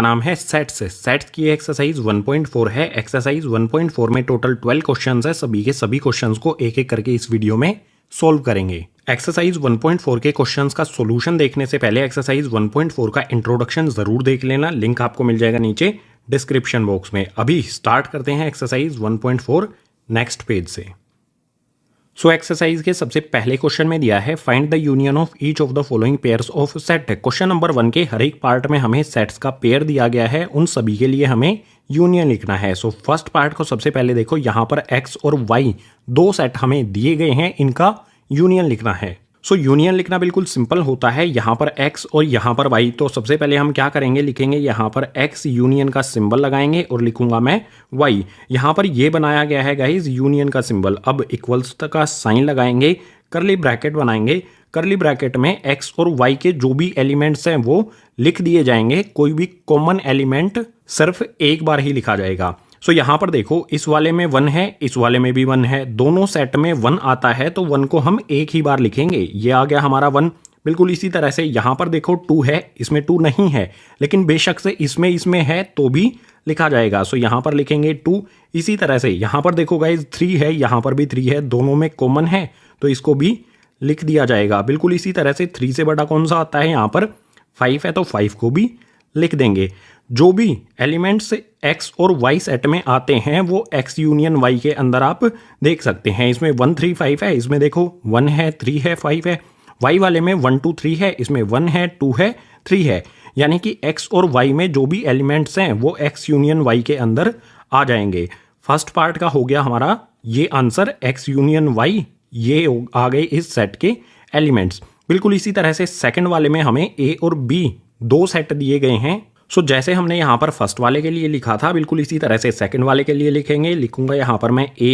नाम है sets. Sets की एक्सरसाइज 1.4 है। एक्सरसाइज 1.4 में टोटल 12 क्वेश्चंस है। सभी के सभी क्वेश्चंस को एक एक करके इस वीडियो में सोल्व करेंगे। एक्सरसाइज 1.4 के क्वेश्चंस का सॉल्यूशन देखने से पहले एक्सरसाइज 1.4 का इंट्रोडक्शन जरूर देख लेना। लिंक आपको मिल जाएगा नीचे डिस्क्रिप्शन बॉक्स में। अभी स्टार्ट करते हैं एक्सरसाइज 1.4 नेक्स्ट पेज से। सो एक्सरसाइज के सबसे पहले क्वेश्चन में दिया है find the union of each of the following pairs of set. Question number 1 के हर एक पार्ट में हमें सेट्स का पेयर दिया गया है, उन सभी के लिए हमें यूनियन लिखना है। सो फर्स्ट पार्ट को सबसे पहले देखो, यहाँ पर एक्स और वाई दो सेट हमें दिए गए हैं, इनका यूनियन लिखना है। सो यूनियन लिखना बिल्कुल सिंपल होता है। यहाँ पर x और यहाँ पर y, तो सबसे पहले हम क्या करेंगे, लिखेंगे यहाँ पर x यूनियन का सिंबल लगाएंगे और लिखूंगा मैं y। यहाँ पर ये बनाया गया है गाइस यूनियन का सिंबल। अब इक्वल्स का साइन लगाएंगे, करली ब्रैकेट बनाएंगे। करली ब्रैकेट में x और y के जो भी एलिमेंट्स हैं वो लिख दिए जाएंगे। कोई भी कॉमन एलिमेंट सिर्फ एक बार ही लिखा जाएगा। सो यहाँ पर देखो, इस वाले में 1 है, इस वाले में भी 1 है, दोनों सेट में 1 आता है तो 1 को हम एक ही बार लिखेंगे। ये आ गया हमारा 1। बिल्कुल इसी तरह से यहाँ पर देखो 2 है, इसमें 2 नहीं है, लेकिन बेशक से इसमें है तो भी लिखा जाएगा। सो यहाँ पर लिखेंगे 2। इसी तरह से यहाँ पर देखो गाइज 3 है, यहाँ पर भी 3 है, दोनों में कॉमन है तो इसको भी लिख दिया जाएगा। बिल्कुल इसी तरह से 3 से बड़ा कौन सा आता है, यहाँ पर 5 है तो 5 को भी लिख देंगे। जो भी एलिमेंट्स x और y सेट में आते हैं वो x यूनियन y के अंदर आप देख सकते हैं। इसमें 1 3 5 है, इसमें देखो 1 है, 3 है, 5 है। y वाले में 1 2 3 है, इसमें 1 है, 2 है, 3 है। यानी कि x और y में जो भी एलिमेंट्स हैं वो x यूनियन y के अंदर आ जाएंगे। फर्स्ट पार्ट का हो गया हमारा ये आंसर, x यूनियन y, ये आ गए इस सेट के एलिमेंट्स। बिल्कुल इसी तरह से सेकंड वाले में हमें a और b दो सेट दिए गए हैं। सो जैसे हमने यहाँ पर फर्स्ट वाले के लिए लिखा था, बिल्कुल इसी तरह से सेकंड वाले के लिए लिखेंगे। लिखूंगा यहाँ पर मैं A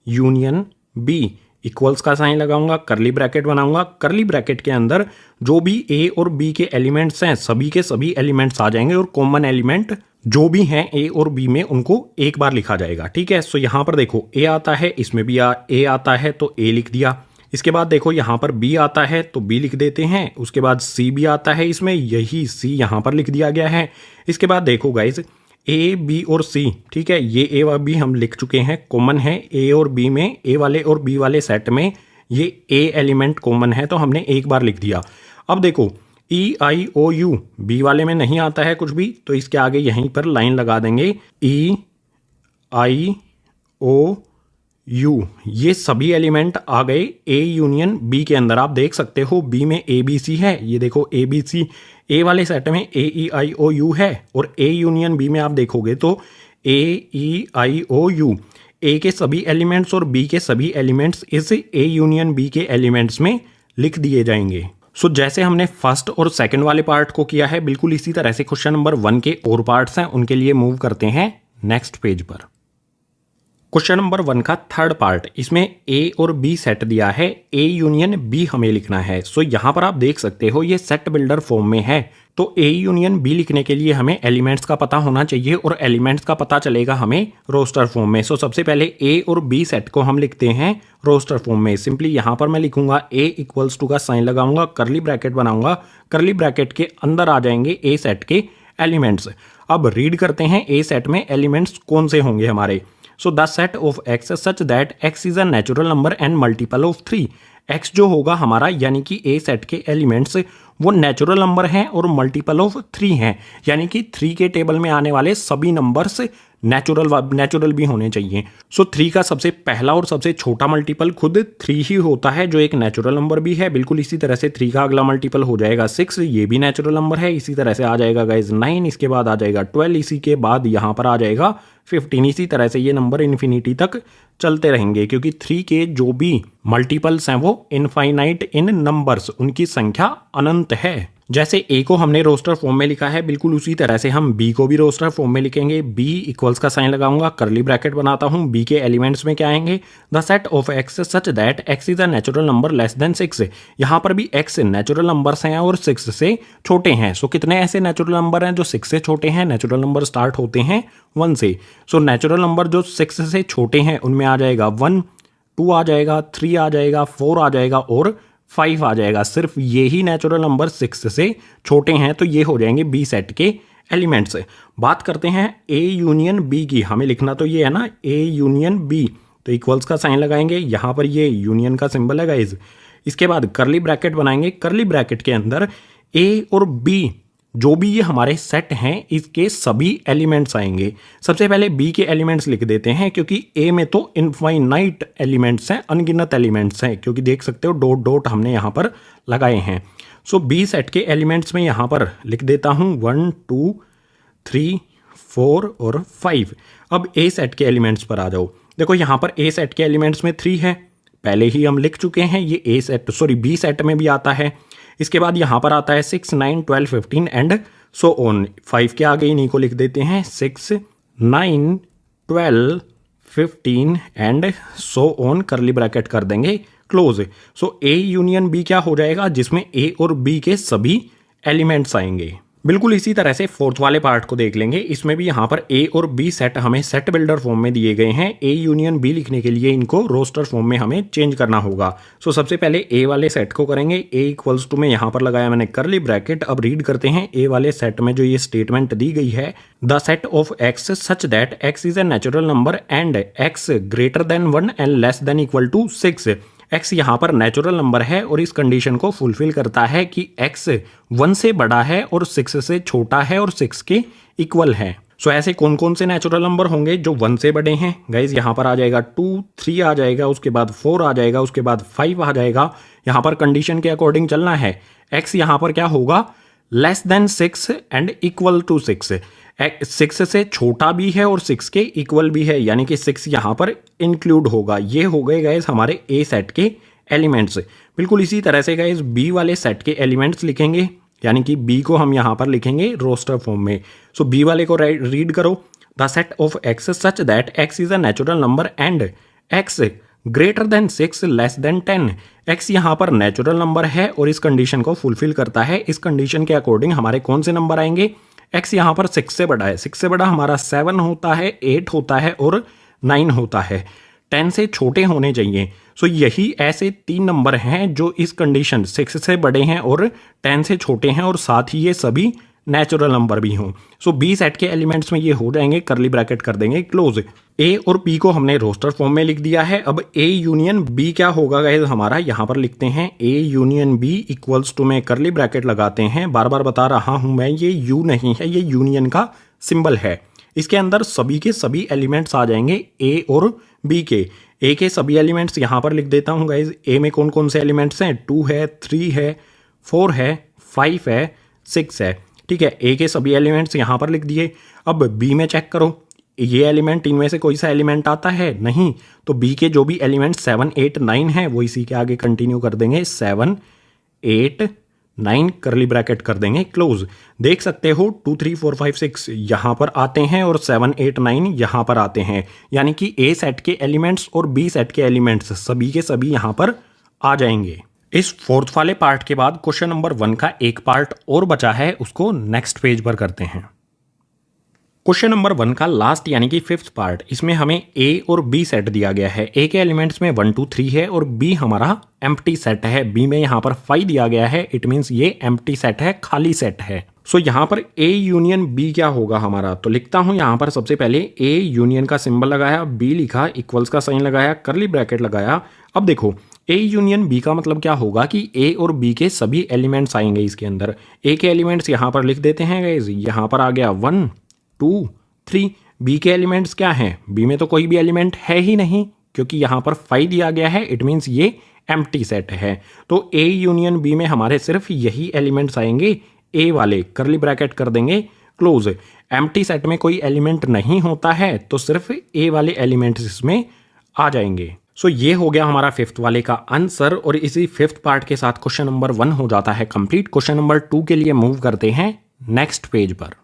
यूनियन B, इक्वल्स का साइन लगाऊंगा, करली ब्रैकेट बनाऊंगा। करली ब्रैकेट के अंदर जो भी A और B के एलिमेंट्स हैं सभी के सभी एलिमेंट्स आ जाएंगे और कॉमन एलिमेंट जो भी हैं A और B में उनको एक बार लिखा जाएगा। ठीक है, सो यहाँ पर देखो A आता है, इसमें भी A आता है तो A लिख दिया। इसके बाद देखो यहाँ पर B आता है तो B लिख देते हैं। उसके बाद C भी आता है, इसमें यही C यहाँ पर लिख दिया गया है। इसके बाद देखो गाइज A B और C, ठीक है, ये A और B हम लिख चुके हैं, कॉमन है A और B में। A वाले और B वाले सेट में ये A एलिमेंट कॉमन है तो हमने एक बार लिख दिया। अब देखो E I O U B वाले में नहीं आता है कुछ भी, तो इसके आगे यहीं पर लाइन लगा देंगे E I O U। ये सभी एलिमेंट आ गए A यूनियन B के अंदर। आप देख सकते हो B में A B C है, ये देखो A B C। A वाले सेट में A E I O U है और A यूनियन B में आप देखोगे तो A E I O U। A के सभी एलिमेंट्स और B के सभी एलिमेंट्स इस A यूनियन B के एलिमेंट्स में लिख दिए जाएंगे। सो जैसे हमने फर्स्ट और सेकंड वाले पार्ट को किया है, बिल्कुल इसी तरह से क्वेश्चन नंबर 1 के और पार्ट्स हैं, उनके लिए मूव करते हैं नेक्स्ट पेज पर। क्वेश्चन नंबर 1 का थर्ड पार्ट, इसमें A और B सेट दिया है, A यूनियन B हमें लिखना है। सो यहाँ पर आप देख सकते हो ये सेट बिल्डर फॉर्म में है, तो A यूनियन B लिखने के लिए हमें एलिमेंट्स का पता होना चाहिए और एलिमेंट्स का पता चलेगा हमें रोस्टर फॉर्म में। सो सबसे पहले A और B सेट को हम लिखते हैं रोस्टर फॉर्म में। सिंपली यहाँ पर मैं लिखूंगा A इक्वल्स टू का साइन लगाऊंगा, करली ब्रैकेट बनाऊंगा। करली ब्रैकेट के अंदर आ जाएंगे A सेट के एलिमेंट्स। अब रीड करते हैं A सेट में एलिमेंट्स कौन से होंगे हमारे। So the set of x such that x is a natural number and multiple of 3। x जो होगा हमारा यानी कि A सेट के एलिमेंट्स वो नेचुरल नंबर हैं और मल्टीपल ऑफ 3 हैं, यानी कि 3 के टेबल में आने वाले सभी नंबर्स नेचुरल भी होने चाहिए। सो 3 का सबसे पहला और सबसे छोटा मल्टीपल खुद 3 ही होता है जो एक नेचुरल नंबर भी है। बिल्कुल इसी तरह से 3 का अगला मल्टीपल हो जाएगा 6, ये भी नेचुरल नंबर है। इसी तरह से आ जाएगा गाइज 9, इसके बाद आ जाएगा 12, इसी के बाद यहाँ पर आ जाएगा 15। इसी तरह से ये नंबर इन्फिनिटी तक चलते रहेंगे क्योंकि 3 के जो भी मल्टीपल्स हैं वो इनफाइनाइट इन नंबर्स, उनकी संख्या अनंत है। जैसे A को हमने रोस्टर फॉर्म में लिखा है, बिल्कुल उसी तरह से हम B को भी रोस्टर फॉर्म में लिखेंगे। B इक्वल्स का साइन लगाऊंगा, करली ब्रैकेट बनाता हूं। B के एलिमेंट्स में क्या आएंगे, the set of x such that x is a natural number less than 6। यहाँ पर भी x नेचुरल नंबर्स हैं और 6 से छोटे हैं। सो कितने ऐसे नेचुरल नंबर हैं जो 6 से छोटे हैं, नेचुरल नंबर स्टार्ट होते हैं 1 से। सो नेचुरल नंबर जो 6 से छोटे हैं उनमें आ जाएगा 1, 2 आ जाएगा, 3 आ जाएगा, 4 आ जाएगा और 5 आ जाएगा। सिर्फ ये ही नेचुरल नंबर 6 से छोटे हैं तो ये हो जाएंगे बी सेट के एलिमेंट्स। बात करते हैं ए यूनियन बी की, हमें लिखना तो ये है ना ए यूनियन बी, तो इक्वल्स का साइन लगाएंगे, यहाँ पर ये यूनियन का सिंबल है गाइज। इसके बाद करली ब्रैकेट बनाएंगे, करली ब्रैकेट के अंदर ए और बी जो भी ये हमारे सेट हैं इसके सभी एलिमेंट्स आएंगे। सबसे पहले बी के एलिमेंट्स लिख देते हैं क्योंकि ए में तो इनफाइनाइट एलिमेंट्स हैं, अनगिनत एलिमेंट्स हैं, क्योंकि देख सकते हो डॉट डॉट हमने यहाँ पर लगाए हैं। सो बी सेट के एलिमेंट्स में यहाँ पर लिख देता हूँ 1 2 3 4 और 5। अब ए सेट के एलिमेंट्स पर आ जाओ। देखो यहाँ पर ए सेट के एलिमेंट्स में 3 है, पहले ही हम लिख चुके हैं, ये ए सेट सॉरी बी सेट में भी आता है। इसके बाद यहाँ पर आता है 6 9 12 15 एंड सो ऑन। 5 के आगे इन्हीं को लिख देते हैं 6 9 12 15 and so on, curly bracket कर देंगे close. So A union B क्या हो जाएगा, जिसमें ए और बी के सभी एलिमेंट्स आएंगे। बिल्कुल इसी तरह से फोर्थ वाले पार्ट को देख लेंगे। इसमें भी यहाँ पर ए और बी सेट हमें सेट बिल्डर फॉर्म में दिए गए हैं। ए यूनियन बी लिखने के लिए इनको रोस्टर फॉर्म में हमें चेंज करना होगा। सो सबसे पहले ए वाले सेट को करेंगे, ए इक्वल्स टू में यहाँ पर लगाया मैंने करली ब्रैकेट। अब रीड करते हैं ए वाले सेट में जो ये स्टेटमेंट दी गई है, the set of x such that x is a natural number and X greater than 1 and less than equal to 6। x यहाँ पर नेचुरल नंबर है और इस कंडीशन को फुलफिल करता है कि x 1 से बड़ा है और 6 से छोटा है और 6 के इक्वल है। सो ऐसे कौन कौन से नेचुरल नंबर होंगे जो 1 से बड़े हैं गाइज? यहाँ पर आ जाएगा 2 3 आ जाएगा, उसके बाद 4 आ जाएगा, उसके बाद 5 आ जाएगा। यहाँ पर कंडीशन के अकॉर्डिंग चलना है। x यहाँ पर क्या होगा, less than 6 and equal to 6। 6 से छोटा भी है और 6 के इक्वल भी है, यानी कि 6 यहाँ पर इंक्लूड होगा। ये हो गए गाइस हमारे ए सेट के एलिमेंट्स। बिल्कुल इसी तरह से गाइस बी वाले सेट के एलिमेंट्स लिखेंगे, यानी कि बी को हम यहाँ पर लिखेंगे रोस्टर फॉर्म में। सो बी वाले को रीड करो, the set of x such that x is a natural number and X greater then 6 less than 10। X यहाँ पर नेचुरल नंबर है और इस कंडीशन को फुलफिल करता है। इस कंडीशन के अकॉर्डिंग हमारे कौन से नंबर आएंगे, x यहाँ पर 6 से बड़ा है, 6 से बड़ा हमारा 7 होता है, 8 होता है और 9 होता है। 10 से छोटे होने चाहिए। सो यही ऐसे 3 नंबर हैं जो इस कंडीशन 6 से बड़े हैं और 10 से छोटे हैं और साथ ही ये सभी नेचुरल नंबर भी हों। सो बी सेट के एलिमेंट्स में ये हो जाएंगे, करली ब्रैकेट कर देंगे क्लोज। ए और बी को हमने रोस्टर फॉर्म में लिख दिया है। अब ए यूनियन बी क्या होगा गाइस हमारा, यहाँ पर लिखते हैं A union B equals to में करली ब्रैकेट लगाते हैं। बार बार बता रहा हूं मैं, ये यू नहीं है, ये यूनियन का सिंबल है। इसके अंदर सभी के सभी एलिमेंट्स आ जाएंगे ए और बी के। ए के सभी एलिमेंट्स यहाँ पर लिख देता हूँ गाइज। ए में कौन कौन से एलिमेंट्स हैं, 2 है, 3 है, 4 है, 5 है, 6 है। ठीक है, ए के सभी एलिमेंट्स यहाँ पर लिख दिए। अब बी में चेक करो, ये एलिमेंट इनमें से कोई सा एलिमेंट आता है, नहीं। तो बी के जो भी एलिमेंट 7 8 9 है वो इसी के आगे कंटिन्यू कर देंगे, 7 8 9 करली ब्रैकेट कर देंगे क्लोज। देख सकते हो 2 3 4 5 6 यहाँ पर आते हैं और 7 8 9 यहाँ पर आते हैं, यानी कि ए सेट के एलिमेंट्स और बी सेट के एलिमेंट्स सभी के सभी यहाँ पर आ जाएंगे। इस फोर्थ वाले पार्ट के बाद क्वेश्चन नंबर 1 का एक पार्ट और बचा है, उसको नेक्स्ट पेज पर करते हैं। क्वेश्चन नंबर 1 का लास्ट यानी कि 5th पार्ट, इसमें हमें ए और बी सेट दिया गया है। ए के एलिमेंट्स में 1 2 3 है और बी हमारा एम्प्टी सेट है। बी में यहाँ पर 5 दिया गया है, इट मीन्स ये एम्प्टी सेट है, खाली सेट है। सो यहाँ पर ए यूनियन बी क्या होगा हमारा, तो लिखता हूँ यहाँ पर सबसे पहले ए यूनियन का सिंबल लगाया, बी लिखा, इक्वल्स का साइन लगाया, करली ब्रैकेट लगाया। अब देखो ए यूनियन बी का मतलब क्या होगा कि ए और बी के सभी एलिमेंट्स आएंगे इसके अंदर। ए के एलिमेंट्स यहाँ पर लिख देते हैं गाइस, यहाँ पर आ गया 1 2 3। बी के एलिमेंट्स क्या हैं, बी में तो कोई भी एलिमेंट है ही नहीं क्योंकि यहाँ पर 5 दिया गया है, इट मीन्स ये एम्प्टी सेट है। तो ए यूनियन बी में हमारे सिर्फ यही एलिमेंट्स आएंगे, ए वाले, करली ब्रैकेट कर देंगे क्लोज। एम्प्टी सेट में कोई एलिमेंट नहीं होता है तो सिर्फ ए वाले एलिमेंट्स इसमें आ जाएंगे। सो ये हो गया हमारा 5th वाले का आंसर और इसी 5th पार्ट के साथ क्वेश्चन नंबर 1 हो जाता है कंप्लीट। क्वेश्चन नंबर 2 के लिए मूव करते हैं नेक्स्ट पेज पर।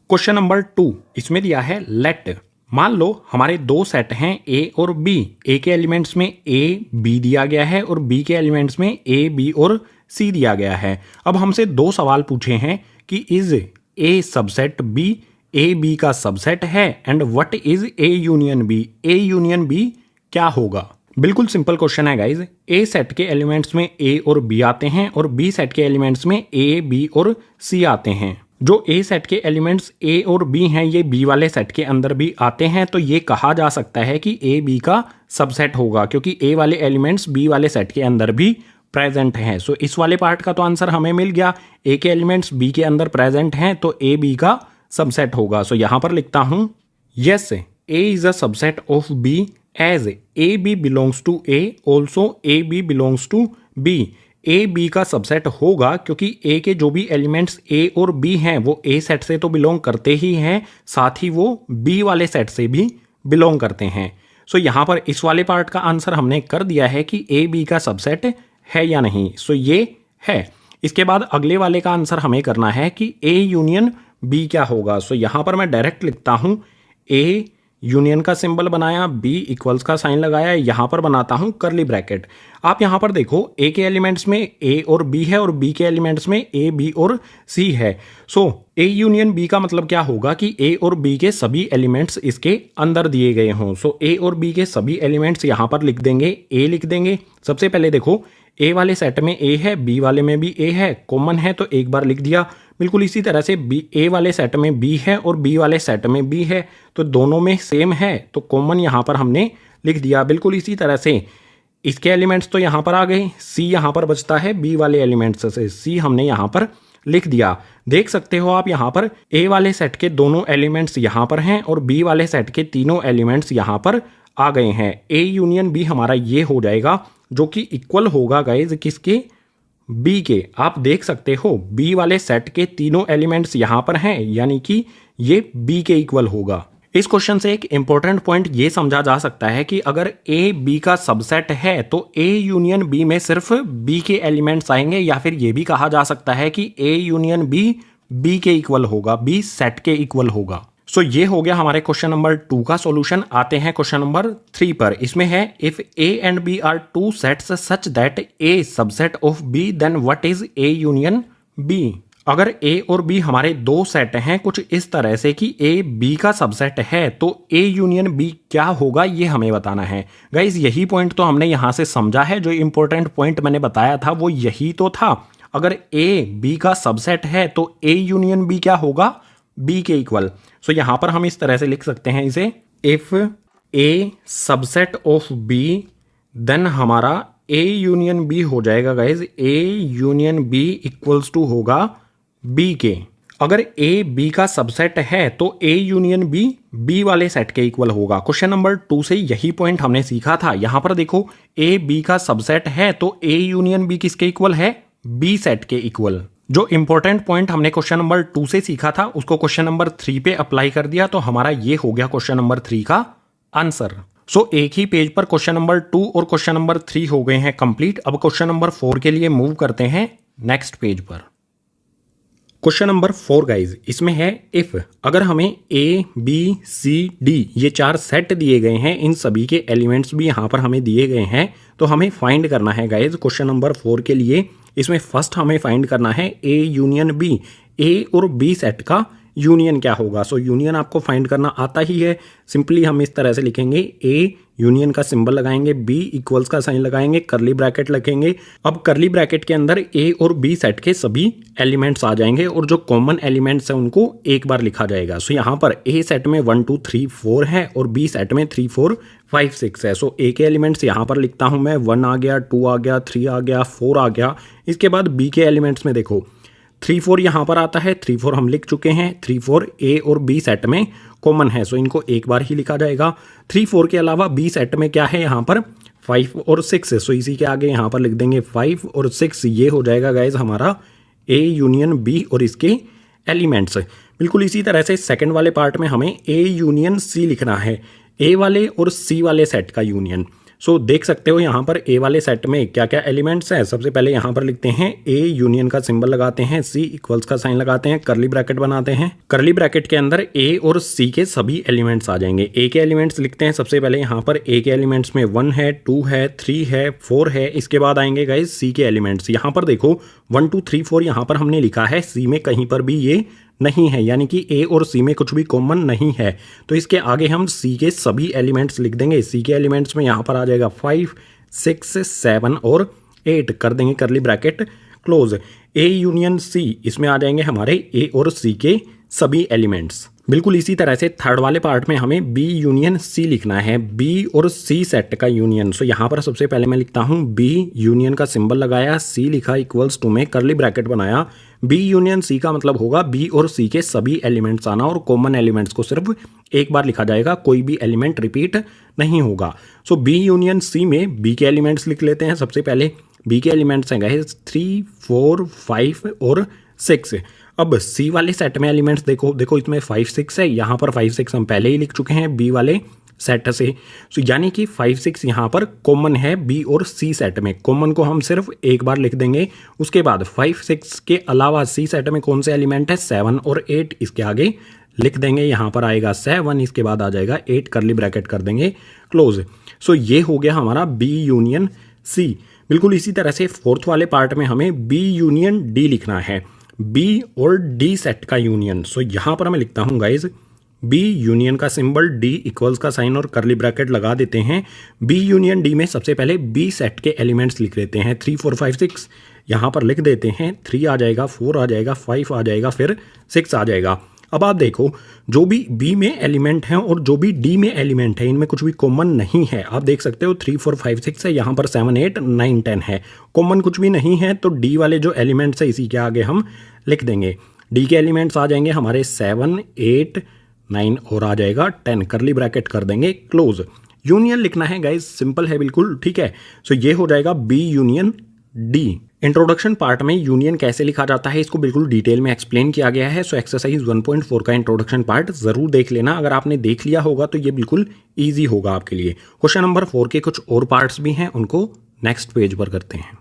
क्वेश्चन नंबर 2 इसमें दिया है लेट। मान लो हमारे 2 सेट हैं ए और बी। ए के एलिमेंट्स में ए बी दिया गया है और बी के एलिमेंट्स में ए बी और सी दिया गया है। अब हमसे 2 सवाल पूछे हैं कि is A subset B A B का सबसेट है and what is A union B, A union B क्या होगा। बिल्कुल सिंपल क्वेश्चन है गाइज। ए सेट के एलिमेंट्स में ए और बी आते हैं और बी सेट के एलिमेंट्स में ए बी और सी आते हैं। जो ए सेट के एलिमेंट्स ए और बी हैं ये बी वाले सेट के अंदर भी आते हैं, तो ये कहा जा सकता है कि ए बी का सबसेट होगा, क्योंकि ए वाले एलिमेंट्स बी वाले सेट के अंदर भी प्रेजेंट हैं। सो इस वाले पार्ट का तो आंसर हमें मिल गया, ए के एलिमेंट्स बी के अंदर प्रेजेंट हैं तो ए बी का सबसेट होगा। सो यहां पर लिखता हूं yes A is a subset of B as A B belongs to A, also A B belongs to B. A B का सबसेट होगा क्योंकि ए के जो भी एलिमेंट्स ए और बी हैं वो ए सेट से तो बिलोंग करते ही हैं, साथ ही वो बी वाले सेट से भी बिलोंग करते हैं। सो यहाँ पर इस वाले पार्ट का आंसर हमने कर दिया है कि ए बी का सबसेट है या नहीं। सो ये है। इसके बाद अगले वाले का आंसर हमें करना है कि ए यूनियन बी क्या होगा। सो यहाँ पर मैं डायरेक्ट लिखता हूँ ए यूनियन का सिंबल बनाया, बी इक्वल्स का साइन लगाया, यहां पर बनाता हूं करली ब्रैकेट। आप यहां पर देखो ए के एलिमेंट्स में ए और बी है और बी के एलिमेंट्स में ए बी और सी है। सो ए यूनियन बी का मतलब क्या होगा कि ए और बी के सभी एलिमेंट्स इसके अंदर दिए गए हों। सो ए और बी के सभी एलिमेंट्स यहां पर लिख देंगे, ए लिख देंगे। सबसे पहले देखो ए वाले सेट में ए है, बी वाले में भी ए है, कॉमन है तो एक बार लिख दिया। बिल्कुल इसी तरह से बी ए वाले सेट में बी है और बी वाले सेट में बी है, तो दोनों में सेम है तो कॉमन यहाँ पर हमने लिख दिया। बिल्कुल इसी तरह से इसके एलिमेंट्स तो यहाँ पर आ गए, सी यहाँ पर बचता है बी वाले एलिमेंट्स से, सी हमने यहाँ पर लिख दिया। देख सकते हो आप यहाँ पर ए वाले सेट के दोनों एलिमेंट्स यहाँ पर हैं और बी वाले सेट के तीनों एलिमेंट्स यहाँ पर आ गए हैं। ए यूनियन बी हमारा ये हो जाएगा जो कि इक्वल होगा गाइज किसके, बी के। आप देख सकते हो बी वाले सेट के तीनों एलिमेंट्स यहां पर हैं, यानी कि ये बी के इक्वल होगा। इस क्वेश्चन से एक इंपॉर्टेंट पॉइंट ये समझा जा सकता है कि अगर ए बी का सबसेट है तो ए यूनियन बी में सिर्फ बी के एलिमेंट्स आएंगे, या फिर ये भी कहा जा सकता है कि ए यूनियन बी बी के इक्वल होगा, बी सेट के इक्वल होगा। सो ये हो गया हमारे क्वेश्चन नंबर 2 का सॉल्यूशन। आते हैं क्वेश्चन नंबर 3 पर। इसमें है if A and B are two sets such that A subset of B then what is A union B. अगर ए और बी हमारे दो सेट हैं कुछ इस तरह से कि ए बी का सबसेट है तो ए यूनियन बी क्या होगा ये हमें बताना है। गाइज यही पॉइंट तो हमने यहां से समझा है, जो इंपॉर्टेंट पॉइंट मैंने बताया था वो यही तो था। अगर ए बी का सबसेट है तो ए यूनियन बी क्या होगा, बी के इक्वल। सो यहां पर हम इस तरह से लिख सकते हैं इसे, if A subset of B then हमारा ए यूनियन बी हो जाएगा guys, A union B equals to होगा बी के। अगर ए बी का सबसेट है तो ए यूनियन बी बी वाले सेट के इक्वल होगा। क्वेश्चन नंबर 2 से यही पॉइंट हमने सीखा था। यहां पर देखो ए बी का सबसेट है तो ए यूनियन बी किसके इक्वल है, बी सेट के इक्वल। जो इंपॉर्टेंट पॉइंट हमने क्वेश्चन नंबर 2 से सीखा था उसको क्वेश्चन नंबर 3 पे अप्लाई कर दिया, तो हमारा ये हो गया क्वेश्चन नंबर 3 का आंसर। सो एक ही पेज पर क्वेश्चन नंबर 2 और क्वेश्चन नंबर 3 हो गए हैं कंप्लीट। अब क्वेश्चन नंबर 4 के लिए मूव करते हैं नेक्स्ट पेज पर। क्वेश्चन नंबर 4 गाइज, इसमें है इफ अगर हमें ए बी सी डी ये 4 सेट दिए गए हैं, इन सभी के एलिमेंट्स भी यहां पर हमें दिए गए हैं, तो हमें फाइंड करना है गाइज क्वेश्चन नंबर 4 के लिए। इसमें फर्स्ट हमें फाइंड करना है ए यूनियन बी, ए और बी सेट का यूनियन क्या होगा। सो यूनियन आपको फाइंड करना आता ही है, सिंपली हम इस तरह से लिखेंगे, ए यूनियन का सिंबल लगाएंगे, बी इक्वल्स का साइन लगाएंगे, करली ब्रैकेट लिखेंगे। अब करली ब्रैकेट के अंदर ए और बी सेट के सभी एलिमेंट्स आ जाएंगे और जो कॉमन एलिमेंट्स हैं उनको एक बार लिखा जाएगा। सो यहाँ पर ए सेट में 1 2 3 4 है और बी सेट में 3 4 5 6 है। सो ए के एलिमेंट्स यहाँ पर लिखता हूँ मैं, 1 आ गया, 2 आ गया, 3 आ गया, 4 आ गया। इसके बाद बी के एलिमेंट्स में देखो 3 4 यहाँ पर आता है, 3 4 हम लिख चुके हैं, 3 4 ए और बी सेट में कॉमन है, सो इनको एक बार ही लिखा जाएगा। 3 4 के अलावा बी सेट में क्या है यहाँ पर 5 और 6 है, सो इसी के आगे यहाँ पर लिख देंगे 5 और 6। ये हो जाएगा गाइज हमारा ए यूनियन बी और इसके एलिमेंट्स। बिल्कुल इसी तरह से सेकंड वाले पार्ट में हमें ए यूनियन सी लिखना है, ए वाले और सी वाले सेट का यूनियन। सो देख सकते हो यहाँ पर ए वाले सेट में क्या क्या एलिमेंट्स हैं। सबसे पहले यहाँ पर लिखते हैं ए यूनियन का सिंबल लगाते हैं, सी इक्वल्स का साइन लगाते हैं, करली ब्रैकेट बनाते हैं। करली ब्रैकेट के अंदर ए और सी के सभी एलिमेंट्स आ जाएंगे। ए के एलिमेंट्स लिखते हैं सबसे पहले, यहाँ पर ए के एलिमेंट्स में 1 है, 2 है, 3 है, 4 है। इसके बाद आएंगे गाइज सी के एलिमेंट्स। यहाँ पर देखो 1 2 3 4 यहाँ पर हमने लिखा है, सी में कहीं पर भी ये नहीं है, यानी कि ए और सी में कुछ भी कॉमन नहीं है, तो इसके आगे हम सी के सभी एलिमेंट्स लिख देंगे। सी के एलिमेंट्स में यहाँ पर आ जाएगा 5 6 7 और 8, कर देंगे curly bracket close. A union C, इसमें आ जाएंगे हमारे ए और सी के सभी एलिमेंट्स। बिल्कुल इसी तरह से थर्ड वाले पार्ट में हमें बी यूनियन सी लिखना है, बी और सी सेट का यूनियन। सो यहाँ पर सबसे पहले मैं लिखता हूँ बी, यूनियन का सिंबल लगाया, सी लिखा इक्वल्स टू में करली ब्रैकेट बनाया। बी यूनियन सी का मतलब होगा बी और सी के सभी एलिमेंट्स आना, और कॉमन एलिमेंट्स को सिर्फ एक बार लिखा जाएगा, कोई भी एलिमेंट रिपीट नहीं होगा। सो बी यूनियन सी में बी के एलिमेंट्स लिख लेते हैं। सबसे पहले बी के एलिमेंट्स हैं गाइस 3, 4, 5 और 6। अब सी वाले सेट में एलिमेंट्स देखो इसमें 5, 6 है, यहाँ पर 5, 6 हम पहले ही लिख चुके हैं बी वाले सेट से। सो यानी कि 5, 6 यहाँ पर कॉमन है बी और सी सेट में। कॉमन को हम सिर्फ एक बार लिख देंगे। उसके बाद 5, 6 के अलावा सी सेट में कौन से एलिमेंट है, 7 और 8 इसके आगे लिख देंगे। यहाँ पर आएगा 7, इसके बाद आ जाएगा 8, करली ब्रैकेट कर देंगे क्लोज। सो ये हो गया हमारा बी यूनियन सी। बिल्कुल इसी तरह से फोर्थ वाले पार्ट में हमें बी यूनियन डी लिखना है, बी और डी सेट का यूनियन। सो यहाँ पर मैं लिखता हूँ गाइज बी, यूनियन का सिंबल, डी इक्वल्स का साइन और करली ब्रैकेट लगा देते हैं। बी यूनियन डी में सबसे पहले बी सेट के एलिमेंट्स लिख लेते हैं, 3, 4, 5, 6 यहाँ पर लिख देते हैं। 3 आ जाएगा, 4 आ जाएगा, 5 आ जाएगा, फिर 6 आ जाएगा। अब आप देखो जो भी बी में एलिमेंट हैं और जो भी डी में एलिमेंट है, इनमें कुछ भी कॉमन नहीं है। आप देख सकते हो 3, 4, 5, 6 है, यहाँ पर 7, 8, 9, 10 है, कॉमन कुछ भी नहीं है। तो डी वाले जो एलिमेंट्स है इसी के आगे हम लिख देंगे। डी के एलिमेंट्स आ जाएंगे हमारे 7, 8, 9 और आ जाएगा 10, करली ब्रैकेट कर देंगे क्लोज। यूनियन लिखना है गाइज, सिंपल है बिल्कुल, ठीक है। सो ये हो जाएगा B union D. Introduction part में यूनियन कैसे लिखा जाता है इसको बिल्कुल डिटेल में एक्सप्लेन किया गया है। सो एक्सरसाइज 1.4 का इंट्रोडक्शन पार्ट जरूर देख लेना। अगर आपने देख लिया होगा तो ये बिल्कुल ईजी होगा आपके लिए। क्वेश्चन नंबर 4 के कुछ और पार्ट्स भी हैं, उनको नेक्स्ट पेज पर करते हैं।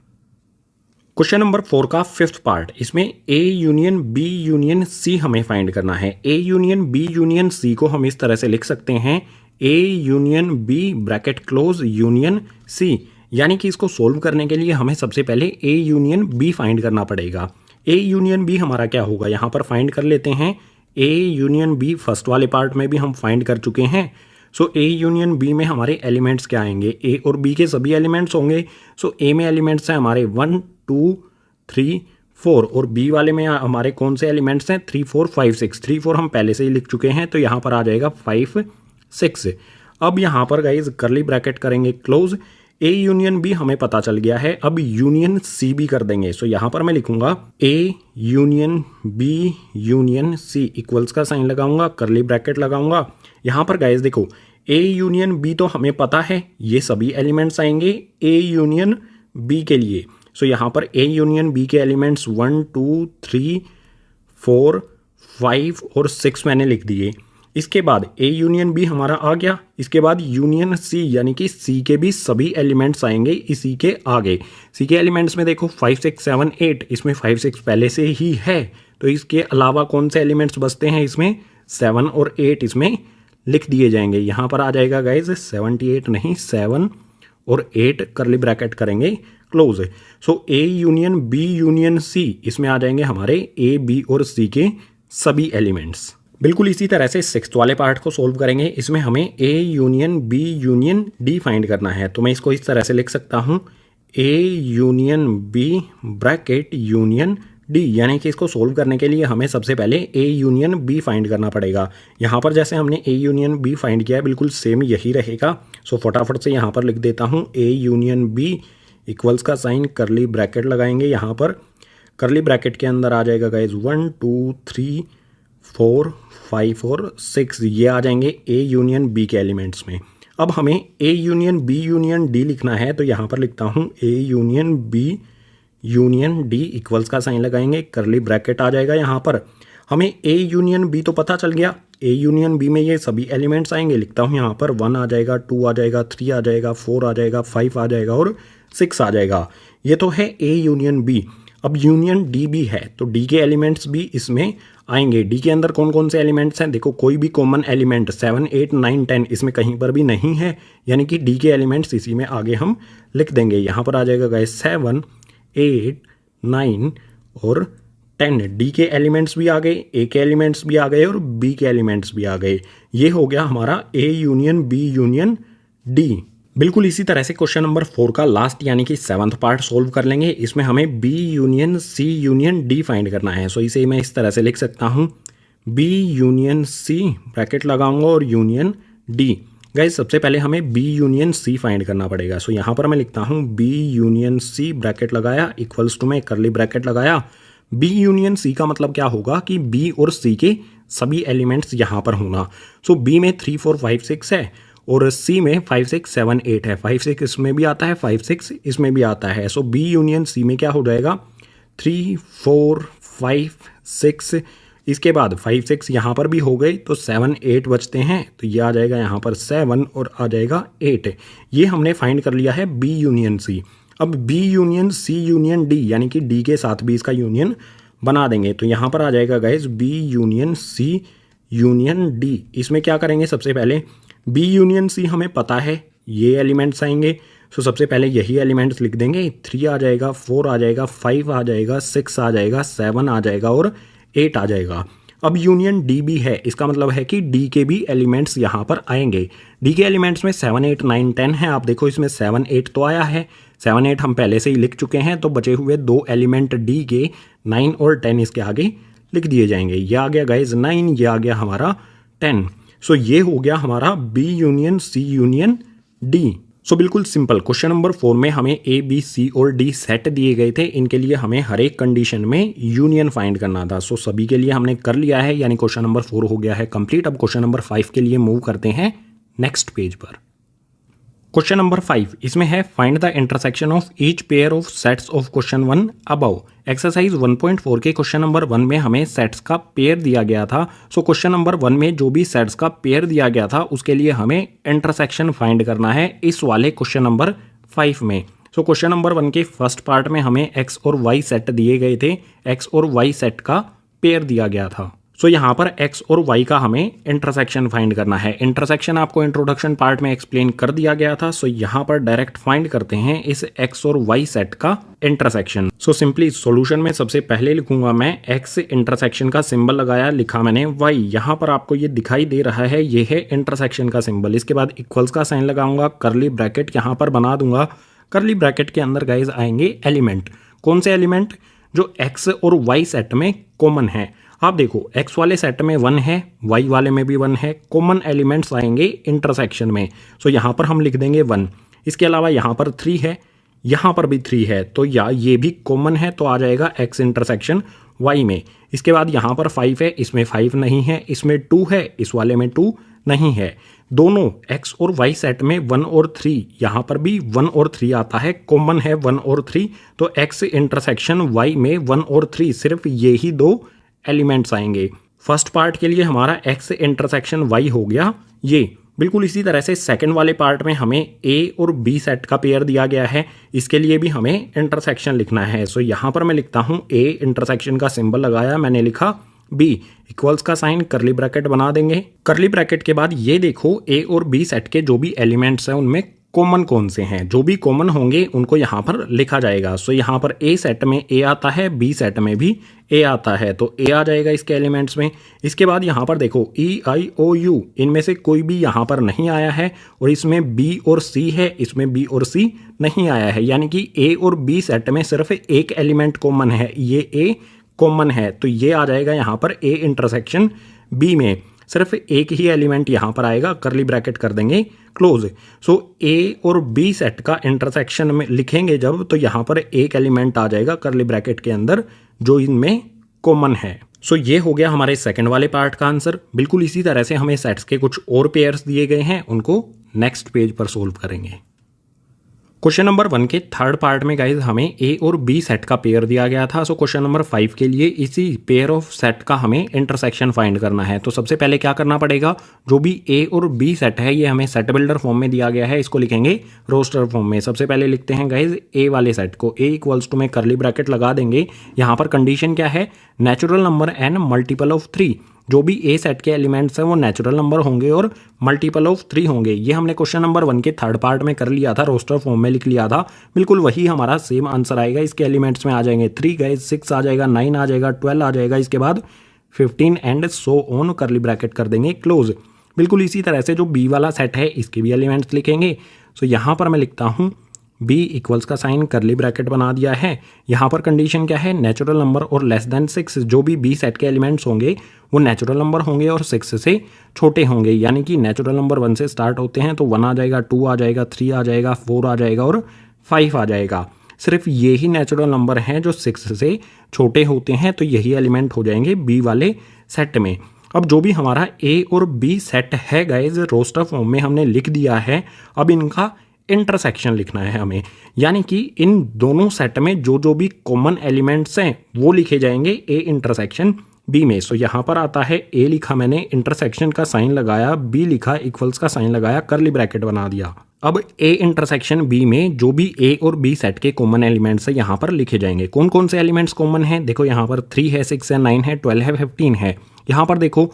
क्वेश्चन नंबर 4 का 5th पार्ट, इसमें A union B union C हमें फाइंड करना है। A union B union C को हम इस तरह से लिख सकते हैं, A union B bracket close union C. यानी कि इसको सोल्व करने के लिए हमें सबसे पहले ए यूनियन बी फाइंड करना पड़ेगा। ए यूनियन बी हमारा क्या होगा, यहाँ पर फाइंड कर लेते हैं। ए यूनियन बी फर्स्ट वाले पार्ट में भी हम फाइंड कर चुके हैं। सो ए यूनियन बी में हमारे एलिमेंट्स क्या आएंगे, ए और बी के सभी एलिमेंट्स होंगे। सो ए में एलिमेंट्स हैं हमारे 1, 2, 3, 4 और बी वाले में हमारे कौन से एलिमेंट्स हैं, 3, 4, 5, 6। 3, 4 हम पहले से ही लिख चुके हैं, तो यहाँ पर आ जाएगा 5, 6। अब यहाँ पर गाइज करली ब्रैकेट करेंगे क्लोज। ए यूनियन बी हमें पता चल गया है, अब यूनियन सी भी कर देंगे। सो यहाँ पर मैं लिखूंगा A union B union C equals का साइन लगाऊंगा, करली ब्रैकेट लगाऊंगा। यहाँ पर गाइज देखो ए यूनियन बी तो हमें पता है, ये सभी एलिमेंट्स आएंगे ए यूनियन बी के लिए। सो यहाँ पर ए यूनियन बी के एलिमेंट्स 1, 2, 3, 4, 5 और 6 मैंने लिख दिए। इसके बाद ए यूनियन बी हमारा आ गया। इसके बाद यूनियन सी यानी कि सी के भी सभी एलिमेंट्स आएंगे इसी के आगे। सी के एलिमेंट्स में देखो 5, 6, 7, 8, इसमें 5, 6 पहले से ही है, तो इसके अलावा कौन से एलिमेंट्स बचते हैं, इसमें 7 और 8 इसमें लिख दिए जाएंगे। यहाँ पर आ जाएगा गाइज 78 नहीं 7 और 8, करली ब्रैकेट करेंगे close. So A union B union C, इसमें आ जाएंगे हमारे ए बी और सी के सभी एलिमेंट्स। बिल्कुल इसी तरह से 6th वाले पार्ट को सोल्व करेंगे। इसमें हमें A union B union D find करना है, तो मैं इसको इस तरह से लिख सकता हूँ, A union B bracket union D. यानी कि इसको सोल्व करने के लिए हमें सबसे पहले ए यूनियन बी फाइंड करना पड़ेगा। यहाँ पर जैसे हमने ए यूनियन बी फाइंड किया है बिल्कुल सेम यही रहेगा। सो फटाफट से यहाँ पर लिख देता हूँ ए यूनियन बी इक्वल्स का साइन, करली ब्रैकेट लगाएंगे। यहाँ पर करली ब्रैकेट के अंदर आ जाएगा गाइज 1, 2, 3, 4, 5 और 6, ये आ जाएंगे ए यूनियन बी के एलिमेंट्स में। अब हमें A union B union D लिखना है, तो यहाँ पर लिखता हूँ A union B union D equals का साइन लगाएंगे, करली ब्रैकेट आ जाएगा। यहाँ पर हमें ए यूनियन बी तो पता चल गया, ए यूनियन बी में ये सभी एलिमेंट्स आएंगे। लिखता हूँ यहाँ पर 1 आ जाएगा, 2 आ जाएगा, 3 आ जाएगा, 4 आ जाएगा, 5 आ जाएगा और 6 आ जाएगा। ये तो है ए यूनियन बी। अब यूनियन डी भी है, तो डी के एलिमेंट्स भी इसमें आएंगे। डी के अंदर कौन कौन से एलिमेंट्स हैं, देखो कोई भी कॉमन एलिमेंट 7, 8, 9, 10 इसमें कहीं पर भी नहीं है, यानी कि डी के एलिमेंट्स इसी में आगे हम लिख देंगे। यहाँ पर आ जाएगा गाइस 7, 8, 9 और 10। डी के एलिमेंट्स भी आ गए, ए के एलिमेंट्स भी आ गए और बी के एलिमेंट्स भी आ गए। ये हो गया हमारा A union B union D. बिल्कुल इसी तरह से क्वेश्चन नंबर 4 का लास्ट यानी कि 7th पार्ट सोल्व कर लेंगे। इसमें हमें B union C union D find करना है। सो इसे मैं इस तरह से लिख सकता हूँ, बी यूनियन सी ब्रैकेट लगाऊंगा और यूनियन डी। गाइस सबसे पहले हमें बी यूनियन सी फाइंड करना पड़ेगा। सो यहाँ पर मैं लिखता हूँ बी यूनियन सी ब्रैकेट लगाया इक्वल्स टू में करली ब्रैकेट लगाया। बी यूनियन सी का मतलब क्या होगा कि बी और सी के सभी एलिमेंट्स यहाँ पर होना। सो बी में 3 4 5 6 है और सी में 5 6 7 8 है। 5 6 इसमें भी आता है, 5 6 इसमें भी आता है। सो बी यूनियन सी में क्या हो जाएगा, 3 4 5 6, इसके बाद 5 6 यहाँ पर भी हो गई तो 7 8 बचते हैं, तो ये आ जाएगा यहाँ पर 7 और आ जाएगा 8। ये हमने फाइंड कर लिया है बी यूनियन सी। अब B union C union D यानी कि डी के साथ भी इसका यूनियन बना देंगे, तो यहाँ पर आ जाएगा guys B union C union D. इसमें क्या करेंगे, सबसे पहले बी यूनियन सी हमें पता है ये एलिमेंट्स आएंगे। सो सबसे पहले यही एलिमेंट्स लिख देंगे, 3 आ जाएगा, 4 आ जाएगा, 5 आ जाएगा, 6 आ जाएगा, 7 आ जाएगा और 8 आ जाएगा। अब यूनियन डी भी है, इसका मतलब है कि डी के भी एलिमेंट्स यहाँ पर आएंगे। डी के एलिमेंट्स में 7 8 9 10 है। आप देखो इसमें 7 8 तो आया है, 7 8 हम पहले से ही लिख चुके हैं, तो बचे हुए 2 एलिमेंट डी के 9 और 10 इसके आगे लिख दिए जाएंगे। ये आ गया गाइज 9, ये आ गया हमारा 10। सो ये हो गया हमारा B union C union D. So बिल्कुल सिंपल। क्वेश्चन नंबर 4 में हमें ए बी सी और डी सेट दिए गए थे, इनके लिए हमें हर एक कंडीशन में यूनियन फाइंड करना था। सो सभी के लिए हमने कर लिया है, यानी क्वेश्चन नंबर 4 हो गया है कंप्लीट। अब क्वेश्चन नंबर 5 के लिए मूव करते हैं नेक्स्ट पेज पर। क्वेश्चन नंबर 5 इसमें है find the intersection of each pair of sets of question 1 above. Exercise 1.4 के क्वेश्चन नंबर 1 में हमें सेट्स का पेयर दिया गया था। सो क्वेश्चन नंबर 1 में जो भी सेट्स का पेयर दिया गया था उसके लिए हमें इंटरसेक्शन फाइंड करना है इस वाले क्वेश्चन नंबर 5 में। सो क्वेश्चन नंबर 1 के फर्स्ट पार्ट में हमें एक्स और वाई सेट दिए गए थे, एक्स और वाई सेट का पेयर दिया गया था। सो यहाँ पर x और y का हमें इंटरसेक्शन फाइंड करना है। इंटरसेक्शन आपको इंट्रोडक्शन पार्ट में एक्सप्लेन कर दिया गया था। सो यहाँ पर डायरेक्ट फाइंड करते हैं इस x और y सेट का इंटरसेक्शन। सो सिंपली सॉल्यूशन में सबसे पहले लिखूंगा मैं x इंटरसेक्शन का सिंबल लगाया, लिखा मैंने y। यहाँ पर आपको ये दिखाई दे रहा है, ये है इंटरसेक्शन का सिंबल। इसके बाद इक्वल्स का साइन लगाऊंगा, करली ब्रैकेट यहाँ पर बना दूंगा। करली ब्रैकेट के अंदर गाइज आएंगे एलिमेंट। कौन से एलिमेंट, जो x और y सेट में कॉमन है। आप देखो x वाले सेट में 1 है, y वाले में भी 1 है, कॉमन एलिमेंट्स आएंगे इंटरसेक्शन में। सो यहाँ पर हम लिख देंगे 1। इसके अलावा यहाँ पर 3 है, यहाँ पर भी 3 है, तो या ये भी कॉमन है, तो आ जाएगा x इंटरसेक्शन y में। इसके बाद यहाँ पर 5 है, इसमें 5 नहीं है, इसमें 2 है, इस वाले में 2 नहीं है। दोनों x और y सेट में 1 और 3, यहाँ पर भी 1 और 3 आता है, कॉमन है 1 और 3, तो x इंटरसेक्शन y में 1 और 3 सिर्फ ये ही 2 एलिमेंट्स आएंगे। फर्स्ट पार्ट के लिए हमारा x इंटरसेक्शन y हो गया ये। बिल्कुल इसी तरह से सेकंड वाले पार्ट में हमें a और b सेट का पेयर दिया गया है, इसके लिए भी हमें इंटरसेक्शन लिखना है। सो यहाँ पर मैं लिखता हूँ a इंटरसेक्शन का सिंबल लगाया, मैंने लिखा b इक्वल्स का साइन, करली ब्रैकेट बना देंगे। करली ब्रैकेट के बाद ये देखो a और b सेट के जो भी एलिमेंट्स हैं उनमें कॉमन कौन से हैं, जो भी कॉमन होंगे उनको यहाँ पर लिखा जाएगा। सो यहाँ पर ए सेट में ए आता है, बी सेट में भी ए आता है, तो ए आ जाएगा इसके एलिमेंट्स में। इसके बाद यहाँ पर देखो ई आई ओ यू, इनमें से कोई भी यहाँ पर नहीं आया है, और इसमें बी और सी है, इसमें बी और सी नहीं आया है, यानी कि ए और बी सेट में सिर्फ एक एलिमेंट कॉमन है, ये ए कॉमन है, तो ये आ जाएगा यहाँ पर ए इंटरसेक्शन बी में। सिर्फ एक ही एलिमेंट यहाँ पर आएगा, करली ब्रैकेट कर देंगे क्लोज। सो ए और बी सेट का इंटरसेक्शन में लिखेंगे जब, तो यहाँ पर एक एलिमेंट आ जाएगा करली ब्रैकेट के अंदर जो इनमें कॉमन है। सो ये हो गया हमारे सेकंड वाले पार्ट का आंसर। बिल्कुल इसी तरह से हमें सेट्स के कुछ और पेयर्स दिए गए हैं, उनको नेक्स्ट पेज पर सोल्व करेंगे। क्वेश्चन नंबर 1 के थर्ड पार्ट में गाइज हमें ए और बी सेट का पेयर दिया गया था। सो क्वेश्चन नंबर 5 के लिए इसी पेयर ऑफ सेट का हमें इंटरसेक्शन फाइंड करना है। तो सबसे पहले क्या करना पड़ेगा, जो भी ए और बी सेट है ये हमें सेट बिल्डर फॉर्म में दिया गया है, इसको लिखेंगे रोस्टर फॉर्म में। सबसे पहले लिखते हैं गाइज ए वाले सेट को, ए इक्वल्स टू में करली ब्रैकेट लगा देंगे। यहाँ पर कंडीशन क्या है, natural number N multiple of 3। जो भी ए सेट के एलिमेंट्स हैं वो नेचुरल नंबर होंगे और मल्टीपल ऑफ 3 होंगे। ये हमने क्वेश्चन नंबर 1 के थर्ड पार्ट में कर लिया था, रोस्टर फॉर्म में लिख लिया था। बिल्कुल वही हमारा सेम आंसर आएगा। इसके एलिमेंट्स में आ जाएंगे 3 गाइज, 6 आ जाएगा, 9 आ जाएगा, 12 आ जाएगा, इसके बाद 15 and so on, curly bracket कर देंगे क्लोज। बिल्कुल इसी तरह से जो बी वाला सेट है इसके भी एलिमेंट्स लिखेंगे। सो यहाँ पर मैं लिखता हूँ b इक्वल्स का साइन करली ब्रैकेट बना दिया है। यहाँ पर कंडीशन क्या है, नेचुरल नंबर और लेस देन 6, जो भी b सेट के एलिमेंट्स होंगे वो नेचुरल नंबर होंगे और 6 से छोटे होंगे, यानी कि नेचुरल नंबर 1 से स्टार्ट होते हैं तो 1 आ जाएगा, 2 आ जाएगा, 3 आ जाएगा, 4 आ जाएगा और 5 आ जाएगा। सिर्फ ये ही नेचुरल नंबर हैं जो 6 से छोटे होते हैं, तो यही एलिमेंट हो जाएंगे बी वाले सेट में। अब जो भी हमारा ए और बी सेट है गाइज, रोस्टर फॉर्म में हमने लिख दिया है। अब इनका इंटरसेक्शन लिखना है हमें, यानी कि इन दोनों सेट में जो जो भी कॉमन एलिमेंट्स हैं वो लिखे जाएंगे ए इंटरसेक्शन बी में। सो यहाँ पर आता है ए लिखा मैंने, इंटरसेक्शन का साइन लगाया, बी लिखा, इक्वल्स का साइन लगाया, करली ब्रैकेट बना दिया। अब ए इंटरसेक्शन बी में जो भी ए और बी सेट के कॉमन एलिमेंट्स है यहाँ पर लिखे जाएंगे। कौन कौन से एलिमेंट्स कॉमन हैं, देखो यहाँ पर 3 है, 6 है, 9 है, 12 है, 15 है। यहाँ पर देखो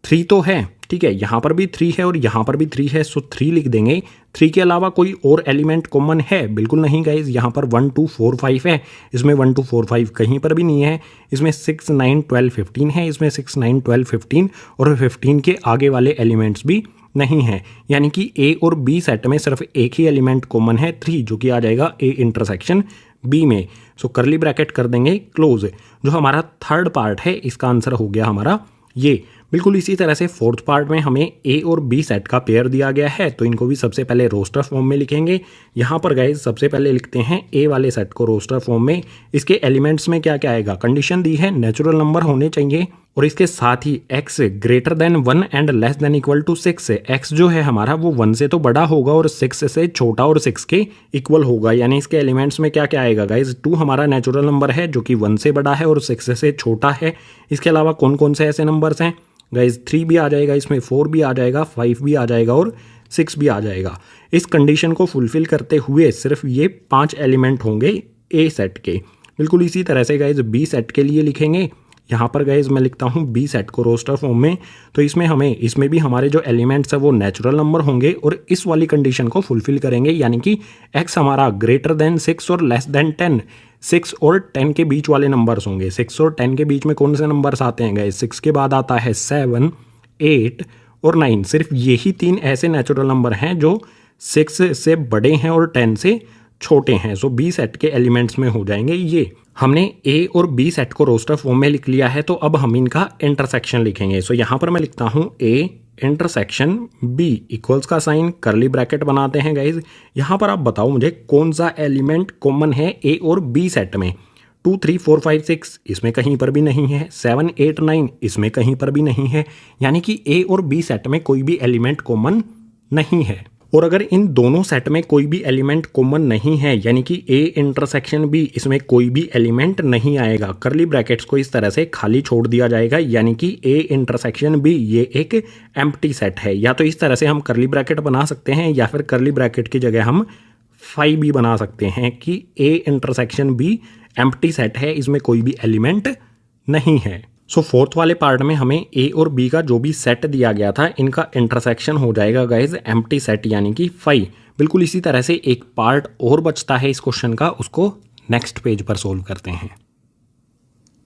3 तो है, ठीक है, यहाँ पर भी 3 है और यहाँ पर भी 3 है, सो 3 लिख देंगे। 3 के अलावा कोई और एलिमेंट कॉमन है, बिल्कुल नहीं गाइज। यहाँ पर 1 2 4 5 है, इसमें 1 2 4 5 कहीं पर भी नहीं है। इसमें 6 9 12 15 है, इसमें 6 9 12 15 और 15 के आगे वाले एलिमेंट्स भी नहीं है, यानी कि ए और बी सेट में सिर्फ एक ही एलिमेंट कॉमन है 3, जो कि आ जाएगा ए इंटरसेक्शन बी में। सो करली ब्रैकेट कर देंगे क्लोज। जो हमारा थर्ड पार्ट है इसका आंसर हो गया हमारा ये। बिल्कुल इसी तरह से फोर्थ पार्ट में हमें ए और बी सेट का पेयर दिया गया है, तो इनको भी सबसे पहले रोस्टर फॉर्म में लिखेंगे। यहाँ पर गाइज सबसे पहले लिखते हैं ए वाले सेट को रोस्टर फॉर्म में। इसके एलिमेंट्स में क्या क्या आएगा, कंडीशन दी है नेचुरल नंबर होने चाहिए और इसके साथ ही x greater than 1 and less than equal to 6। x जो है हमारा वो 1 से तो बड़ा होगा और 6 से छोटा और 6 के इक्वल होगा, यानी इसके एलिमेंट्स में क्या क्या आएगा गाइज, 2 हमारा नेचुरल नंबर है जो कि 1 से बड़ा है और 6 से छोटा है। इसके अलावा कौन कौन से ऐसे नंबर्स हैं गाइज, 3 भी आ जाएगा, इसमें 4 भी आ जाएगा, 5 भी आ जाएगा और 6 भी आ जाएगा। इस कंडीशन को फुलफिल करते हुए सिर्फ ये 5 एलिमेंट होंगे ए सेट के। बिल्कुल इसी तरह से गाइज बी सेट के लिए लिखेंगे। यहाँ पर गाइज मैं लिखता हूँ बी सेट को रोस्टर फॉर्म में, तो इसमें भी हमारे जो एलिमेंट्स है वो नेचुरल नंबर होंगे और इस वाली कंडीशन को फुलफिल करेंगे, यानी कि x हमारा ग्रेटर देन 6 और लेस देन 10। 6 और 10 के बीच वाले नंबर्स होंगे। 6 और 10 के बीच में कौन से नंबर्स आते हैं गाइज, 6 के बाद आता है 7 8 और 9। सिर्फ यही 3 ऐसे नेचुरल नंबर हैं जो 6 से बड़े हैं और 10 से छोटे हैं। सो बी सेट के एलिमेंट्स में हो जाएंगे ये। हमने ए और बी सेट को रोस्टर फॉर्म में लिख लिया है, तो अब हम इनका इंटरसेक्शन लिखेंगे। सो यहाँ पर मैं लिखता हूँ ए इंटरसेक्शन बी इक्वल्स का साइन करली ब्रैकेट बनाते हैं गाइज। यहाँ पर आप बताओ मुझे कौन सा एलिमेंट कॉमन है ए और बी सेट में। 2 3 4 5 6 इसमें कहीं पर भी नहीं है, 7 8 9 इसमें कहीं पर भी नहीं है, यानी कि ए और बी सेट में कोई भी एलिमेंट कॉमन नहीं है। और अगर इन दोनों सेट में कोई भी एलिमेंट कॉमन नहीं है, यानी कि ए इंटरसेक्शन बी, इसमें कोई भी एलिमेंट नहीं आएगा। करली ब्रैकेट्स को इस तरह से खाली छोड़ दिया जाएगा, यानी कि ए इंटरसेक्शन बी ये एक एम्प्टी सेट है। या तो इस तरह से हम करली ब्रैकेट बना सकते हैं, या फिर करली ब्रैकेट की जगह हम 5 भी बना सकते हैं कि ए इंटरसेक्शन बी एम्प्टी सेट है, इसमें कोई भी एलिमेंट नहीं है। सो फोर्थ वाले पार्ट में हमें ए और बी का जो भी सेट दिया गया था इनका इंटरसेक्शन हो जाएगा गाइज एम्प्टी सेट, यानी कि 5। बिल्कुल इसी तरह से एक पार्ट और बचता है इस क्वेश्चन का, उसको नेक्स्ट पेज पर सोल्व करते हैं।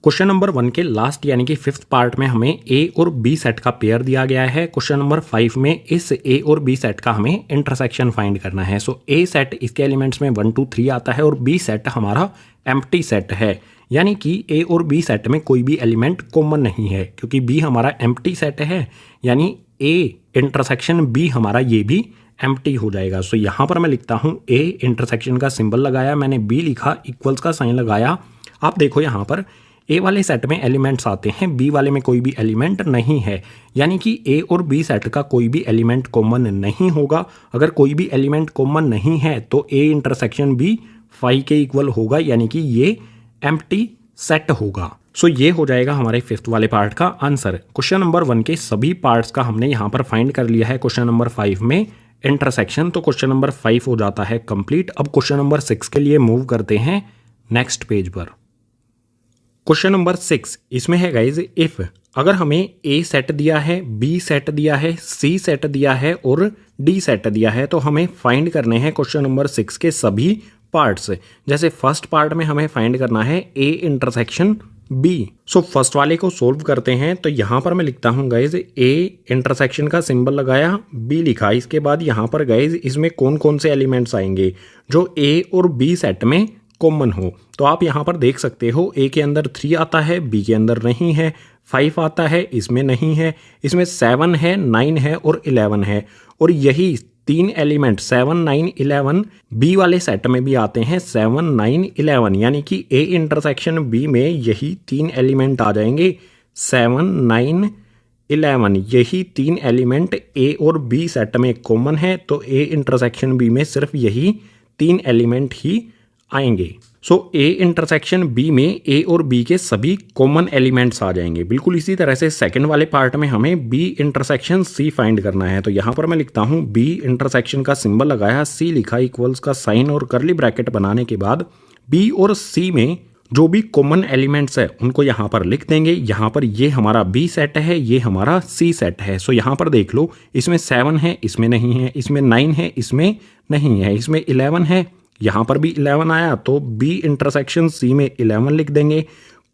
क्वेश्चन नंबर 1 के लास्ट यानी कि 5th पार्ट में हमें ए और बी सेट का पेयर दिया गया है। क्वेश्चन नंबर 5 में इस ए और बी सेट का हमें इंटरसेक्शन फाइंड करना है। सो ए सेट इसके एलिमेंट्स में 1 2 3 आता है और बी सेट हमारा एम्प्टी सेट है, यानी कि ए और बी सेट में कोई भी एलिमेंट कॉमन नहीं है, क्योंकि बी हमारा एम्प्टी सेट है, यानी ए इंटरसेक्शन बी हमारा ये भी एम्प्टी हो जाएगा। सो यहाँ पर मैं लिखता हूँ ए इंटरसेक्शन का सिंबल लगाया मैंने, बी लिखा, इक्वल्स का साइन लगाया। आप देखो यहाँ पर ए वाले सेट में एलिमेंट्स आते हैं, बी वाले में कोई भी एलिमेंट नहीं है, यानी कि ए और बी सेट का कोई भी एलिमेंट कॉमन नहीं होगा। अगर कोई भी एलिमेंट कॉमन नहीं है तो ए इंटरसेक्शन बी 5 के इक्वल होगा, यानी कि ये एम्प्टी सेट होगा। सो ये हो जाएगा हमारे 5th वाले पार्ट का आंसर। क्वेश्चन नंबर 1 के सभी पार्ट्स का हमने यहाँ पर फाइंड कर लिया है क्वेश्चन नंबर 5 में इंटरसेक्शन, तो क्वेश्चन नंबर 5 हो जाता है कंप्लीट। अब क्वेश्चन नंबर 6 के लिए मूव करते हैं नेक्स्ट पेज पर। क्वेश्चन नंबर 6 इसमें है गाइज इफ अगर हमें ए सेट दिया है, बी सेट दिया है, सी सेट दिया है और डी सेट दिया है, तो हमें फाइंड करने हैं क्वेश्चन नंबर 6 के सभी पार्ट्स। जैसे फर्स्ट पार्ट में हमें फाइंड करना है A intersection B. So first वाले को सोल्व करते हैं। तो यहाँ पर मैं लिखता हूँ गाइज ए इंटरसेक्शन का सिंबल लगाया, बी लिखा। इसके बाद यहाँ पर गाइज इसमें कौन कौन से एलिमेंट्स आएंगे जो ए और बी सेट में कॉमन हो। तो आप यहाँ पर देख सकते हो ए के अंदर 3 आता है, बी के अंदर नहीं है। 5 आता है, इसमें नहीं है। इसमें 7 है, 9 है और 11 है। और यही 3 एलिमेंट 7, 9, 11 बी वाले सेट में भी आते हैं। 7, 9, 11 यानी कि ए इंटरसेक्शन बी में यही 3 एलिमेंट आ जाएंगे। 7, 9, 11 यही 3 एलिमेंट ए और बी सेट में कॉमन है। तो ए इंटरसेक्शन बी में सिर्फ यही 3 एलिमेंट ही आएंगे। सो ए इंटरसेक्शन बी में ए और बी के सभी कॉमन एलिमेंट्स आ जाएंगे। बिल्कुल इसी तरह से सेकंड वाले पार्ट में हमें बी इंटरसेक्शन सी फाइंड करना है। तो यहाँ पर मैं लिखता हूँ बी इंटरसेक्शन का सिंबल लगाया, सी लिखा, इक्वल्स का साइन और करली ब्रैकेट बनाने के बाद बी और सी में जो भी कॉमन एलिमेंट्स है उनको यहाँ पर लिख देंगे। यहाँ पर ये हमारा बी सेट है, ये हमारा सी सेट है। सो यहाँ पर देख लो, इसमें 7 है, इसमें नहीं है। इसमें 9 है, इसमें नहीं है। इसमें 11 है, यहाँ पर भी 11 आया। तो बी इंटरसेक्शन सी में 11 लिख देंगे।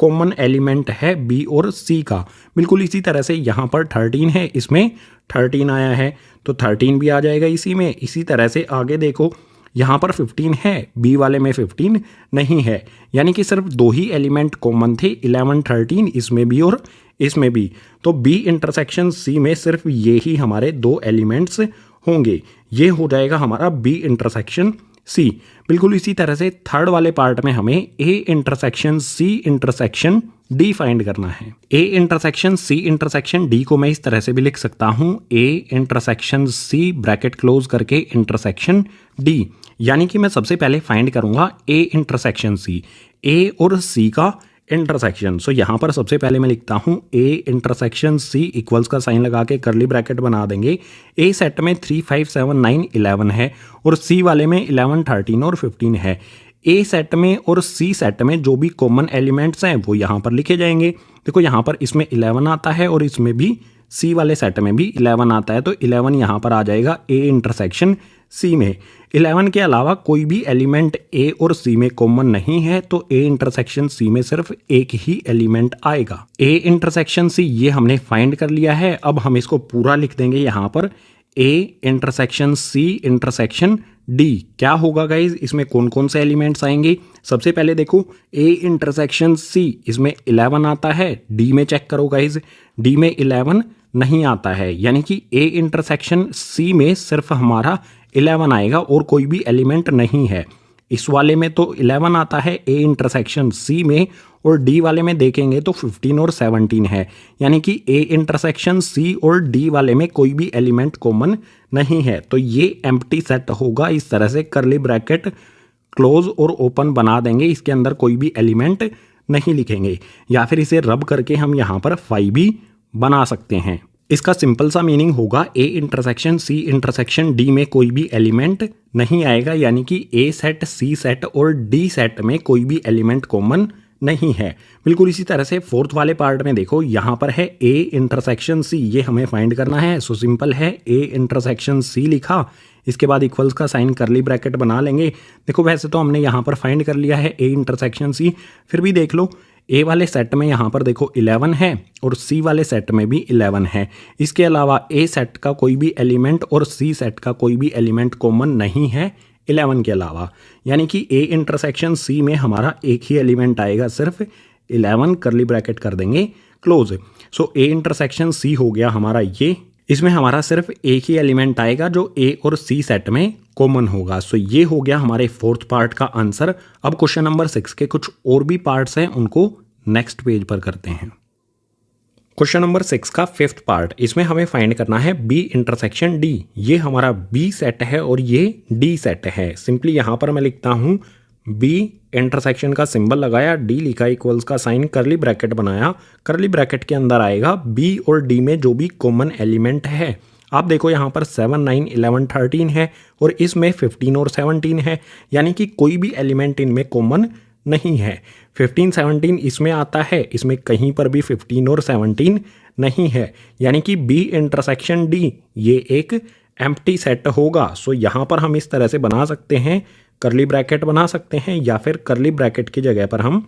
कॉमन एलिमेंट है बी और सी का। बिल्कुल इसी तरह से यहाँ पर 13 है, इसमें 13 आया है तो 13 भी आ जाएगा इसी में। इसी तरह से आगे देखो, यहाँ पर 15 है, बी वाले में 15 नहीं है। यानी कि सिर्फ 2 ही एलिमेंट कॉमन थे, 11, 13 इसमें भी और इसमें भी। तो बी इंटरसेक्शन सी में सिर्फ ये ही हमारे 2 एलिमेंट्स होंगे। ये हो जाएगा हमारा बी इंटरसेक्शन सी। बिल्कुल इसी तरह से थर्ड वाले पार्ट में हमें A intersection C intersection D find करना है। A intersection C intersection D को मैं इस तरह से भी लिख सकता हूं, A intersection C bracket close करके इंटरसेक्शन डी। यानी कि मैं सबसे पहले फाइंड करूंगा ए इंटरसेक्शन सी, ए और सी का इंटरसेक्शन। सो यहाँ पर सबसे पहले मैं लिखता हूँ ए इंटरसेक्शन सी, इक्वल्स का साइन लगा के करली ब्रैकेट बना देंगे। ए सेट में 3, 5, 7, 9, 11 है और सी वाले में 11, 13 और 15 है। ए सेट में और सी सेट में जो भी कॉमन एलिमेंट्स हैं वो यहाँ पर लिखे जाएंगे। देखो यहाँ पर इसमें 11 आता है और इसमें भी सी वाले सेट में भी 11 आता है। तो 11 यहाँ पर आ जाएगा ए इंटरसेक्शन सी में। 11 के अलावा कोई भी एलिमेंट ए और सी में कॉमन नहीं है। तो ए इंटरसेक्शन सी में सिर्फ एक ही एलिमेंट आएगा। ए इंटरसेक्शन सी ये हमने फाइंड कर लिया है। अब हम इसको पूरा लिख देंगे यहाँ पर, A intersection C intersection D. क्या होगा गाइज, इसमें कौन कौन से एलिमेंट्स आएंगे? सबसे पहले देखो, ए इंटरसेक्शन सी इसमें 11 आता है। डी में चेक करो गाइज, डी में 11 नहीं आता है। यानी कि ए इंटरसेक्शन सी में सिर्फ हमारा 11 आएगा और कोई भी एलिमेंट नहीं है। इस वाले में तो 11 आता है ए इंटरसेक्शन सी में, और डी वाले में देखेंगे तो 15 और 17 है। यानी कि ए इंटरसेक्शन सी और डी वाले में कोई भी एलिमेंट कॉमन नहीं है। तो ये एम्प्टी सेट होगा। इस तरह से करली ब्रैकेट क्लोज और ओपन बना देंगे, इसके अंदर कोई भी एलिमेंट नहीं लिखेंगे। या फिर इसे रब करके हम यहाँ पर 5 भी बना सकते हैं। इसका सिंपल सा मीनिंग होगा, A intersection C intersection D में कोई भी एलिमेंट नहीं आएगा। यानी कि ए सेट, सी सेट और डी सेट में कोई भी एलिमेंट कॉमन नहीं है। बिल्कुल इसी तरह से फोर्थ वाले पार्ट में देखो, यहाँ पर है ए इंटरसेक्शन सी, ये हमें फाइंड करना है। सो सिंपल है, ए इंटरसेक्शन सी लिखा, इसके बाद इक्वल्स का साइन करली ब्रैकेट बना लेंगे। देखो वैसे तो हमने यहाँ पर फाइंड कर लिया है ए इंटरसेक्शन सी, फिर भी देख लो ए वाले सेट में यहाँ पर देखो 11 है और सी वाले सेट में भी 11 है। इसके अलावा ए सेट का कोई भी एलिमेंट और सी सेट का कोई भी एलिमेंट कॉमन नहीं है 11 के अलावा। यानी कि ए इंटरसेक्शन सी में हमारा एक ही एलिमेंट आएगा, सिर्फ 11, करली ब्रैकेट कर देंगे क्लोज। सो ए इंटरसेक्शन सी हो गया हमारा ये। इसमें हमारा सिर्फ एक ही एलिमेंट आएगा जो ए और सी सेट में कॉमन होगा। सो ये हो गया हमारे फोर्थ पार्ट का आंसर। अब क्वेश्चन नंबर 6 के कुछ और भी पार्ट्स हैं, उनको नेक्स्ट पेज पर करते हैं। क्वेश्चन नंबर 6 का 5th पार्ट, इसमें हमें फाइंड करना है बी इंटरसेक्शन डी। ये हमारा बी सेट है और ये डी सेट है। सिंपली यहाँ पर मैं लिखता हूँ बी इंटरसेक्शन का सिंबल लगाया, डी लिखा, इक्वल्स का साइन, करली ब्रैकेट बनाया। करली ब्रैकेट के अंदर आएगा बी और डी में जो भी कॉमन एलिमेंट है। आप देखो यहाँ पर 7, 9, 11, 13 है और इसमें 15 और 17 है। यानी कि कोई भी एलिमेंट इनमें कॉमन नहीं है। 15, 17 इसमें आता है, इसमें कहीं पर भी 15 और 17 नहीं है। यानी कि बी इंटरसेक्शन डी ये एक एम्प्टी सेट होगा। सो यहाँ पर हम इस तरह से बना सकते हैं, करली ब्रैकेट बना सकते हैं, या फिर करली ब्रैकेट की जगह पर हम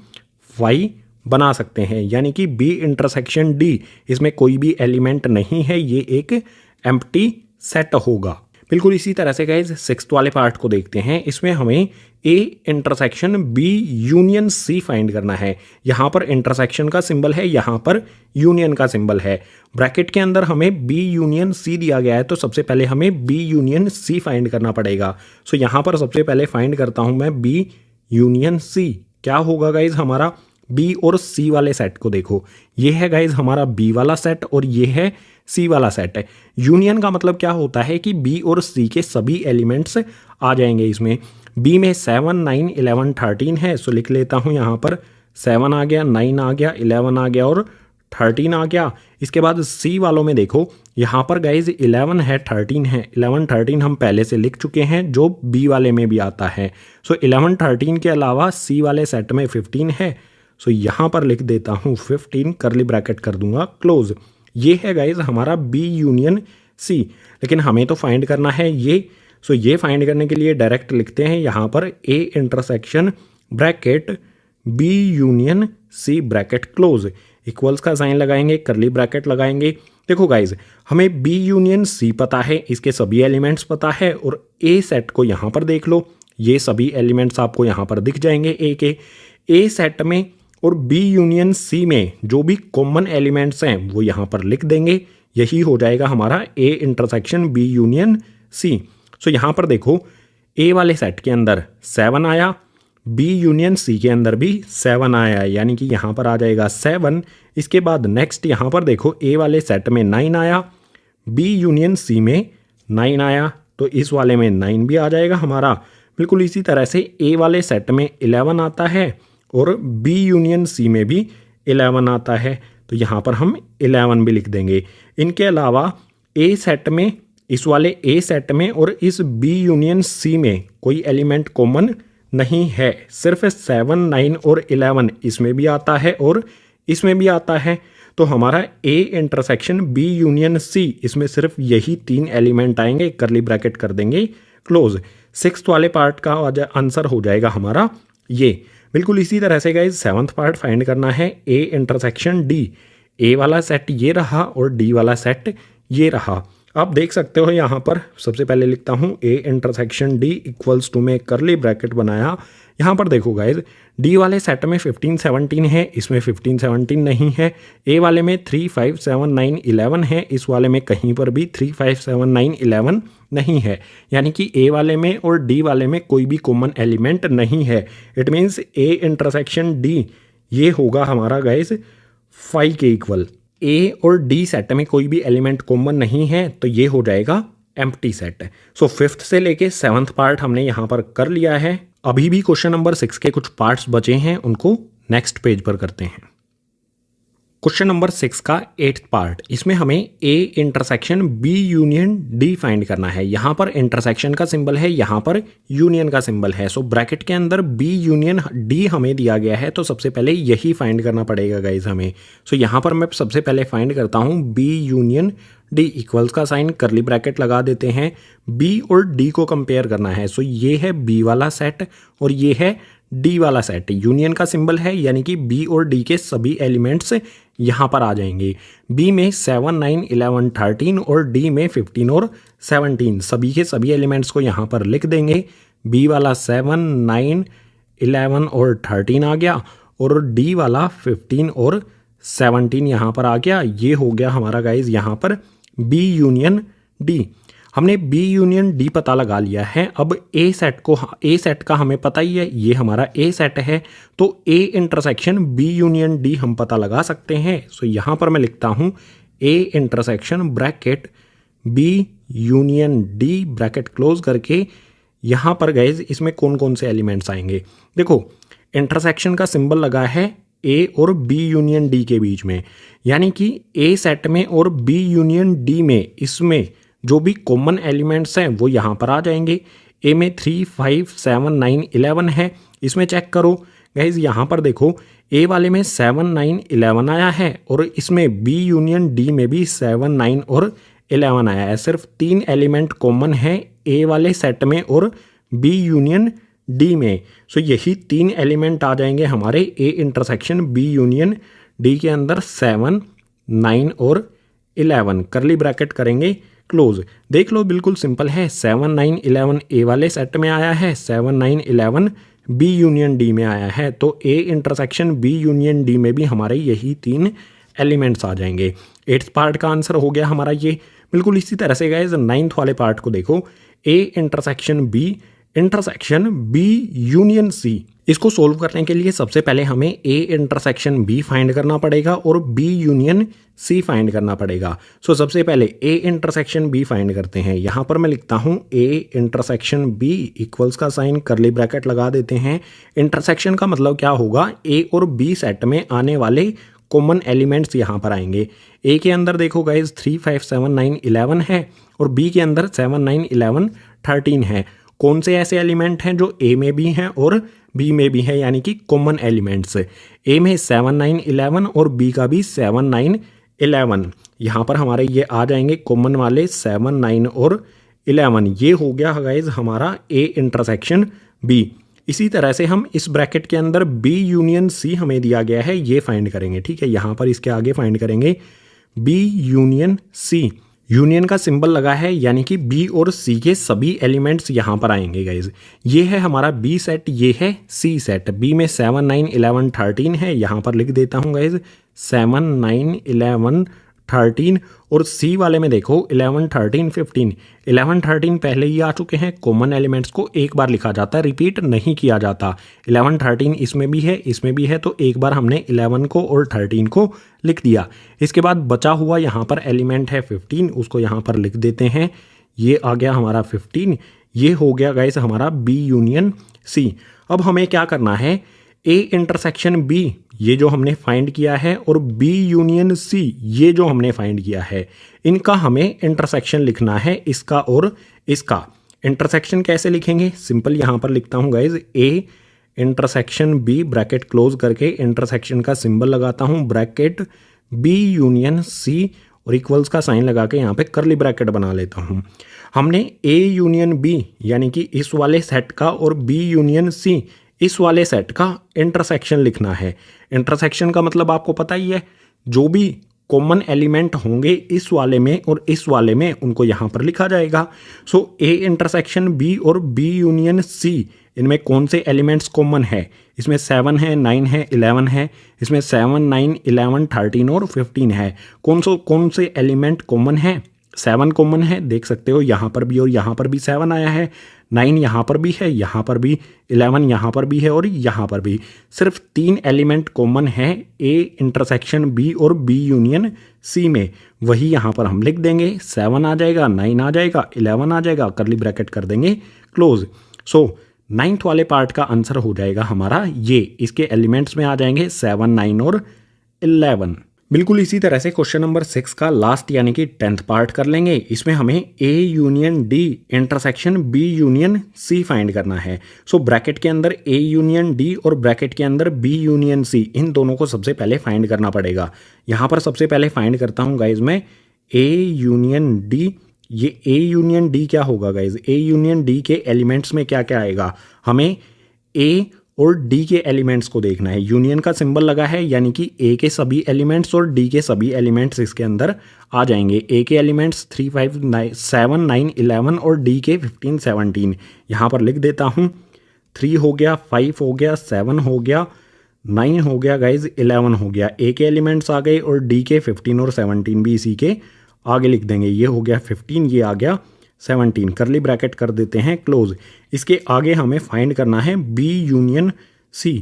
वाई बना सकते हैं, यानी कि बी इंटरसेक्शन डी इसमें कोई भी एलिमेंट नहीं है, ये एक एम्प्टी सेट होगा। बिल्कुल इसी तरह से गाइज सिक्स्थ वाले पार्ट को देखते हैं। इसमें हमें A intersection B union C find करना है। यहाँ पर इंटरसेक्शन का सिंबल है, यहाँ पर यूनियन का सिंबल है। ब्रैकेट के अंदर हमें बी यूनियन सी दिया गया है, तो सबसे पहले हमें बी यूनियन सी फाइंड करना पड़ेगा। सो यहाँ पर सबसे पहले फाइंड करता हूँ मैं बी यूनियन सी। क्या होगा गाइज हमारा बी और सी वाले सेट को देखो, ये है गाइज हमारा बी वाला सेट और ये है सी वाला सेट है। यूनियन का मतलब क्या होता है कि बी और सी के सभी एलिमेंट्स आ जाएंगे इसमें। बी में 7, 9, 11, 13 है, सो लिख लेता हूँ यहाँ पर 7 आ गया, 9 आ गया, 11 आ गया और 13 आ गया। इसके बाद सी वालों में देखो, यहाँ पर गाइज 11 है, 13 है। 11, 13 हम पहले से लिख चुके हैं, जो बी वाले में भी आता है। सो 11, 13 के अलावा सी वाले सेट में 15 है। सो यहाँ पर लिख देता हूँ 15, करली ब्रैकेट कर दूंगा क्लोज। ये है गाइज हमारा बी यूनियन सी, लेकिन हमें तो फाइंड करना है ये। सो ये फाइंड करने के लिए डायरेक्ट लिखते हैं यहाँ पर A intersection bracket B union C bracket close, equals का साइन लगाएंगे, करली ब्रैकेट लगाएंगे। देखो गाइज हमें बी यूनियन सी पता है, इसके सभी एलिमेंट्स पता है, और ए सेट को यहाँ पर देख लो, ये सभी एलिमेंट्स आपको यहाँ पर दिख जाएंगे ए के। ए सेट में और बी यूनियन सी में जो भी कॉमन एलिमेंट्स हैं वो यहाँ पर लिख देंगे, यही हो जाएगा हमारा A intersection B union C. So यहाँ पर देखो ए वाले सेट के अंदर 7 आया, बी यूनियन सी के अंदर भी 7 आया, यानी कि यहाँ पर आ जाएगा 7। इसके बाद नेक्स्ट यहाँ पर देखो ए वाले सेट में 9 आया, बी यूनियन सी में 9 आया, तो इस वाले में 9 भी आ जाएगा हमारा। बिल्कुल इसी तरह से ए वाले सेट में 11 आता है और बी यूनियन सी में भी 11 आता है, तो यहाँ पर हम 11 भी लिख देंगे। इनके अलावा ए सेट में, इस वाले ए सेट में और इस बी यूनियन सी में कोई एलिमेंट कॉमन नहीं है, सिर्फ 7, 9 और 11 इसमें भी आता है और इसमें भी आता है। तो हमारा A intersection B union C, इसमें सिर्फ यही 3 एलिमेंट आएंगे, करली ब्रैकेट कर देंगे क्लोज। सिक्स्थ वाले पार्ट का आंसर हो जाएगा हमारा ये। बिल्कुल इसी तरह से गाइज सेवंथ पार्ट फाइंड करना है ए इंटरसेक्शन डी। ए वाला सेट ये रहा और डी वाला सेट ये रहा। आप देख सकते हो यहाँ पर सबसे पहले लिखता हूँ A intersection D equals to में करली ब्रैकेट बनाया। यहाँ पर देखो गाइज डी वाले सेट में 15, 17 है, इसमें 15, 17 नहीं है। ए वाले में 3, 5, 7, 9, 11 है, इस वाले में कहीं पर भी 3, 5, 7, 9, 11 नहीं है, यानी कि ए वाले में और डी वाले में कोई भी कॉमन एलिमेंट नहीं है। It means A intersection D ये होगा हमारा गाइज 5 के इक्वल। ए और डी सेट में कोई भी एलिमेंट कॉमन नहीं है, तो ये हो जाएगा एम्प्टी सेट। सो फिफ्थ से लेके सेवंथ पार्ट हमने यहाँ पर कर लिया है। अभी भी क्वेश्चन नंबर 6 के कुछ पार्ट्स बचे हैं, उनको नेक्स्ट पेज पर करते हैं। क्वेश्चन नंबर 6 का 8th पार्ट, इसमें हमें A intersection B union D find करना है। यहाँ पर इंटरसेक्शन का सिंबल है, यहाँ पर यूनियन का सिंबल है। सो ब्रैकेट के अंदर बी यूनियन डी हमें दिया गया है, तो सबसे पहले यही फाइंड करना पड़ेगा गाइज हमें। सो यहाँ पर मैं सबसे पहले फाइंड करता हूँ बी यूनियन डी, इक्वल्स का साइन, करली ब्रैकेट लगा देते हैं। बी और डी को कंपेयर करना है। सो ये है बी वाला सेट और ये है डी वाला सेट। यूनियन का सिंबल है, यानी कि बी और डी के सभी एलिमेंट्स यहाँ पर आ जाएंगे। बी में 7, 9, 11, 13 और डी में 15 और 17, सभी के सभी एलिमेंट्स को यहाँ पर लिख देंगे। बी वाला 7, 9, 11 और 13 आ गया और डी वाला 15 और 17 यहाँ पर आ गया। ये हो गया हमारा गाइज यहाँ पर बी यूनियन डी। हमने बी यूनियन डी पता लगा लिया है। अब ए सेट का हमें पता ही है, ये हमारा ए सेट है, तो A intersection B union D हम पता लगा सकते हैं। सो यहाँ पर मैं लिखता हूँ A intersection bracket B union D bracket close करके। यहाँ पर गाइज इसमें कौन कौन से एलिमेंट्स आएंगे, देखो इंटरसेक्शन का सिंबल लगा है ए और बी यूनियन डी के बीच में, यानी कि ए सेट में और बी यूनियन डी में इसमें जो भी कॉमन एलिमेंट्स हैं वो यहाँ पर आ जाएंगे। ए में 3, 5, 7, 9, 11 है, इसमें चेक करो गाइज। यहाँ पर देखो ए वाले में 7, 9, 11 आया है और इसमें बी यूनियन डी में भी 7, 9 और 11 आया है। सिर्फ 3 एलिमेंट कॉमन है ए वाले सेट में और बी यूनियन डी में। सो यही 3 एलिमेंट आ जाएंगे हमारे A intersection B union D के अंदर 7, 9 और 11। करली ब्रैकेट करेंगे क्लोज। देख लो बिल्कुल सिंपल है, 7, 9, 11 ए वाले सेट में आया है, 7, 9, 11 बी यूनियन डी में आया है। तो A intersection B union D में भी हमारे यही 3 एलिमेंट्स आ जाएंगे। 8th पार्ट का आंसर हो गया हमारा ये। बिल्कुल इसी तरह से गाइस 9th वाले पार्ट को देखो, A intersection B union C. इसको सोल्व करने के लिए सबसे पहले हमें ए इंटरसेक्शन बी फाइंड करना पड़ेगा और बी यूनियन सी फाइंड करना पड़ेगा। सो सबसे पहले ए इंटरसेक्शन बी फाइंड करते हैं। यहां पर मैं लिखता हूं ए इंटरसेक्शन बी इक्वल्स का साइन, करली ब्रैकेट लगा देते हैं। इंटरसेक्शन का मतलब क्या होगा, ए और बी सेट में आने वाले कॉमन एलिमेंट्स यहाँ पर आएंगे। ए के अंदर देखो गाइज 3, 5, 7, 9, 11 है और बी के अंदर 7, 9, 11, 13 है। कौन से ऐसे एलिमेंट हैं जो ए में भी हैं और बी में भी है, यानी कि कॉमन एलिमेंट्स। ए में 7, 9, 11 और बी का भी 7, 9, 11। यहाँ पर हमारे ये आ जाएंगे कॉमन वाले 7, 9 और 11। ये हो गया गाइज हमारा ए इंटरसेक्शन बी। इसी तरह से हम इस ब्रैकेट के अंदर बी यूनियन सी हमें दिया गया है, ये फाइंड करेंगे। ठीक है, यहाँ पर इसके आगे फाइंड करेंगे बी यूनियन सी। यूनियन का सिंबल लगा है, यानी कि बी और सी के सभी एलिमेंट्स यहाँ पर आएंगे गाइज। ये है हमारा बी सेट, ये है सी सेट। बी में 7, 9, 11, 13 है, यहाँ पर लिख देता हूँ गाइज 7, 9, 11, 13। और सी वाले में देखो 11, 13, 15। 11, 13 पहले ही आ चुके हैं। कॉमन एलिमेंट्स को एक बार लिखा जाता है, रिपीट नहीं किया जाता। 11, 13 इसमें भी है, इसमें भी है, तो एक बार हमने 11 को और 13 को लिख दिया। इसके बाद बचा हुआ यहाँ पर एलिमेंट है 15, उसको यहाँ पर लिख देते हैं। ये आ गया हमारा 15। ये हो गया गाइस हमारा बी यूनियन सी। अब हमें क्या करना है, ए इंटरसेक्शन बी ये जो हमने फाइंड किया है और बी यूनियन सी ये जो हमने फाइंड किया है, इनका हमें इंटरसेक्शन लिखना है, इसका और इसका। इंटरसेक्शन कैसे लिखेंगे, सिंपल यहाँ पर लिखता हूँ guys A intersection B bracket close करके इंटरसेक्शन का सिंबल लगाता हूँ, ब्रैकेट बी यूनियन सी और इक्वल्स का साइन लगा के यहाँ पे करली ब्रैकेट बना लेता हूँ। हमने ए यूनियन बी यानी कि इस वाले सेट का और बी यूनियन सी इस वाले सेट का इंटरसेक्शन लिखना है। इंटरसेक्शन का मतलब आपको पता ही है, जो भी कॉमन एलिमेंट होंगे इस वाले में और इस वाले में उनको यहाँ पर लिखा जाएगा। सो ए इंटरसेक्शन बी और बी यूनियन सी, इनमें कौन से एलिमेंट्स कॉमन है, इसमें 7 है, 9 है, 11 है, इसमें 7, 9, 11, 13 और 15 है। कौन से एलिमेंट कॉमन है, 7 कॉमन है, देख सकते हो यहाँ पर भी और यहाँ पर भी 7 आया है, 9 यहाँ पर भी है, यहाँ पर भी 11 यहाँ पर भी है और यहाँ पर भी। सिर्फ 3 एलिमेंट कॉमन है ए इंटरसेक्शन बी और बी यूनियन सी में, वही यहाँ पर हम लिख देंगे। 7 आ जाएगा, 9 आ जाएगा, 11 आ जाएगा, करली ब्रैकेट कर देंगे क्लोज। सो 9th वाले पार्ट का आंसर हो जाएगा हमारा ये, इसके एलिमेंट्स में आ जाएंगे 7, 9 और 11। बिल्कुल इसी तरह से क्वेश्चन नंबर 6 का लास्ट यानी कि 10th पार्ट कर लेंगे। इसमें हमें A union D intersection B union C find करना है। सो ब्रैकेट के अंदर ए यूनियन डी और ब्रैकेट के अंदर बी यूनियन सी, इन दोनों को सबसे पहले फाइंड करना पड़ेगा। यहाँ पर सबसे पहले फाइंड करता हूँ गाइज मैं ए यूनियन डी। ये ए यूनियन डी क्या होगा गाइज, ए यूनियन डी के एलिमेंट्स में क्या क्या आएगा, हमें ए और डी के एलिमेंट्स को देखना है। यूनियन का सिंबल लगा है, यानी कि ए के सभी एलिमेंट्स और डी के सभी एलिमेंट्स इसके अंदर आ जाएंगे। ए के एलिमेंट्स 3, 5, 7, 9, 11 और डी के 15, 17 यहाँ पर लिख देता हूँ। 3 हो गया, 5 हो गया, 7 हो गया, 9 हो गया गाइज, 11 हो गया। ए के एलिमेंट्स आ गए और डी के 15 और 17 भी इसी के आगे लिख देंगे। ये हो गया 15, ये आ गया 17, करली ब्रैकेट कर देते हैं क्लोज। इसके आगे हमें फाइंड करना है बी यूनियन सी।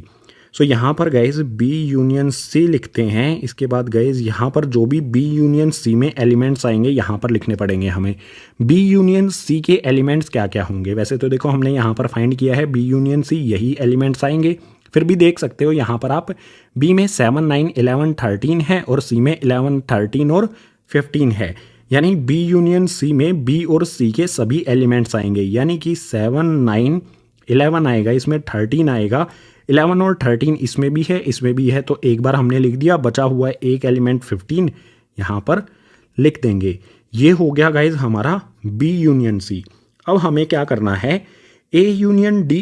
सो यहाँ पर गाइज बी यूनियन सी लिखते हैं। इसके बाद गाइज यहाँ पर जो भी बी यूनियन सी में एलिमेंट्स आएंगे यहाँ पर लिखने पड़ेंगे हमें। बी यूनियन सी के एलिमेंट्स क्या क्या होंगे, वैसे तो देखो हमने यहाँ पर फाइंड किया है बी यूनियन सी, यही एलिमेंट्स आएंगे। फिर भी देख सकते हो यहाँ पर आप बी में 7, 9, 11, 13 है और सी में 11, 13 और 15 है, यानी बी यूनियन सी में बी और सी के सभी एलिमेंट्स आएंगे, यानी कि 7, 9, 11 आएगा, इसमें 13 आएगा, 11 और 13 इसमें भी है, इसमें भी है, तो एक बार हमने लिख दिया। बचा हुआ एक एलिमेंट 15 यहाँ पर लिख देंगे। ये हो गया गाइज हमारा बी यूनियन सी। अब हमें क्या करना है, ए यूनियन डी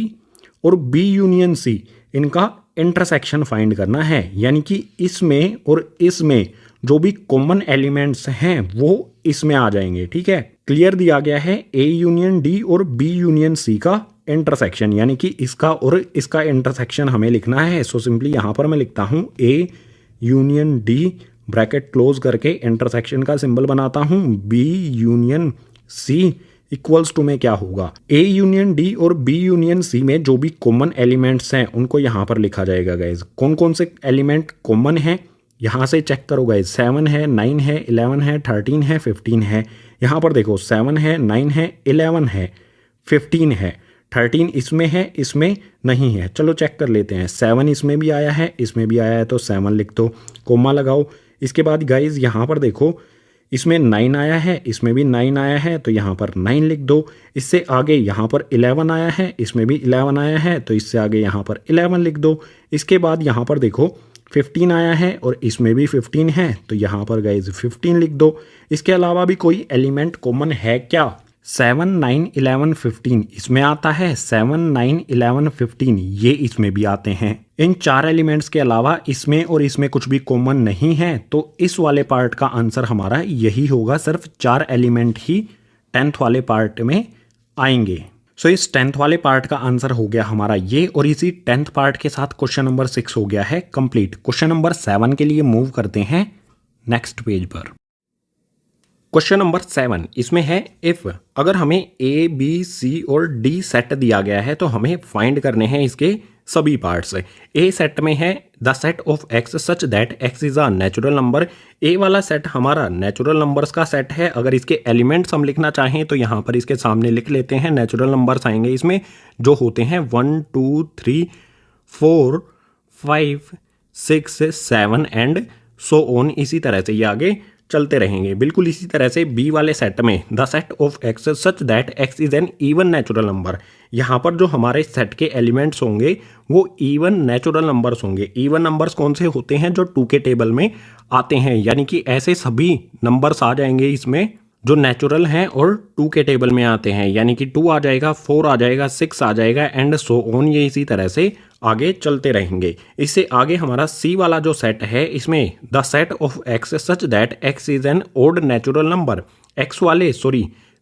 और बी यूनियन सी इनका इंटरसेक्शन फाइंड करना है, यानी कि इसमें और इसमें जो भी कॉमन एलिमेंट्स हैं वो इसमें आ जाएंगे। ठीक है, क्लियर दिया गया है ए यूनियन डी और बी यूनियन सी का इंटरसेक्शन, यानी कि इसका और इसका इंटरसेक्शन हमें लिखना है। सो सिंपली यहां पर मैं लिखता हूं A union D bracket close करके इंटरसेक्शन का सिंबल बनाता हूं, B union C equals to में क्या होगा, ए यूनियन डी और बी यूनियन सी में जो भी कॉमन एलिमेंट्स हैं उनको यहां पर लिखा जाएगा गाइज। कौन कौन से एलिमेंट कॉमन है यहां से चेक करो गाइज, 7 है, 9 है, 11 है, 13 है, 15 है। यहां पर देखो 7 है, 9 है, 11 है, 15 है, 13 इसमें है, इसमें नहीं है। चलो चेक कर लेते हैं, 7 इसमें भी आया है, इसमें भी आया है, तो 7 लिख दो, कोमा लगाओ। इसके बाद गाइज यहाँ पर देखो इसमें 9 आया है, इसमें भी 9 आया है, तो यहाँ पर 9 लिख दो। इससे आगे यहाँ पर 11 आया है, इसमें भी 11 आया है, तो इससे आगे यहाँ पर 11 लिख दो। इसके बाद यहाँ पर देखो 15 आया है और इसमें भी 15 है, तो यहाँ पर गाइज 15 लिख दो। इसके अलावा भी कोई एलिमेंट कॉमन है क्या? 7, 9, 11, 15 इसमें आता है, 7, 9, 11, 15 ये इसमें भी आते हैं। इन 4 एलिमेंट्स के अलावा इसमें और इसमें कुछ भी कॉमन नहीं है, तो इस वाले पार्ट का आंसर हमारा यही होगा। सिर्फ 4 एलिमेंट ही 10th वाले पार्ट में आएंगे। सो इस 10th वाले पार्ट का आंसर हो गया हमारा ये, और इसी 10th पार्ट के साथ क्वेश्चन नंबर 6 हो गया है कंप्लीट। क्वेश्चन नंबर 7 के लिए मूव करते हैं नेक्स्ट पेज पर। क्वेश्चन नंबर 7 इसमें है इफ अगर हमें ए बी सी और डी सेट दिया गया है तो हमें फाइंड करने हैं इसके सभी पार्ट्स। ए सेट में है the set of x such that x is a natural number. A वाला सेट हमारा नेचुरल नंबर्स का सेट है। अगर इसके एलिमेंट्स हम लिखना चाहें तो यहाँ पर इसके सामने लिख लेते हैं। नेचुरल नंबर्स आएंगे इसमें जो होते हैं 1 2 3 4 5 6 7 एंड सो ऑन। इसी तरह से ये आगे चलते रहेंगे। बिल्कुल इसी तरह से बी वाले सेट में the set of x such that x is an even natural number. यहाँ पर जो हमारे सेट के एलिमेंट्स होंगे वो इवन नेचुरल नंबर्स होंगे। इवन नंबर्स कौन से होते हैं? जो 2 के टेबल में आते हैं, यानी कि ऐसे सभी नंबर्स आ जाएंगे इसमें जो नेचुरल हैं और 2 के टेबल में आते हैं, यानी कि 2 आ जाएगा, 4 आ जाएगा, 6 आ जाएगा एंड सो ऑन। ये इसी तरह से आगे चलते रहेंगे। इससे आगे हमारा सी वाला जो सेट है इसमें the set of x such that x is an odd natural number.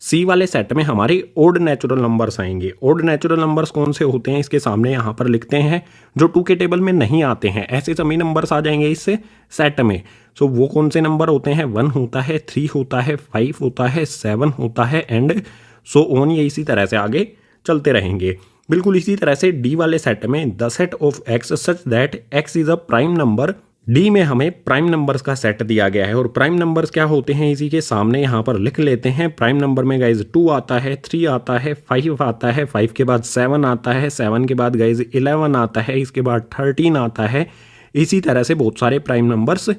C वाले सेट में हमारे ओड नेचुरल नंबर्स आएंगे। ओड नेचुरल नंबर्स कौन से होते हैं इसके सामने यहाँ पर लिखते हैं, जो 2 के टेबल में नहीं आते हैं। ऐसे सभी नंबर्स आ जाएंगे इस सेट में। सो वो कौन से नंबर होते हैं? 1 होता है, 3 होता है, 5 होता है, 7 होता है एंड सो ऑन। ये इसी तरह से आगे चलते रहेंगे। बिल्कुल इसी तरह से डी वाले सेट में the set of x such that x is a prime number. D में हमें प्राइम नंबर्स का सेट दिया गया है और प्राइम नंबर्स क्या होते हैं इसी के सामने यहाँ पर लिख लेते हैं। प्राइम नंबर में गाइज 2 आता है, 3 आता है, 5 आता है, 5 के बाद 7 आता है, 7 के बाद गाइज 11 आता है, इसके बाद 13 आता है। इसी तरह से बहुत सारे प्राइम नंबर्स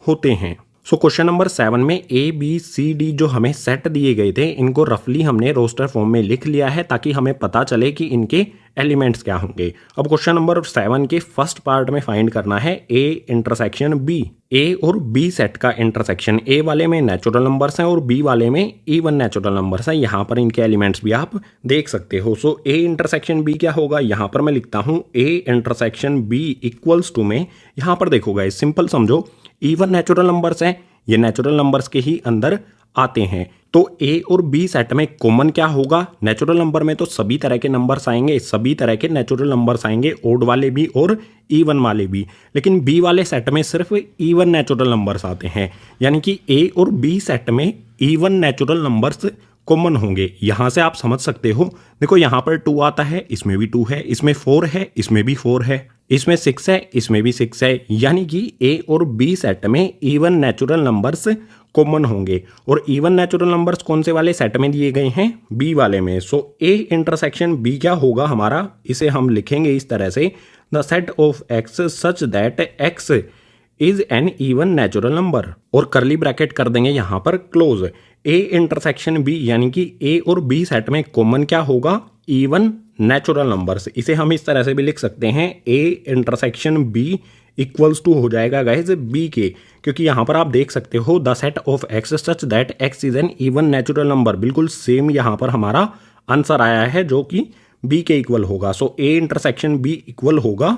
होते हैं। सो क्वेश्चन नंबर 7 में ए बी सी डी जो हमें सेट दिए गए थे इनको रफली हमने रोस्टर फॉर्म में लिख लिया है ताकि हमें पता चले कि इनके एलिमेंट्स क्या होंगे। अब क्वेश्चन नंबर 7 के फर्स्ट पार्ट में फाइंड करना है ए इंटरसेक्शन बी। ए और बी सेट का इंटरसेक्शन, ए वाले में नेचुरल नंबर्स हैं और बी वाले में इवन नेचुरल नंबर्स हैं। यहाँ पर इनके एलिमेंट्स भी आप देख सकते हो। सो ए इंटरसेक्शन बी क्या होगा? यहाँ पर मैं लिखता हूँ A intersection B equals to में, यहाँ पर देखो गाइस सिंपल समझो, इवन नेचुरल नंबर्स हैं, ये नेचुरल नंबर्स के ही अंदर आते हैं। तो ए और बी सेट में कॉमन क्या होगा? नेचुरल नंबर में तो सभी तरह के नंबर्स आएंगे, सभी तरह के नेचुरल नंबर्स आएंगे, ओड वाले भी और इवन वाले भी। लेकिन बी वाले सेट में सिर्फ इवन नेचुरल नंबर्स आते हैं, यानी कि ए और बी सेट में इवन नेचुरल नंबर्स कॉमन होंगे। यहां से आप समझ सकते हो, देखो यहां पर 2 आता है, इसमें भी 2 है, इसमें 4 है, इसमें भी 4 है, इसमें 6 है, इसमें भी 6 है, यानी कि ए और बी सेट में इवन नेचुरल नंबर्स कॉमन होंगे। और इवन नेचुरल नंबर्स कौन से वाले सेट में दिए गए हैं? बी वाले में। सो ए इंटरसेक्शन बी क्या होगा हमारा? इसे हम लिखेंगे इस तरह से, the set of x such that x is an even natural number, और करली ब्रैकेट कर देंगे यहां पर क्लोज। ए इंटरसेक्शन बी यानी कि ए और बी सेट में कॉमन क्या होगा? Even natural numbers. इसे हम इस तरह से भी लिख सकते हैं, A intersection B equals to हो जाएगा गाइज बी के, क्योंकि यहां पर आप देख सकते हो the set of x such that x is an even natural number. बिल्कुल सेम यहां पर हमारा आंसर आया है जो कि बी के इक्वल होगा। सो ए इंटरसेक्शन बी इक्वल होगा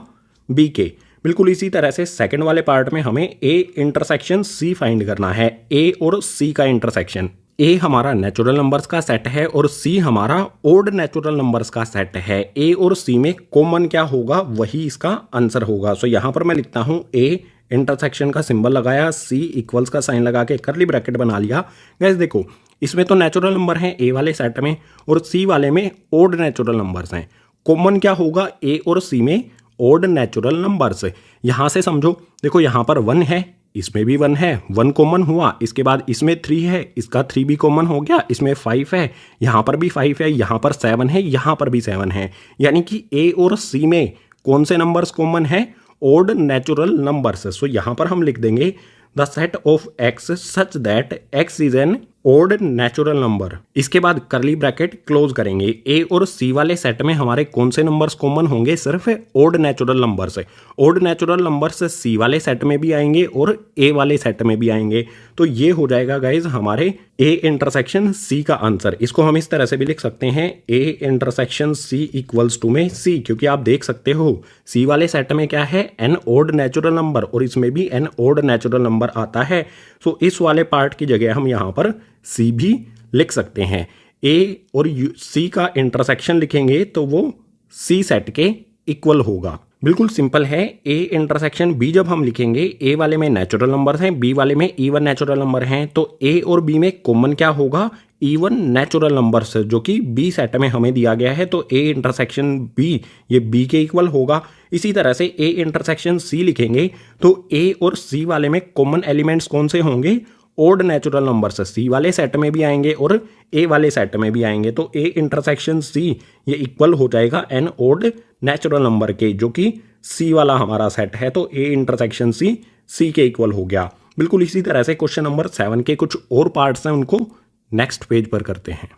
बी के। बिल्कुल इसी तरह से सेकंड वाले पार्ट में हमें ए इंटरसेक्शन सी फाइंड करना है। ए और सी का इंटरसेक्शन, ए हमारा नेचुरल नंबर्स का सेट है और सी हमारा ओड नेचुरल नंबर्स का सेट है। ए और सी में कॉमन क्या होगा वही इसका आंसर होगा। सो यहां पर मैं लिखता हूं ए इंटरसेक्शन का सिंबल लगाया, सी इक्वल्स का साइन लगा के करली ब्रैकेट बना लिया। गाइस देखो इसमें तो नेचुरल नंबर है ए वाले सेट में और सी वाले में ओड नेचुरल नंबर्स हैं। कॉमन क्या होगा ए और सी में? Odd natural numbers. यहां से समझो, देखो यहां पर 1 है, इसमें भी 1 है, 1 कॉमन हुआ। इसके बाद इसमें 3 है, इसका 3 भी कॉमन हो गया। इसमें 5 है, यहां पर भी 5 है, यहां पर 7 है, यहां पर भी 7 है। यानी कि ए और सी में कौन से नंबर्स कॉमन है? Odd natural numbers. सो यहां पर हम लिख देंगे the set of x such that x is an odd natural number. इसके बाद करली ब्रैकेट क्लोज करेंगे। ए और सी वाले सेट में हमारे कौन से नंबर्स कॉमन होंगे? सिर्फ odd natural numbers. Odd natural numbers C वाले सेट में भी आएंगे और ए वाले सेट में भी आएंगे। तो ये हो जाएगा गाइज हमारे ए इंटरसेक्शन सी का आंसर। इसको हम इस तरह से भी लिख सकते हैं A intersection C equals to में सी, क्योंकि आप देख सकते हो सी वाले सेट में क्या है? एन ओड नेचुरल नंबर और इसमें भी एन ओड नेचुरल नंबर आता है। सो इस वाले पार्ट की जगह हम यहां पर सी भी लिख सकते हैं। ए और सी का इंटरसेक्शन लिखेंगे तो वो सी सेट के इक्वल होगा। बिल्कुल सिंपल है। ए इंटरसेक्शन बी जब हम लिखेंगे, ए वाले में नेचुरल नंबर हैं, बी वाले में इवन नेचुरल नंबर हैं, तो ए और बी में कॉमन क्या होगा? इवन नेचुरल नंबर्स, जो कि बी सेट में हमें दिया गया है। तो ए इंटरसेक्शन बी ये बी के इक्वल होगा। इसी तरह से ए इंटरसेक्शन सी लिखेंगे तो ए और सी वाले में कॉमन एलिमेंट्स कौन से होंगे? ओड नेचुरल नंबर्स सी वाले सेट में भी आएंगे और ए वाले सेट में भी आएंगे। तो ए इंटरसेक्शन सी ये इक्वल हो जाएगा एन ओड नेचुरल नंबर के, जो कि सी वाला हमारा सेट है। तो ए इंटरसेक्शन सी सी के इक्वल हो गया। बिल्कुल इसी तरह से क्वेश्चन नंबर 7 के कुछ और पार्ट्स हैं, उनको नेक्स्ट पेज पर करते हैं।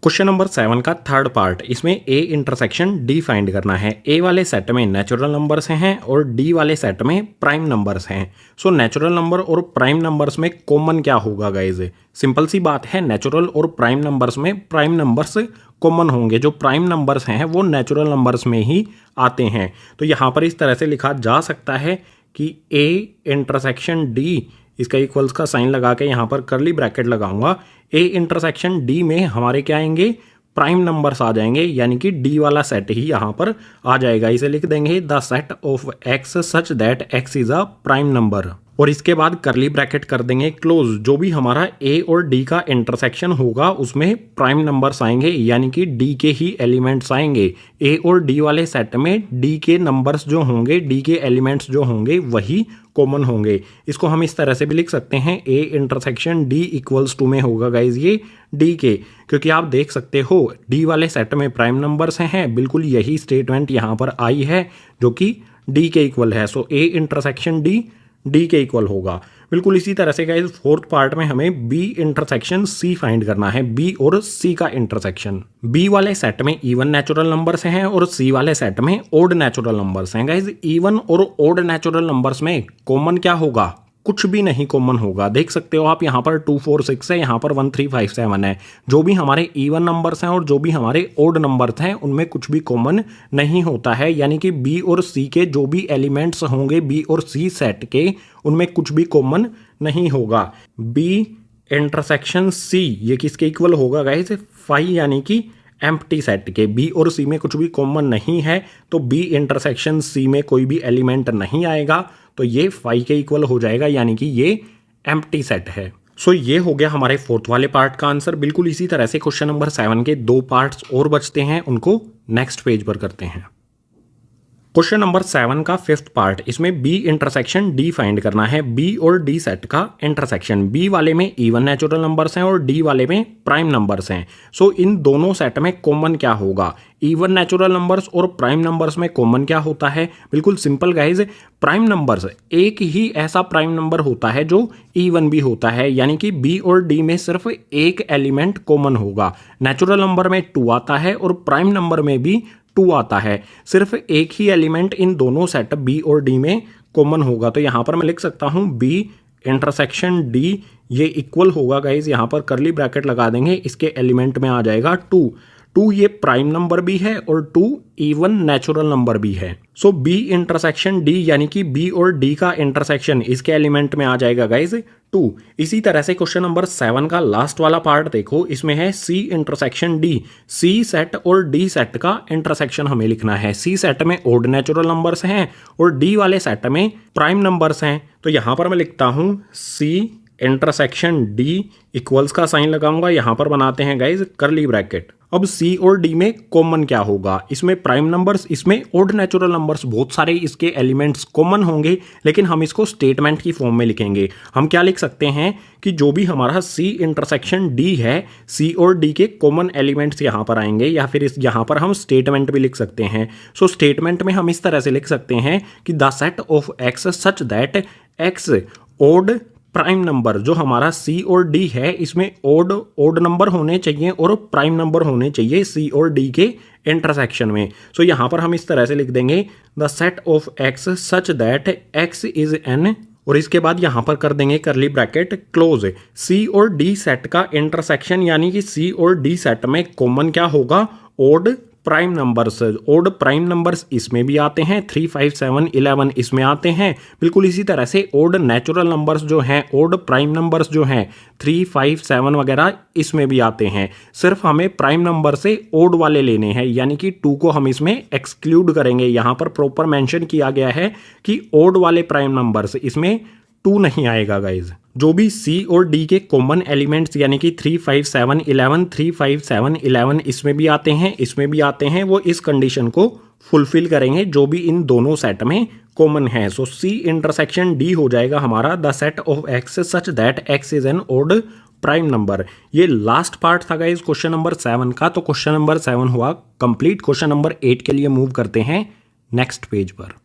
क्वेश्चन नंबर 7 का थर्ड पार्ट, इसमें ए इंटरसेक्शन डी फाइंड करना है। ए वाले सेट में नेचुरल नंबर्स हैं और डी वाले सेट में प्राइम नंबर्स हैं। सो नेचुरल नंबर और प्राइम नंबर्स में कॉमन क्या होगा गाइज? सिंपल सी बात है, नेचुरल और प्राइम नंबर्स में प्राइम नंबर्स कॉमन होंगे। जो प्राइम नंबर्स हैं वो नेचुरल नंबर्स में ही आते हैं। तो यहाँ पर इस तरह से लिखा जा सकता है कि ए इंटरसेक्शन डी, इसका इक्वल्स का साइन लगा के यहाँ पर करली ब्रैकेट लगाऊंगा। ए इंटरसेक्शन डी में हमारे क्या आएंगे? प्राइम नंबर्स आ जाएंगे, यानी कि डी वाला सेट ही यहाँ पर आ जाएगा। इसे लिख देंगे the set of x such that x is a prime number, और इसके बाद करली ब्रैकेट कर देंगे क्लोज। जो भी हमारा ए और डी का इंटरसेक्शन होगा उसमें प्राइम नंबर्स आएंगे, यानी कि डी के ही एलिमेंट्स आएंगे। ए और डी वाले सेट में डी के नंबर्स जो होंगे, डी के एलिमेंट्स जो होंगे वही कॉमन होंगे। इसको हम इस तरह से भी लिख सकते हैं A intersection D equals to में होगा गाइज ये डी के, क्योंकि आप देख सकते हो डी वाले सेट में प्राइम नंबर्स हैं। बिल्कुल यही स्टेटमेंट यहाँ पर आई है जो कि डी के इक्वल है। सो ए इंटरसेक्शन डी के इक्वल होगा। बिल्कुल इसी तरह से गाइस फोर्थ पार्ट में हमें बी इंटरसेक्शन सी फाइंड करना है। बी और सी का इंटरसेक्शन, बी वाले सेट में इवन नेचुरल नंबर्स हैं और सी वाले सेट में ओड नेचुरल नंबर्स हैं। गाइस इवन और ओड नेचुरल नंबर्स में कॉमन क्या होगा? कुछ भी नहीं कॉमन होगा। देख सकते हो आप यहाँ पर 2 4 6 है, यहाँ पर 1 3 5 7 है। जो भी हमारे इवन नंबर्स हैं और जो भी हमारे ओड नंबर्स हैं उनमें कुछ भी कॉमन नहीं होता है। यानी कि बी और सी के जो भी एलिमेंट्स होंगे बी और सी सेट के, उनमें कुछ भी कॉमन नहीं होगा। बी इंटरसेक्शन सी ये किसके इक्वल होगा गाइस? 5 यानी कि एम्प्टी सेट के। बी और सी में कुछ भी कॉमन नहीं है तो बी इंटरसेक्शन सी में कोई भी एलिमेंट नहीं आएगा, तो ये 5 के इक्वल हो जाएगा, यानी कि ये एम्प्टी सेट है। सो ये हो गया हमारे फोर्थ वाले पार्ट का आंसर। बिल्कुल इसी तरह से क्वेश्चन नंबर 7 के 2 पार्ट्स और बचते हैं, उनको नेक्स्ट पेज पर करते हैं। क्वेश्चन नंबर 7 का 5th पार्ट, इसमें बी इंटरसेक्शन डी फाइंड करना है। बी और डी सेट का इंटरसेक्शन, बी वाले में इवन नेचुरल नंबर्स हैं और डी वाले में प्राइम नंबर्स हैं। सो इन दोनों सेट में कॉमन क्या होगा? इवन नेचुरल नंबर्स और प्राइम नंबर्स में कॉमन क्या होता है? बिल्कुल सिंपल गाइज, प्राइम नंबर्स एक ही ऐसा प्राइम नंबर होता है जो इवन भी होता है, यानी कि बी और डी में सिर्फ एक एलिमेंट कॉमन होगा। नेचुरल नंबर में 2 आता है और प्राइम नंबर में भी 2 आता है। सिर्फ एक ही एलिमेंट इन दोनों सेट बी और डी में कॉमन होगा। तो यहां पर मैं लिख सकता हूं बी इंटरसेक्शन डी ये इक्वल होगा गाइज, यहां पर करली ब्रैकेट लगा देंगे, इसके एलिमेंट में आ जाएगा 2। 2 ये प्राइम नंबर भी है और 2 इवन नेचुरल नंबर भी है। सो B इंटरसेक्शन D यानी कि B और D का इंटरसेक्शन इसके एलिमेंट में आ जाएगा गाइज 2। इसी तरह से क्वेश्चन नंबर 7 का लास्ट वाला पार्ट देखो, इसमें है C intersection D। C set और D सेट का इंटरसेक्शन हमें लिखना है। C सेट में ओड नेचुरल नंबर्स हैं और D वाले सेट में प्राइम नंबर्स हैं। तो यहां पर मैं लिखता हूं C इंटरसेक्शन D इक्वल्स का साइन लगाऊंगा, यहां पर बनाते हैं गाइज करली ब्रैकेट। अब C और D में कॉमन क्या होगा, इसमें प्राइम नंबर्स, इसमें ओड नेचुरल नंबर्स, बहुत सारे इसके एलिमेंट्स कॉमन होंगे, लेकिन हम इसको स्टेटमेंट की फॉर्म में लिखेंगे। हम क्या लिख सकते हैं कि जो भी हमारा C इंटरसेक्शन D है, C और D के कॉमन एलिमेंट्स यहाँ पर आएंगे, या फिर इस यहाँ पर हम स्टेटमेंट भी लिख सकते हैं। सो स्टेटमेंट में हम इस तरह से लिख सकते हैं कि the set of X such that X odd prime number, जो हमारा C और D है इसमें ओड नंबर होने चाहिए और प्राइम नंबर होने चाहिए C और D के इंटरसेक्शन में। सो यहाँ पर हम इस तरह से लिख देंगे the set of X such that X is N, और इसके बाद यहाँ पर कर देंगे करली ब्रैकेट क्लोज। C और D सेट का इंटरसेक्शन यानी कि C और D सेट में कॉमन क्या होगा, odd prime numbers. Odd prime numbers इसमें भी आते हैं, 3, 5, 7, 11 इसमें आते हैं। बिल्कुल इसी तरह से ओड नेचुरल नंबर्स जो हैं, ओड प्राइम नंबर्स जो हैं 3, 5, 7 वगैरह इसमें भी आते हैं। सिर्फ हमें प्राइम नंबर से ओड वाले लेने हैं, यानी कि 2 को हम इसमें एक्सक्लूड करेंगे। यहाँ पर प्रॉपर मेंशन किया गया है कि ओड वाले प्राइम नंबर्स, इसमें 2 नहीं आएगा गाइज। जो भी C और D के कॉमन एलिमेंट्स यानी कि 3, 5, 7, 11, 3, 5, 7, 11 इसमें भी आते हैं, इसमें भी आते हैं, वो इस कंडीशन को फुलफिल करेंगे जो भी इन दोनों सेट में कॉमन है। सो C इंटरसेक्शन D हो जाएगा हमारा the set of X such that X is an odd prime number. ये लास्ट पार्ट था गाइज क्वेश्चन नंबर 7 का। तो क्वेश्चन नंबर 7 हुआ कंप्लीट। क्वेश्चन नंबर 8 के लिए मूव करते हैं नेक्स्ट पेज पर।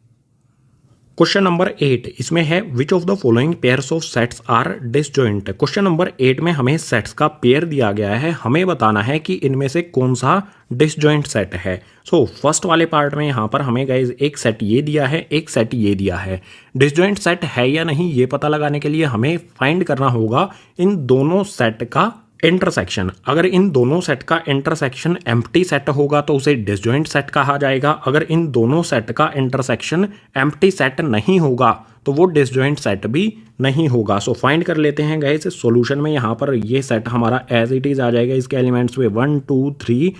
क्वेश्चन नंबर 8 इसमें है which of the following pairs of sets are disjoint. Question number 8 में हमें सेट्स का पेयर दिया गया है, हमें बताना है कि इनमें से कौन सा डिसजॉइंट सेट है। सो फर्स्ट वाले पार्ट में यहाँ पर हमें गाइज एक सेट ये दिया है, एक सेट ये दिया है। डिसजॉइंट सेट है या नहीं ये पता लगाने के लिए हमें फाइंड करना होगा इन दोनों सेट का इंटरसेक्शन। अगर इन दोनों सेट का इंटरसेक्शन एम्प्टी सेट होगा तो उसे डिसजॉइंट सेट कहा जाएगा। अगर इन दोनों सेट का इंटरसेक्शन एम्प्टी सेट नहीं होगा तो वो डिसजॉइंट सेट भी नहीं होगा। सो फाइंड कर लेते हैं गाइस सॉल्यूशन में। यहाँ पर ये सेट हमारा एज इट इज आ जाएगा, इसके एलिमेंट्स में 1, 2, 3,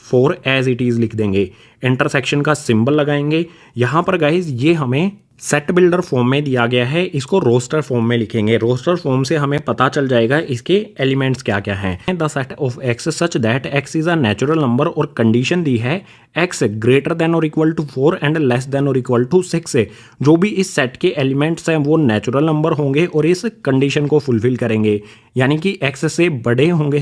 4 एज इट इज लिख देंगे। इंटरसेक्शन का सिंबल लगाएंगे। यहाँ पर गाइस ये हमें सेट बिल्डर फॉर्म में दिया गया है, इसको रोस्टर फॉर्म में लिखेंगे। रोस्टर फॉर्म से हमें पता चल जाएगा इसके एलिमेंट्स क्या क्या हैं। The set of X such that X is a natural number, और कंडीशन दी है X ग्रेटर देन और equal to 4 and less than और इक्वल टू 6। जो भी इस सेट के एलिमेंट्स हैं वो नेचुरल नंबर होंगे और इस कंडीशन को फुलफिल करेंगे, यानी कि X से बड़े होंगे,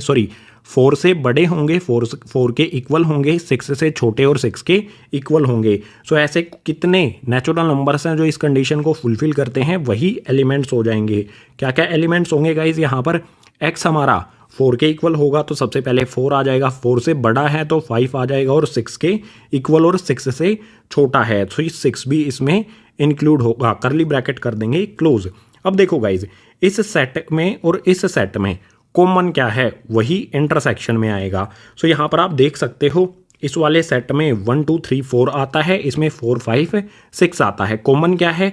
4 से बड़े होंगे, 4 के इक्वल होंगे, 6 से छोटे और 6 के इक्वल होंगे। सो ऐसे कितने नेचुरल नंबर्स हैं जो इस कंडीशन को फुलफिल करते हैं, वही एलिमेंट्स हो जाएंगे। क्या क्या एलिमेंट्स होंगे गाइज, यहाँ पर X हमारा 4 के इक्वल होगा तो सबसे पहले 4 आ जाएगा, 4 से बड़ा है तो 5 आ जाएगा, और 6 के इक्वल और 6 से छोटा है तो 6 भी इसमें इंक्लूड होगा। करली ब्रैकेट कर देंगे क्लोज। अब देखो गाइज इस सेट में और इस सेट में कॉमन क्या है, वही इंटरसेक्शन में आएगा। सो यहाँ पर आप देख सकते हो इस वाले सेट में 1, 2, 3, 4 आता है, इसमें 4, 5, 6 आता है। कॉमन क्या है,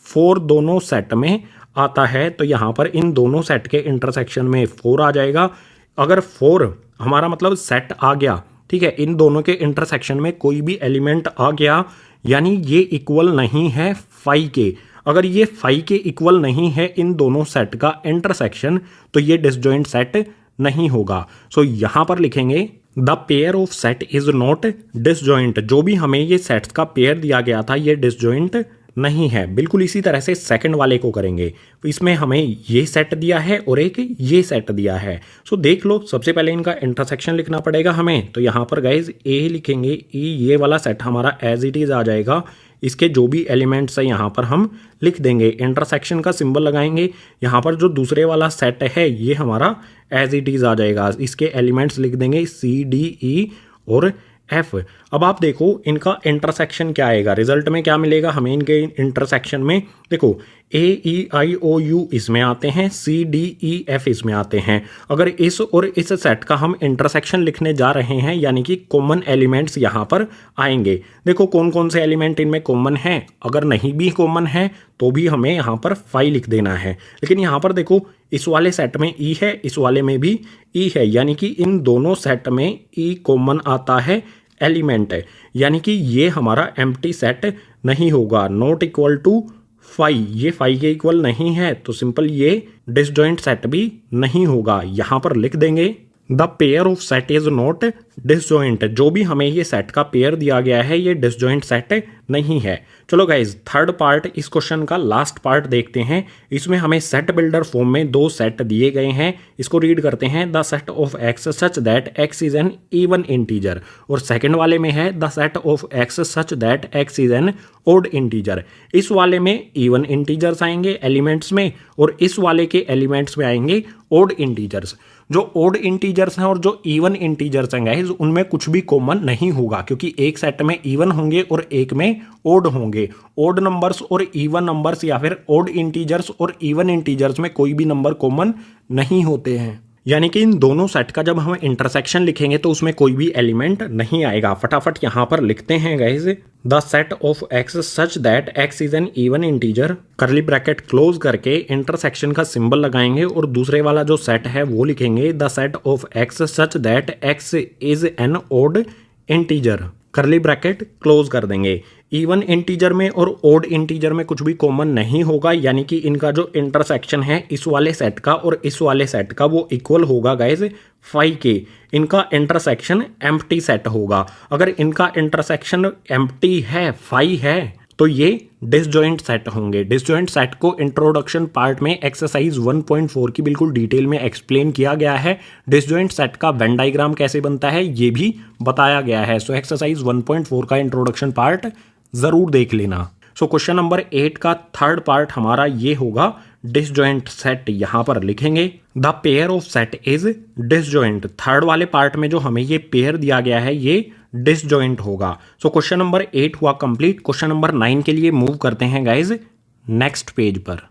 4 दोनों सेट में आता है, तो यहाँ पर इन दोनों सेट के इंटरसेक्शन में 4 आ जाएगा। अगर 4 हमारा मतलब सेट आ गया, ठीक है, इन दोनों के इंटरसेक्शन में कोई भी एलिमेंट आ गया, यानी ये इक्वल नहीं है 5 के। अगर ये 5 के इक्वल नहीं है इन दोनों सेट का इंटरसेक्शन तो ये डिसजॉइंट सेट नहीं होगा। सो यहां पर लिखेंगे the pair of set is not disjoint. जो भी हमें ये सेट्स का पेयर दिया गया था ये डिसजॉइंट नहीं है। बिल्कुल इसी तरह से सेकंड वाले को करेंगे। तो इसमें हमें ये सेट दिया है और एक ये सेट दिया है। सो देख लो, सबसे पहले इनका इंटरसेक्शन लिखना पड़ेगा हमें। तो यहाँ पर गाइज ए लिखेंगे, ये वाला सेट हमारा एज इट इज आ जाएगा। इसके जो भी एलिमेंट्स है यहाँ पर हम लिख देंगे, इंटरसेक्शन का सिंबल लगाएंगे। यहाँ पर जो दूसरे वाला सेट है ये हमारा एज इट इज आ जाएगा, इसके एलिमेंट्स लिख देंगे C, D, E और एफ। अब आप देखो इनका इंटरसेक्शन क्या आएगा, रिजल्ट में क्या मिलेगा हमें इनके इंटरसेक्शन में। देखो ए ई आई ओ यू इसमें आते हैं, सी डी ई एफ इसमें आते हैं। अगर इस और इस सेट का हम इंटरसेक्शन लिखने जा रहे हैं यानी कि कॉमन एलिमेंट्स यहाँ पर आएंगे। देखो कौन कौन से एलिमेंट इनमें कॉमन हैं, अगर नहीं भी कॉमन है तो भी हमें यहाँ पर 5 लिख देना है। लेकिन यहाँ पर देखो इस वाले सेट में ई है, इस वाले में भी ई है, यानी कि इन दोनों सेट में ई कॉमन आता है एलिमेंट है, यानी कि ये हमारा एम्प्टी सेट नहीं होगा, नॉट इक्वल टू 5। ये 5 के इक्वल नहीं है तो सिंपल ये डिसजॉइंट सेट भी नहीं होगा। यहां पर लिख देंगे the pair of set is not disjoint. जो भी हमें ये सेट का पेयर दिया गया है ये डिसजॉइंट सेट नहीं है। चलो गाइज थर्ड पार्ट इस क्वेश्चन का लास्ट पार्ट देखते हैं। इसमें हमें सेट बिल्डर फॉर्म में 2 सेट दिए गए हैं, इसको रीड करते हैं। The set of x such that x is an even integer, और सेकंड वाले में है the set of x such that x is an odd integer. इस वाले में इवन इंटीजर्स आएंगे एलिमेंट्स में और इस वाले के एलिमेंट्स में आएंगे ओड इंटीजर्स। जो ओड इंटीजर्स हैं और जो इवन इंटीजर्स हैं गाइस उनमें कुछ भी कॉमन नहीं होगा, क्योंकि एक सेट में इवन होंगे और एक में ओड होंगे। ओड नंबर्स और इवन नंबर्स या फिर ओड इंटीजर्स और इवन इंटीजर्स में कोई भी नंबर कॉमन नहीं होते हैं, यानी कि इन दोनों सेट का जब हम इंटरसेक्शन लिखेंगे तो उसमें कोई भी एलिमेंट नहीं आएगा। फटाफट यहां पर लिखते हैं guys, the set of x such that x is an even integer, curly bracket close करके इंटरसेक्शन का सिंबल लगाएंगे और दूसरे वाला जो सेट है वो लिखेंगे the set of x such that x is an odd integer, curly bracket close कर देंगे। इवन इंटीजर में और ओड इंटीजर में कुछ भी कॉमन नहीं होगा, यानी कि इनका जो इंटरसेक्शन है इस वाले सेट का और इस वाले सेट का वो इक्वल होगा गाइज 5 के। इनका इंटरसेक्शन एम्प्टी सेट होगा। अगर इनका इंटरसेक्शन एम्प्टी है 5 है तो ये डिसजॉइंट सेट होंगे। डिसजॉइंट सेट को इंट्रोडक्शन पार्ट में एक्सरसाइज 1.4 की बिल्कुल डिटेल में एक्सप्लेन किया गया है। डिसजॉइंट सेट का वेन डायग्राम कैसे बनता है ये भी बताया गया है। सो एक्सरसाइज 1.4 का इंट्रोडक्शन पार्ट जरूर देख लेना। सो क्वेश्चन नंबर 8 का थर्ड पार्ट हमारा ये होगा डिसजॉइंट सेट। यहां पर लिखेंगे the pair of set is disjoint. Third वाले पार्ट में जो हमें ये पेयर दिया गया है ये डिसजॉइंट होगा। सो क्वेश्चन नंबर 8 हुआ कंप्लीट। क्वेश्चन नंबर 9 के लिए मूव करते हैं गाइज नेक्स्ट पेज पर।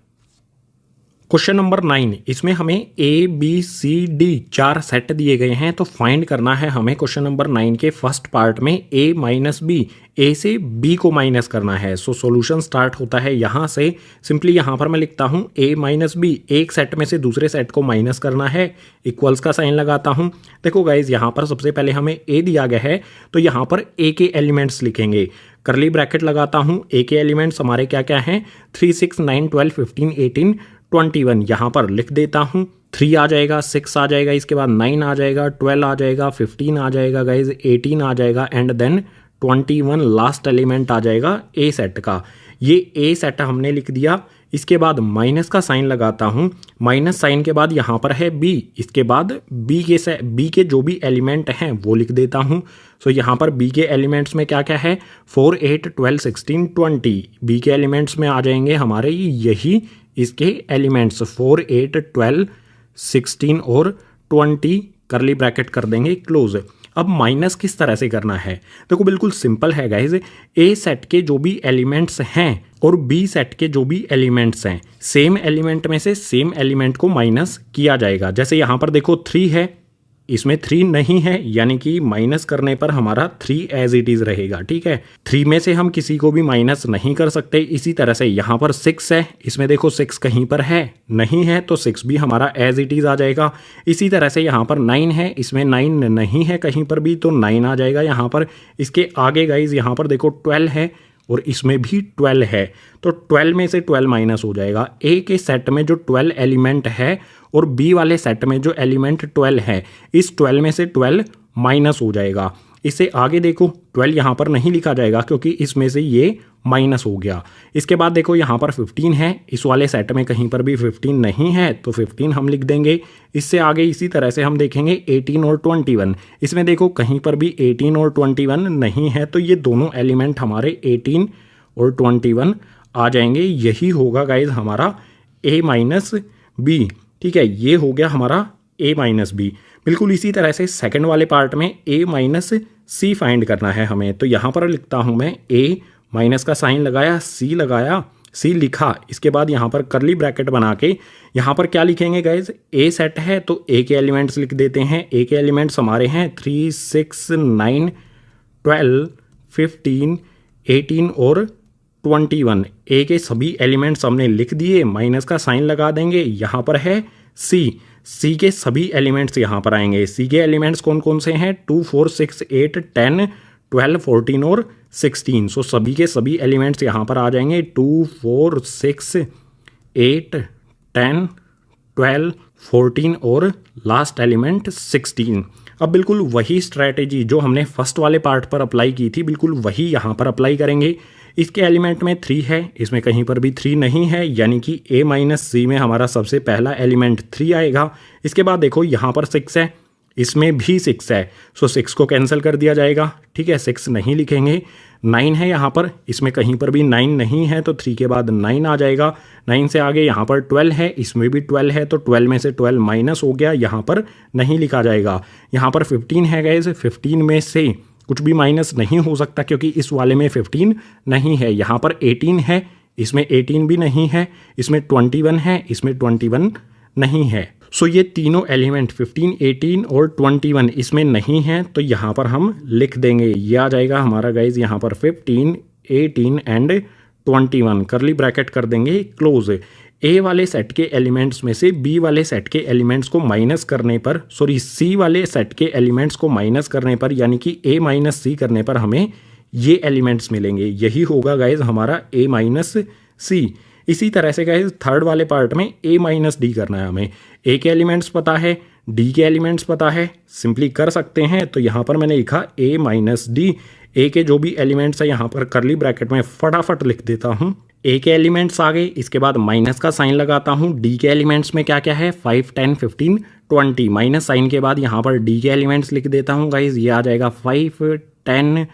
क्वेश्चन नंबर 9, इसमें हमें A B C D 4 set दिए गए हैं, तो फाइंड करना है हमें क्वेश्चन नंबर 9 के फर्स्ट पार्ट में ए माइनस बी, ए से बी को माइनस करना है। सो सॉल्यूशन स्टार्ट होता है यहाँ से। सिंपली यहाँ पर मैं लिखता हूँ ए माइनस बी, एक सेट में से दूसरे सेट को माइनस करना है, इक्वल्स का साइन लगाता हूँ। देखो गाइज यहाँ पर सबसे पहले हमें ए दिया गया है तो यहाँ पर ए के एलिमेंट्स लिखेंगे, करली ब्रैकेट लगाता हूँ। ए के एलिमेंट्स हमारे क्या क्या हैं, 3 6 9 12 15 18 21 यहाँ पर लिख देता हूँ। 3 आ जाएगा, 6 आ जाएगा, इसके बाद 9 आ जाएगा, 12 आ जाएगा, 15 आ जाएगा गाइज, 18 आ जाएगा एंड देन 21 लास्ट एलिमेंट आ जाएगा ए सेट का। ये ए सेट हमने लिख दिया। इसके बाद माइनस का साइन लगाता हूँ। माइनस साइन के बाद यहाँ पर है बी, इसके बाद बी के जो भी एलिमेंट हैं वो लिख देता हूँ। सो यहाँ पर बी के एलिमेंट्स में क्या क्या है, 4 8 12 16 20। बी के एलिमेंट्स में आ जाएंगे हमारे यही इसके एलिमेंट्स 4 8 12 16 और 20, करली ब्रैकेट कर देंगे क्लोज। अब माइनस किस तरह से करना है, देखो बिल्कुल सिंपल है गाइज। ए सेट के जो भी एलिमेंट्स हैं और बी सेट के जो भी एलिमेंट्स हैं, सेम एलिमेंट में से सेम एलिमेंट को माइनस किया जाएगा। जैसे यहाँ पर देखो 3 है, इसमें 3 नहीं है, यानी कि माइनस करने पर हमारा 3 एज इट इज रहेगा। ठीक है, 3 में से हम किसी को भी माइनस नहीं कर सकते। इसी तरह से यहाँ पर 6 है, इसमें देखो 6 कहीं पर है नहीं है तो 6 भी हमारा एज इट इज आ जाएगा। इसी तरह से यहाँ पर 9 है, इसमें 9 नहीं है कहीं पर भी तो 9 आ जाएगा यहाँ पर। इसके आगे गाइज यहाँ पर देखो 12 है और इसमें भी 12 है तो 12 में से 12 माइनस हो जाएगा। ए के सेट में जो 12 एलिमेंट है और बी वाले सेट में जो एलिमेंट 12 है, इस 12 में से 12 माइनस हो जाएगा। इससे आगे देखो 12 यहाँ पर नहीं लिखा जाएगा क्योंकि इसमें से ये माइनस हो गया। इसके बाद देखो यहाँ पर 15 है, इस वाले सेट में कहीं पर भी 15 नहीं है तो 15 हम लिख देंगे। इससे आगे इसी तरह से हम देखेंगे 18 और 21, इसमें देखो कहीं पर भी 18 और 21 नहीं है तो ये दोनों एलिमेंट हमारे 18 और 21 आ जाएंगे। यही होगा गाइज हमारा ए माइनस बी। ठीक है, ये हो गया हमारा ए माइनस बी। बिल्कुल इसी तरह से सेकंड वाले पार्ट में a माइनस सी फाइंड करना है हमें। तो यहाँ पर लिखता हूँ मैं a माइनस का साइन लगाया, सी लिखा, इसके बाद यहाँ पर करली ब्रैकेट बना के यहाँ पर क्या लिखेंगे गाइज, ए सेट है तो ए के एलिमेंट्स लिख देते हैं। ए के एलिमेंट्स हमारे हैं 3, 6, 9, 12, 15, 18 और 21। ए के सभी एलिमेंट्स हमने लिख दिए, माइनस का साइन लगा देंगे। यहाँ पर है सी के सभी एलिमेंट्स यहाँ पर आएंगे। सी के एलिमेंट्स कौन कौन से हैं, 2, 4, 6, 8, 10, 12, 14 और 16। सो सभी के सभी एलिमेंट्स यहाँ पर आ जाएंगे, 2, 4, 6, 8, 10, 12, 14 और लास्ट एलिमेंट 16। अब बिल्कुल वही स्ट्रैटेजी जो हमने फर्स्ट वाले पार्ट पर अप्लाई की थी, बिल्कुल वही यहाँ पर अप्लाई करेंगे। इसके एलिमेंट में 3 है, इसमें कहीं पर भी 3 नहीं है, यानी कि a माइनस सी में हमारा सबसे पहला एलिमेंट 3 आएगा। इसके बाद देखो यहाँ पर 6 है, इसमें भी 6 है, सो 6 को कैंसिल कर दिया जाएगा, ठीक है, 6 नहीं लिखेंगे। 9 है यहाँ पर, इसमें कहीं पर भी 9 नहीं है, तो 3 के बाद 9 आ जाएगा। 9 से आगे यहाँ पर 12 है, इसमें भी 12 है, तो 12 में से 12 माइनस हो गया, यहाँ पर नहीं लिखा जाएगा। यहाँ पर 15 है गाइस, 15 में से कुछ भी माइनस नहीं हो सकता क्योंकि इस वाले में 15 नहीं है। यहाँ पर 18 है, इसमें 18 भी नहीं है, इसमें 21 है, इसमें 21 नहीं है। सो ये तीनों एलिमेंट 15, 18 और 21 इसमें नहीं है, तो यहाँ पर हम लिख देंगे, ये आ जाएगा हमारा गाइज यहाँ पर 15, 18 एंड 21, करली ब्रैकेट कर देंगे क्लोज। ए वाले सेट के एलिमेंट्स में से बी वाले सेट के एलिमेंट्स को माइनस करने पर, सी वाले सेट के एलिमेंट्स को माइनस करने पर, यानी कि ए माइनस सी करने पर हमें ये एलिमेंट्स मिलेंगे। यही होगा गाइज हमारा ए माइनस सी। इसी तरह से गाइज थर्ड वाले पार्ट में ए माइनस डी करना है हमें। ए के एलिमेंट्स पता है, डी के एलिमेंट्स पता है, सिंपली कर सकते हैं। तो यहाँ पर मैंने लिखा ए माइनस डी। ए के जो भी एलिमेंट्स है यहाँ पर करली ब्रैकेट में फटाफट लिख देता हूँ। ए के एलिमेंट्स आ गए, इसके बाद माइनस का साइन लगाता हूँ। डी के एलिमेंट्स में क्या क्या है, 5, 10, 15, 20। माइनस साइन के बाद यहाँ पर डी के एलिमेंट्स लिख देता हूँ गाइज, ये आ जाएगा 5, 10,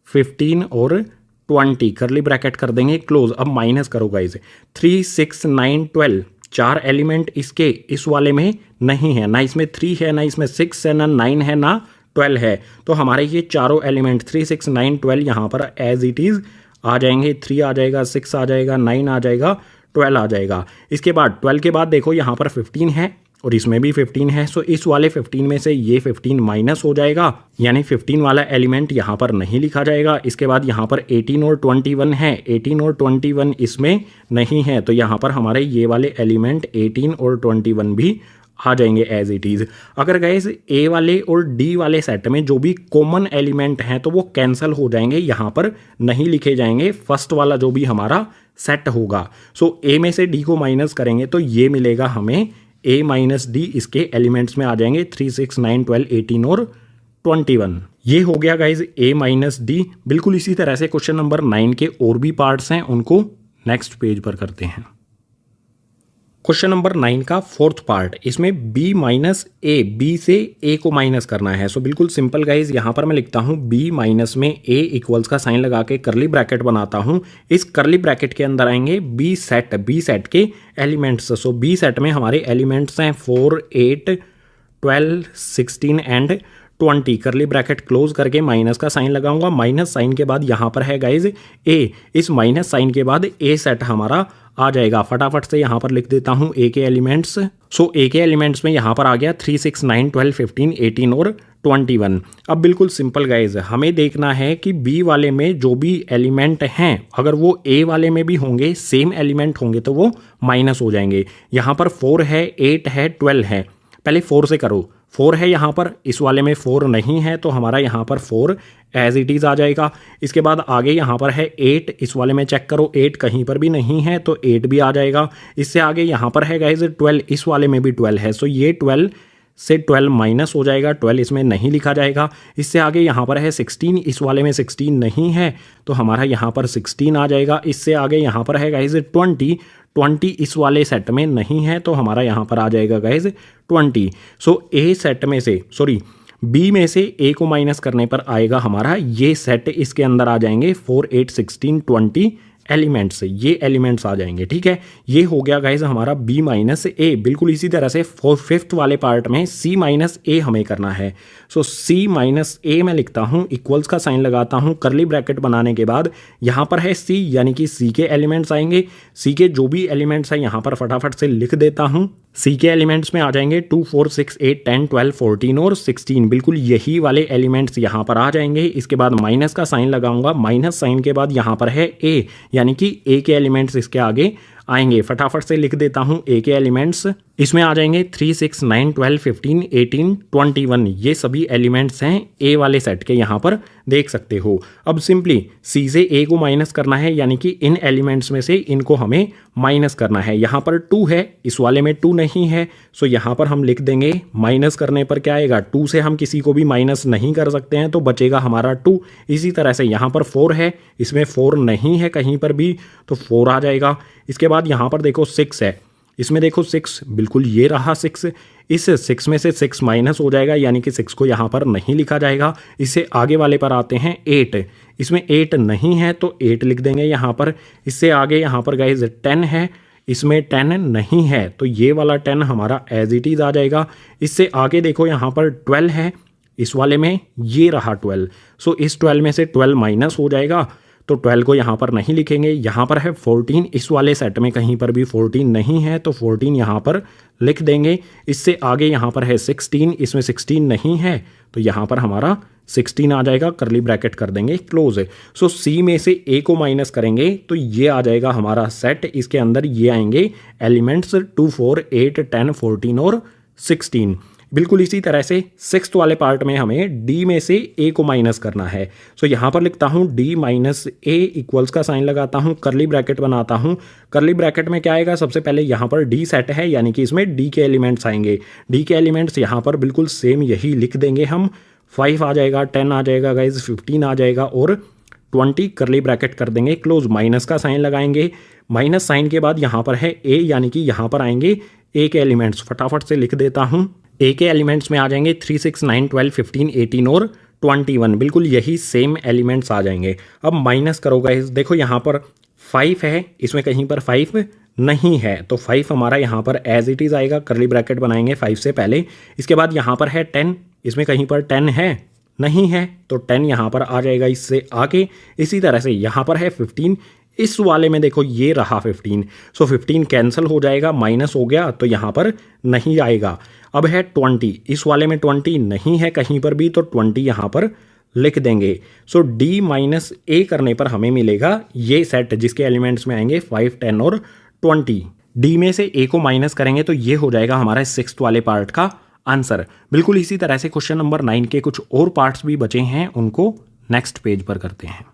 15 और 20, करली ब्रैकेट कर देंगे क्लोज। अब माइनस करो गाइज, 3, 6, 9, 12, 4 एलिमेंट इसके इस वाले में नहीं है, ना इसमें 3 है, ना इसमें 6 है, ना 9 है, ना 12 है। तो हमारे ये चारों एलिमेंट 3, 6, 9, 12 यहाँ पर एज इट इज़ आ जाएंगे। 3 आ जाएगा, 6 आ जाएगा, 9 आ जाएगा, 12 आ जाएगा। इसके बाद 12 के बाद देखो यहाँ पर 15 है और इसमें भी 15 है, सो इस वाले 15 में से ये 15 माइनस हो जाएगा, यानी 15 वाला एलिमेंट यहाँ पर नहीं लिखा जाएगा। इसके बाद यहाँ पर 18 और 21 है, 18 और 21 इसमें नहीं है, तो यहाँ पर हमारे ये वाले एलिमेंट 18 और 21 भी आ जाएंगे एज इट इज़। अगर गाइस ए वाले और डी वाले सेट में जो भी कॉमन एलिमेंट हैं तो वो कैंसिल हो जाएंगे, यहाँ पर नहीं लिखे जाएंगे, फर्स्ट वाला जो भी हमारा सेट होगा। सो ए में से डी को माइनस करेंगे तो ये मिलेगा हमें ए माइनस डी, इसके एलिमेंट्स में आ जाएंगे 3, 6, 9, 12, 18 और 21। ये हो गया गाइज ए माइनस डी। बिल्कुल इसी तरह से क्वेश्चन नंबर 9 के और भी पार्ट्स हैं, उनको नेक्स्ट पेज पर करते हैं। क्वेश्चन नंबर 9 का फोर्थ पार्ट, इसमें b माइनस ए, बी से a को माइनस करना है। सो बिल्कुल सिंपल गाइज, यहाँ पर मैं लिखता हूँ b माइनस में a इक्वल्स का साइन लगा के करली ब्रैकेट बनाता हूँ। इस करली ब्रैकेट के अंदर आएंगे b सेट के एलिमेंट्स। सो b सेट में हमारे एलिमेंट्स हैं 4, 8, 12, 16 एंड 20, करली ब्रैकेट क्लोज करके माइनस का साइन लगाऊंगा। माइनस साइन के बाद यहाँ पर है गाइज a, इस माइनस साइन के बाद a सेट हमारा आ जाएगा। फटाफट से यहाँ पर लिख देता हूँ a के एलिमेंट्स। सो a के एलिमेंट्स में यहाँ पर आ गया 3, 6, 9, 12, 15, 18 और 21। अब बिल्कुल सिंपल गाइज, हमें देखना है कि b वाले में जो भी एलिमेंट हैं अगर वो a वाले में भी होंगे, सेम एलिमेंट होंगे, तो वो माइनस हो जाएंगे। यहाँ पर 4 है, 8 है, 12 है, पहले 4 से करो। 4 है यहाँ पर, इस वाले में 4 नहीं है, तो हमारा यहाँ पर 4 एज इट इज़ आ जाएगा। इसके बाद आगे यहाँ पर है 8, इस वाले में चेक करो, 8 कहीं पर भी नहीं है, तो 8 भी आ जाएगा। इससे आगे यहाँ पर है गाइज 12, इस वाले में भी 12 है, सो ये 12 से 12 माइनस हो जाएगा, 12 इसमें नहीं लिखा जाएगा। इससे आगे यहाँ पर है 16, इस वाले में 16 नहीं है, तो हमारा यहाँ पर 16 आ जाएगा। इससे आगे यहाँ पर है गाइज 20 इस वाले सेट में नहीं है, तो हमारा यहाँ पर आ जाएगा गाइज 20। सो ए सेट में से, सॉरी बी में से ए को माइनस करने पर आएगा हमारा ये सेट, इसके अंदर आ जाएंगे 4, 8, 16, 20 एलिमेंट्स, ये एलिमेंट्स आ जाएंगे। ठीक है, ये हो गया गाइज हमारा b माइनस ए। बिल्कुल इसी तरह से फिफ्थ वाले पार्ट में c माइनस ए हमें करना है। सो c माइनस ए मैं लिखता हूँ, इक्वल्स का साइन लगाता हूँ, करली ब्रैकेट बनाने के बाद यहाँ पर है c, यानी कि c के एलिमेंट्स आएंगे। c के जो भी एलिमेंट्स हैं यहाँ पर फटाफट से लिख देता हूँ। c के एलिमेंट्स में आ जाएंगे 2 4 6 8 10 12 14 और 16। बिल्कुल यही वाले एलिमेंट्स यहाँ पर आ जाएंगे। इसके बाद माइनस का साइन लगाऊंगा, माइनस साइन के बाद यहाँ पर है a, यानी कि a के एलिमेंट्स इसके आगे आएंगे। फटाफट से लिख देता हूँ a के एलिमेंट्स। इसमें आ जाएंगे 3 6 9 12 15 18 21। ये सभी एलिमेंट्स हैं a वाले सेट के, यहाँ पर देख सकते हो। अब सिंपली c से a को माइनस करना है, यानी कि इन एलिमेंट्स में से इनको हमें माइनस करना है। यहाँ पर 2 है, इस वाले में 2 नहीं है, सो यहाँ पर हम लिख देंगे माइनस करने पर क्या आएगा, 2 से हम किसी को भी माइनस नहीं कर सकते हैं तो बचेगा हमारा 2। इसी तरह से यहाँ पर 4 है, इसमें 4 नहीं है कहीं पर भी तो 4 आ जाएगा। इसके बाद यहाँ पर देखो 6 है, इसमें देखो 6, बिल्कुल ये रहा 6। इस 6 में से 6 माइनस हो जाएगा, यानी कि 6 को यहाँ पर नहीं लिखा जाएगा। इससे आगे वाले पर आते हैं 8, इसमें 8 नहीं है तो 8 लिख देंगे यहाँ पर। इससे आगे यहाँ पर गाइज 10 है, इसमें 10 नहीं है तो ये वाला 10 हमारा एज इट इज़ आ जाएगा। इससे आगे देखो यहाँ पर 12 है, इस वाले में ये रहा 12। सो इस 12 में से 12 माइनस हो जाएगा तो 12 को यहाँ पर नहीं लिखेंगे। यहाँ पर है 14, इस वाले सेट में कहीं पर भी 14 नहीं है तो 14 यहाँ पर लिख देंगे। इससे आगे यहाँ पर है 16, इसमें 16 नहीं है तो यहाँ पर हमारा 16 आ जाएगा, करली ब्रैकेट कर देंगे क्लोज। सो c में से a को माइनस करेंगे तो ये आ जाएगा हमारा सेट। इसके अंदर ये आएंगे एलिमेंट्स 2 4 8 10 14 और 16। बिल्कुल इसी तरह से सिक्स्थ वाले पार्ट में हमें d में से a को माइनस करना है। सो यहाँ पर लिखता हूँ d माइनस ए, इक्वल्स का साइन लगाता हूँ, करली ब्रैकेट बनाता हूँ। करली ब्रैकेट में क्या आएगा, सबसे पहले यहाँ पर d सेट है, यानी कि इसमें d के एलिमेंट्स आएंगे। d के एलिमेंट्स यहाँ पर बिल्कुल सेम यही लिख देंगे हम। 5 आ जाएगा, 10 आ जाएगा गाइज, 15 आ जाएगा और 20, करली ब्रैकेट कर देंगे क्लोज। माइनस का साइन लगाएंगे, माइनस साइन के बाद यहाँ पर है a, यानी कि यहाँ पर आएंगे a के एलिमेंट्स। फटाफट से लिख देता हूँ। a के एलिमेंट्स में आ जाएंगे 3 6 9 12 15 18 और 21। बिल्कुल यही सेम एलिमेंट्स आ जाएंगे। अब माइनस करो गाइस, देखो यहाँ पर 5 है, इसमें कहीं पर 5 नहीं है तो 5 हमारा यहाँ पर एज इट इज़ आएगा, करली ब्रैकेट बनाएंगे 5 से पहले। इसके बाद यहाँ पर है 10, इसमें कहीं पर 10 है नहीं है तो 10 यहाँ पर आ जाएगा इससे आगे। इसी तरह से यहाँ पर है 15, इस वाले में देखो ये रहा 15। सो 15 कैंसिल हो जाएगा, माइनस हो गया तो यहाँ पर नहीं आएगा। अब है 20, इस वाले में 20 नहीं है कहीं पर भी तो 20 यहाँ पर लिख देंगे। सो d माइनस ए करने पर हमें मिलेगा ये सेट जिसके एलिमेंट्स में आएंगे 5 10 और 20। d में से a को माइनस करेंगे तो ये हो जाएगा हमारा सिक्स्थ वाले पार्ट का आंसर। बिल्कुल इसी तरह से क्वेश्चन नंबर 9 के कुछ और पार्ट्स भी बचे हैं, उनको नेक्स्ट पेज पर करते हैं।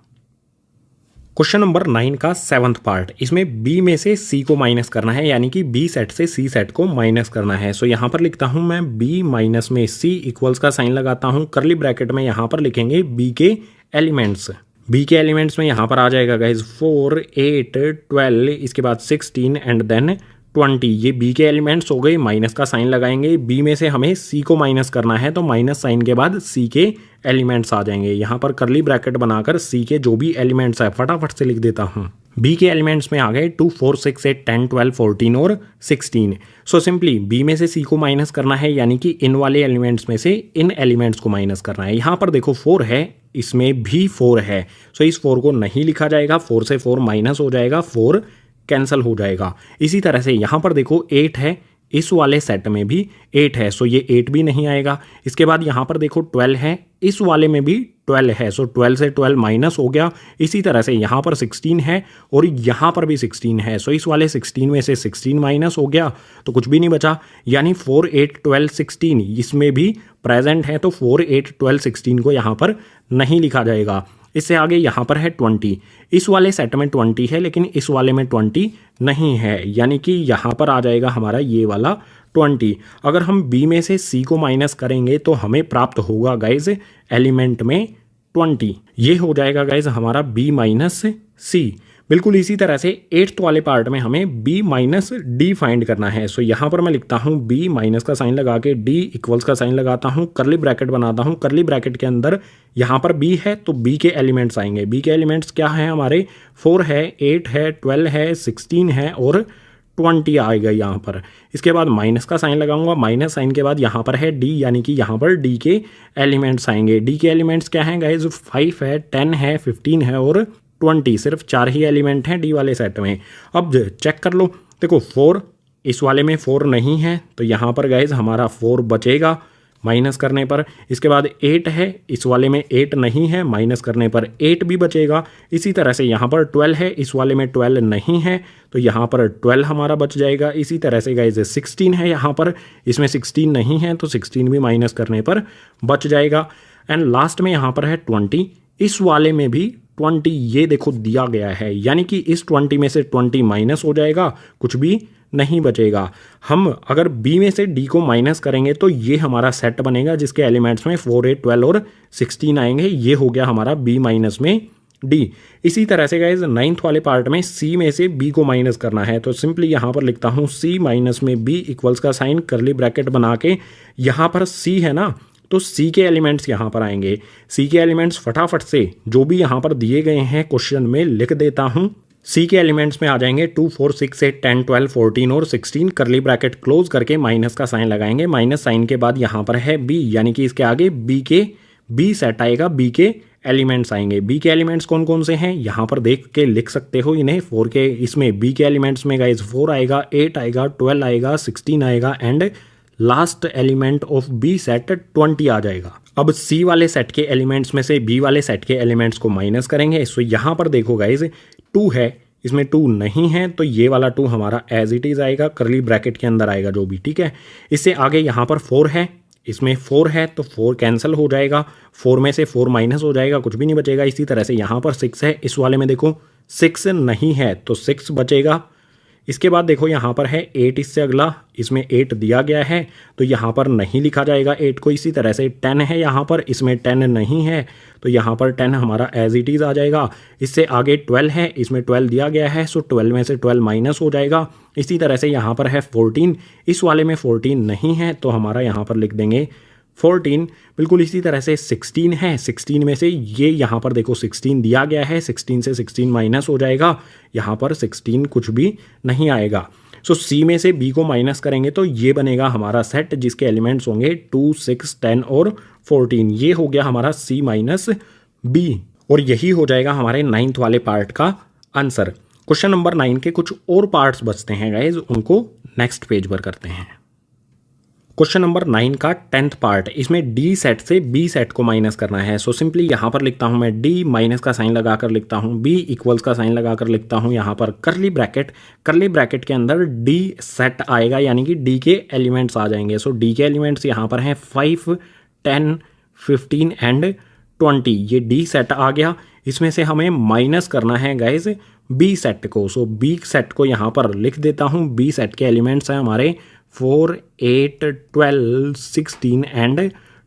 क्वेश्चन नंबर 9 का 7th पार्ट, इसमें b में से c को माइनस करना है, यानी कि b सेट से c सेट को माइनस करना है। सो यहाँ पर लिखता हूँ मैं b माइनस में c, इक्वल्स का साइन लगाता हूँ, करली ब्रैकेट में यहाँ पर लिखेंगे b के एलिमेंट्स। b के एलिमेंट्स में यहाँ पर आ जाएगा गाइज 4 8 12, इसके बाद 16 एंड देन 20। ये b के एलिमेंट्स हो गए, माइनस का साइन लगाएंगे। b में से हमें c को माइनस करना है तो माइनस साइन के बाद c के एलिमेंट्स आ जाएंगे। यहाँ पर करली ब्रैकेट बनाकर c के जो भी एलिमेंट्स है फटाफट से लिख देता हूँ। b के एलिमेंट्स में आ गए 2 4 6 8 10 12 14 और 16। सो सिंपली b में से c को माइनस करना है, यानी कि इन वाले एलिमेंट्स में से इन एलिमेंट्स को माइनस करना है। यहाँ पर देखो 4 है, इसमें भी 4 है, सो इस 4 को नहीं लिखा जाएगा, 4 से 4 माइनस हो जाएगा, 4 कैंसिल हो जाएगा। इसी तरह से यहाँ पर देखो 8 है, इस वाले सेट में भी 8 है, सो ये 8 भी नहीं आएगा। इसके बाद यहाँ पर देखो 12 है, इस वाले में भी 12 है, सो 12 से 12 माइनस हो गया। इसी तरह से यहाँ पर 16 है और यहाँ पर भी 16 है, सो इस वाले 16 में से 16 माइनस हो गया तो कुछ भी नहीं बचा, यानी 4 8 12 16 इसमें भी प्रेजेंट है तो 4 8 12 16 को यहाँ पर नहीं लिखा जाएगा। इससे आगे यहाँ पर है 20, इस वाले सेट में 20 है लेकिन इस वाले में 20 नहीं है, यानी कि यहाँ पर आ जाएगा हमारा ये वाला 20। अगर हम b में से c को माइनस करेंगे तो हमें प्राप्त होगा गाइज एलिमेंट में 20। ये हो जाएगा गाइज हमारा b माइनस c। बिल्कुल इसी तरह से 8th वाले पार्ट में हमें b माइनस डी फाइंड करना है। सो यहाँ पर मैं लिखता हूँ b माइनस का साइन लगा के d इक्वल्स का साइन लगाता हूँ, करली ब्रैकेट बनाता हूँ। करली ब्रैकेट के अंदर यहाँ पर b है तो b के एलिमेंट्स आएंगे। b के एलिमेंट्स क्या हैं हमारे, 4 है, 8 है, 12 है, 16 है और 20 आएगा यहाँ पर। इसके बाद माइनस का साइन लगाऊंगा, माइनस साइन के बाद यहाँ पर है d, यानी कि यहाँ पर d के एलिमेंट्स आएंगे। d के एलिमेंट्स क्या हैं गाइज, 5 है, 10 है, 15 है और 20। सिर्फ 4 ही एलिमेंट हैं डी वाले सेट में। अब चेक कर लो, देखो 4 इस वाले में 4 नहीं है तो यहाँ पर गाइज हमारा 4 बचेगा माइनस करने पर। इसके बाद 8 है, इस वाले में 8 नहीं है, माइनस करने पर 8 भी बचेगा। इसी तरह से यहाँ पर 12 है, इस वाले में 12 नहीं है तो यहाँ पर 12 हमारा बच जाएगा। इसी तरह से गाइज 16 है, यहाँ पर इसमें 16 नहीं है तो 16 भी माइनस करने पर बच जाएगा। एंड लास्ट में यहाँ पर है 20, इस वाले में भी 20 ये देखो दिया गया है, यानी कि इस 20 में से 20 माइनस हो जाएगा, कुछ भी नहीं बचेगा। हम अगर b में से d को माइनस करेंगे तो ये हमारा सेट बनेगा जिसके एलिमेंट्स में 4, 8, 12 और 16 आएंगे। ये हो गया हमारा b माइनस में d। इसी तरह से गाइज 9th वाले पार्ट में c में से b को माइनस करना है तो सिंपली यहाँ पर लिखता हूँ c माइनस में b इक्वल्स का साइन करली ब्रैकेट बना के, यहाँ पर c है ना तो C के एलिमेंट्स यहाँ पर आएंगे। C के एलिमेंट्स फटाफट से जो भी यहाँ पर दिए गए हैं क्वेश्चन में लिख देता हूँ। C के एलिमेंट्स में आ जाएंगे 2, 4, 6, 8, 10, 12, 14 और 16। करली ब्रैकेट क्लोज करके माइनस का साइन लगाएंगे। माइनस साइन के बाद यहाँ पर है B, यानी कि इसके आगे B सेट आएगा, B के एलिमेंट्स आएंगे। B के एलिमेंट्स कौन कौन से हैं यहाँ पर देख के लिख सकते हो इन्हें। 4 के इसमें B के एलिमेंट्स में गाइज 4 आएगा, 8 आएगा, 12 आएगा, 16 आएगा and last element of B set 20 आ जाएगा। अब सी वाले सेट के एलिमेंट्स में से बी वाले सेट के एलिमेंट्स को माइनस करेंगे। सो यहाँ पर देखो गाइज 2 है, इसमें 2 नहीं है तो ये वाला 2 हमारा एज इट इज़ आएगा, करली ब्रैकेट के अंदर आएगा जो भी, ठीक है। इससे आगे यहाँ पर 4 है, इसमें 4 है तो 4 कैंसिल हो जाएगा, 4 में से 4 माइनस हो जाएगा, कुछ भी नहीं बचेगा। इसी तरह से यहाँ पर 6 है, इस वाले में देखो 6 नहीं है तो 6 बचेगा। इसके बाद देखो यहाँ पर है 8, इससे अगला, इसमें 8 दिया गया है तो यहाँ पर नहीं लिखा जाएगा 8 को। इसी तरह से 10 है यहाँ पर, इसमें 10 नहीं है तो यहाँ पर 10 हमारा एज इट इज़ आ जाएगा। इससे आगे 12 है, इसमें 12 दिया गया है सो 12 में से 12 माइनस हो जाएगा। इसी तरह से यहाँ पर है 14, इस वाले में 14 नहीं है तो हमारा यहाँ पर लिख देंगे 14। बिल्कुल इसी तरह से 16 है, 16 में से ये यहाँ पर देखो 16 दिया गया है, 16 से 16 माइनस हो जाएगा, यहाँ पर 16 कुछ भी नहीं आएगा। सो C में से B को माइनस करेंगे तो ये बनेगा हमारा सेट जिसके एलिमेंट्स होंगे 2, 6, 10 और 14। ये हो गया हमारा C माइनस B और यही हो जाएगा हमारे 9th वाले पार्ट का आंसर। क्वेश्चन नंबर 9 के कुछ और पार्ट्स बचते हैं गाइज, उनको नेक्स्ट पेज पर करते हैं। क्वेश्चन नंबर 9 का 10th पार्ट, इसमें D सेट से B सेट को माइनस करना है। सो सिंपली यहाँ पर लिखता हूँ मैं D, माइनस का साइन लगाकर लिखता हूँ B, इक्वल्स का साइन लगाकर लिखता हूँ यहाँ पर करली ब्रैकेट। करली ब्रैकेट के अंदर D सेट आएगा, यानी कि D के एलिमेंट्स आ जाएंगे। सो D के एलिमेंट्स यहाँ पर हैं 5, 10, 15 एंड 20। ये D सेट आ गया। इसमें से हमें माइनस करना है गाइज B सेट को। सो B सेट को यहाँ पर लिख देता हूँ। B सेट के एलिमेंट्स हैं हमारे 4, 8, 12, 16 एंड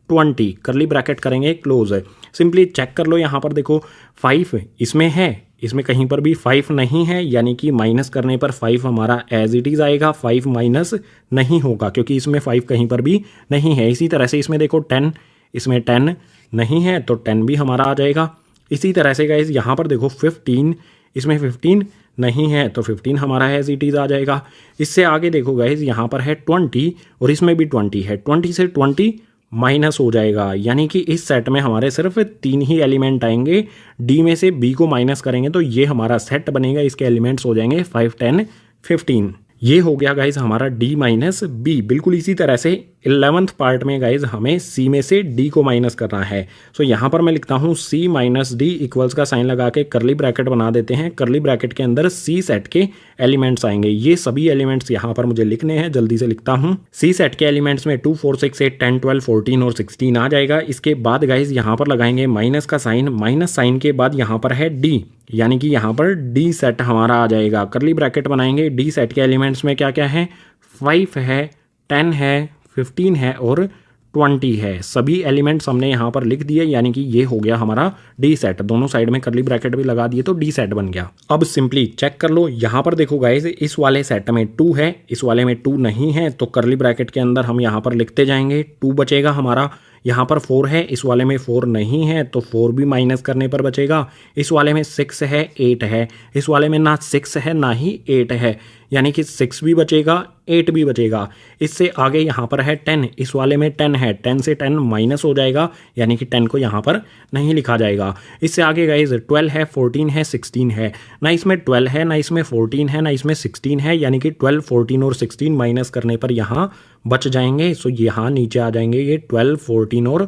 20। करली ब्रैकेट करेंगे क्लोज। सिंपली चेक कर लो, यहाँ पर देखो 5 इसमें है, इसमें कहीं पर भी 5 नहीं है, यानी कि माइनस करने पर 5 हमारा एज इट इज़ आएगा, 5 माइनस नहीं होगा क्योंकि इसमें 5 कहीं पर भी नहीं है। इसी तरह से इसमें देखो 10, इसमें 10 नहीं है तो 10 भी हमारा आ जाएगा। इसी तरह से गाइज यहाँ पर देखो 15, इसमें 15 नहीं है तो 15 हमारा एज इट इज़ आ जाएगा। इससे आगे देखो गाइज यहाँ पर है 20 और इसमें भी 20 है, 20 से 20 माइनस हो जाएगा, यानी कि इस सेट में हमारे सिर्फ 3 ही एलिमेंट आएंगे। D में से B को माइनस करेंगे तो ये हमारा सेट बनेगा, इसके एलिमेंट्स हो जाएंगे 5, 10, 15। ये हो गया गाइज हमारा D माइनस B। बिल्कुल इसी तरह से 11th पार्ट में गाइज हमें C में से D को माइनस करना है। सो यहाँ पर मैं लिखता हूँ C माइनस D, इक्वल्स का साइन लगा के करली ब्रैकेट बना देते हैं। करली ब्रैकेट के अंदर C सेट के एलिमेंट्स आएंगे। ये सभी एलिमेंट्स यहाँ पर मुझे लिखने हैं, जल्दी से लिखता हूँ। C सेट के एलिमेंट्स में 2, 4, 6, 8, 10, 12, 14 और 16 आ जाएगा। इसके बाद गाइज यहाँ पर लगाएंगे माइनस का साइन। माइनस साइन के बाद यहाँ पर है D, यानी कि यहाँ पर D सेट हमारा आ जाएगा। करली ब्रैकेट बनाएंगे। D सेट के एलिमेंट्स में क्या क्या है, 5 है, 10 है, 15 है और 20 है। सभी एलिमेंट्स हमने यहाँ पर लिख दिए, यानी कि ये हो गया हमारा डी सेट। दोनों साइड में कर्ली ब्रैकेट भी लगा दिए तो डी सेट बन गया। अब सिंपली चेक कर लो, यहाँ पर देखो गाइस, इस वाले सेट में 2 है, इस वाले में 2 नहीं है, तो कर्ली ब्रैकेट के अंदर हम यहाँ पर लिखते जाएंगे। 2 बचेगा हमारा। यहाँ पर 4 है, इस वाले में 4 नहीं है, तो 4 भी माइनस करने पर बचेगा। इस वाले में 6 है, 8 है, इस वाले में ना 6 है ना ही 8 है, यानी कि 6 भी बचेगा, 8 भी बचेगा। इससे आगे यहाँ पर है 10, इस वाले में 10 है, 10 से 10 माइनस हो जाएगा, यानी कि 10 को यहाँ पर नहीं लिखा जाएगा। इससे आगे गाइज 12 है, 14 है, 16 है, ना इसमें 12 है, ना इसमें 14 है, ना इसमें 16 है, यानी कि 12, 14 और 16 माइनस करने पर यहाँ बच जाएंगे। सो यहाँ नीचे आ जाएंगे ये 12, 14 और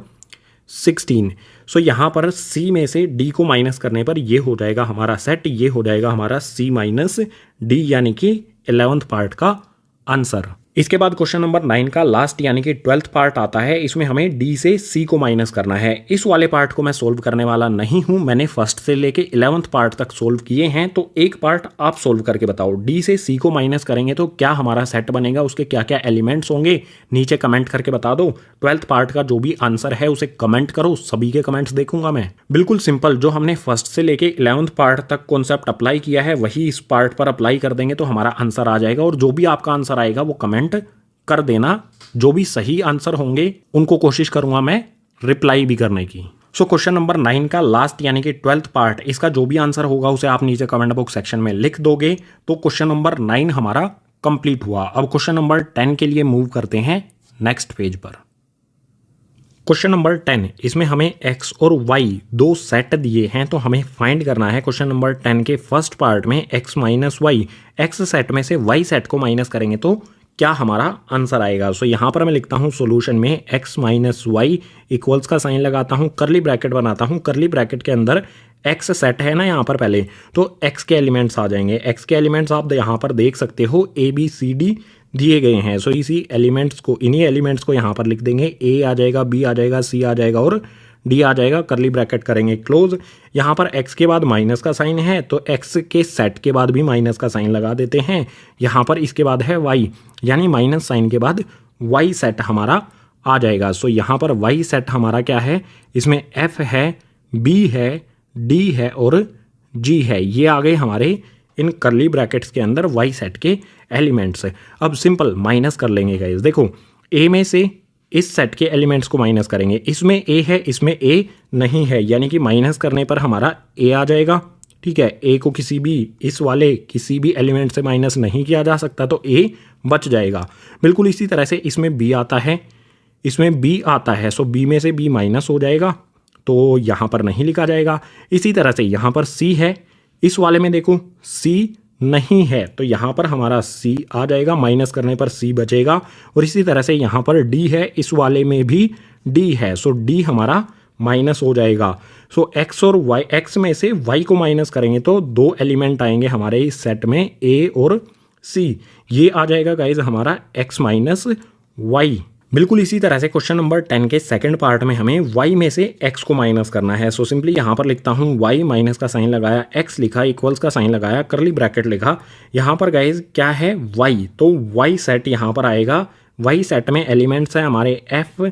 16। सो यहाँ पर C में से D को माइनस करने पर ये हो जाएगा हमारा सेट, ये हो जाएगा हमारा C माइनस D, यानी कि 11th पार्ट का आंसर। इसके बाद क्वेश्चन नंबर 9 का लास्ट यानी कि 12th पार्ट आता है। इसमें हमें D से C को माइनस करना है। इस वाले पार्ट को मैं सोल्व करने वाला नहीं हूं, मैंने फर्स्ट से लेके 11th पार्ट तक सोल्व किए हैं, तो एक पार्ट आप सोल्व करके बताओ। D से C को माइनस करेंगे तो क्या हमारा सेट बनेगा, उसके क्या क्या एलिमेंट्स होंगे, नीचे कमेंट करके बता दो। 12th पार्ट का जो भी आंसर है उसे कमेंट करो, सभी के कमेंट्स देखूंगा मैं। बिल्कुल सिंपल, जो हमने फर्स्ट से लेके 11th पार्ट तक कॉन्सेप्ट अप्लाई किया है वही इस पार्ट पर अप्लाई कर देंगे तो हमारा आंसर आ जाएगा। और जो भी आपका आंसर आएगा वो कमेंट कर देना, जो भी सही आंसर होंगे उनको कोशिश करूंगा मैं रिप्लाई भी करने की। सो क्वेश्चन नंबर 9 का लास्ट यानी कि 12th पार्ट, इसका जो भी आंसर होगा उसे आप नीचे कमेंट बॉक्स सेक्शन में लिख दोगे तो क्वेश्चन नंबर 9 हमारा कंप्लीट हुआ। अब क्वेश्चन नंबर 10 के लिए मूव करते हैं नेक्स्ट पेज पर। क्वेश्चन नंबर 10, इसमें हमें x और y दो सेट दिए हैं, तो हमें फाइंड करना है क्वेश्चन नंबर 10 के फर्स्ट पार्ट में x minus y. x set में से y सेट को माइनस करेंगे तो क्या हमारा आंसर आएगा। सो यहाँ पर मैं लिखता हूँ सॉल्यूशन में x माइनस वाई, इक्वल्स का साइन लगाता हूँ, कर्ली ब्रैकेट बनाता हूँ। कर्ली ब्रैकेट के अंदर x सेट है ना यहाँ पर पहले, तो x के एलिमेंट्स आ जाएंगे। x के एलिमेंट्स आप यहाँ पर देख सकते हो a b c d दिए गए हैं। सो इसी एलिमेंट्स को, इन्हीं एलिमेंट्स को यहाँ पर लिख देंगे। a आ जाएगा, b आ जाएगा, c आ जाएगा और d आ जाएगा। कर्ली ब्रैकेट करेंगे क्लोज। यहाँ पर x के बाद माइनस का साइन है तो x के सेट के बाद भी माइनस का साइन लगा देते हैं। यहाँ पर इसके बाद है y, यानी माइनस साइन के बाद y सेट हमारा आ जाएगा। सो यहाँ पर y सेट हमारा क्या है, इसमें f है, b है, d है और g है। ये आ गए हमारे इन कर्ली ब्रैकेट्स के अंदर y सेट के एलिमेंट्स। अब सिंपल माइनस कर लेंगे गाइस। देखो a में से इस सेट के एलिमेंट्स को माइनस करेंगे, इसमें a है, इसमें a नहीं है, यानी कि माइनस करने पर हमारा a आ जाएगा। ठीक है, a को किसी भी इस वाले किसी भी एलिमेंट से माइनस नहीं किया जा सकता तो a बच जाएगा। बिल्कुल इसी तरह से इसमें b आता है, इसमें b आता है, सो b में से b माइनस हो जाएगा तो यहाँ पर नहीं लिखा जाएगा। इसी तरह से यहाँ पर c है, इस वाले में देखो c नहीं है तो यहाँ पर हमारा c आ जाएगा, माइनस करने पर c बचेगा। और इसी तरह से यहाँ पर d है, इस वाले में भी d है, सो d हमारा माइनस हो जाएगा। सो x और y, x में से y को माइनस करेंगे तो दो एलिमेंट आएंगे हमारे इस सेट में, a और c। ये आ जाएगा गाइज हमारा x माइनस वाई। बिल्कुल इसी तरह से क्वेश्चन नंबर 10 के सेकंड पार्ट में हमें y में से x को माइनस करना है। सो सिंपली यहाँ पर लिखता हूँ y, माइनस का साइन लगाया, x लिखा, इक्वल्स का साइन लगाया, कर्ली ब्रैकेट लिखा। यहाँ पर गाइज क्या है y, तो y सेट यहाँ पर आएगा। y सेट में एलिमेंट्स है हमारे f,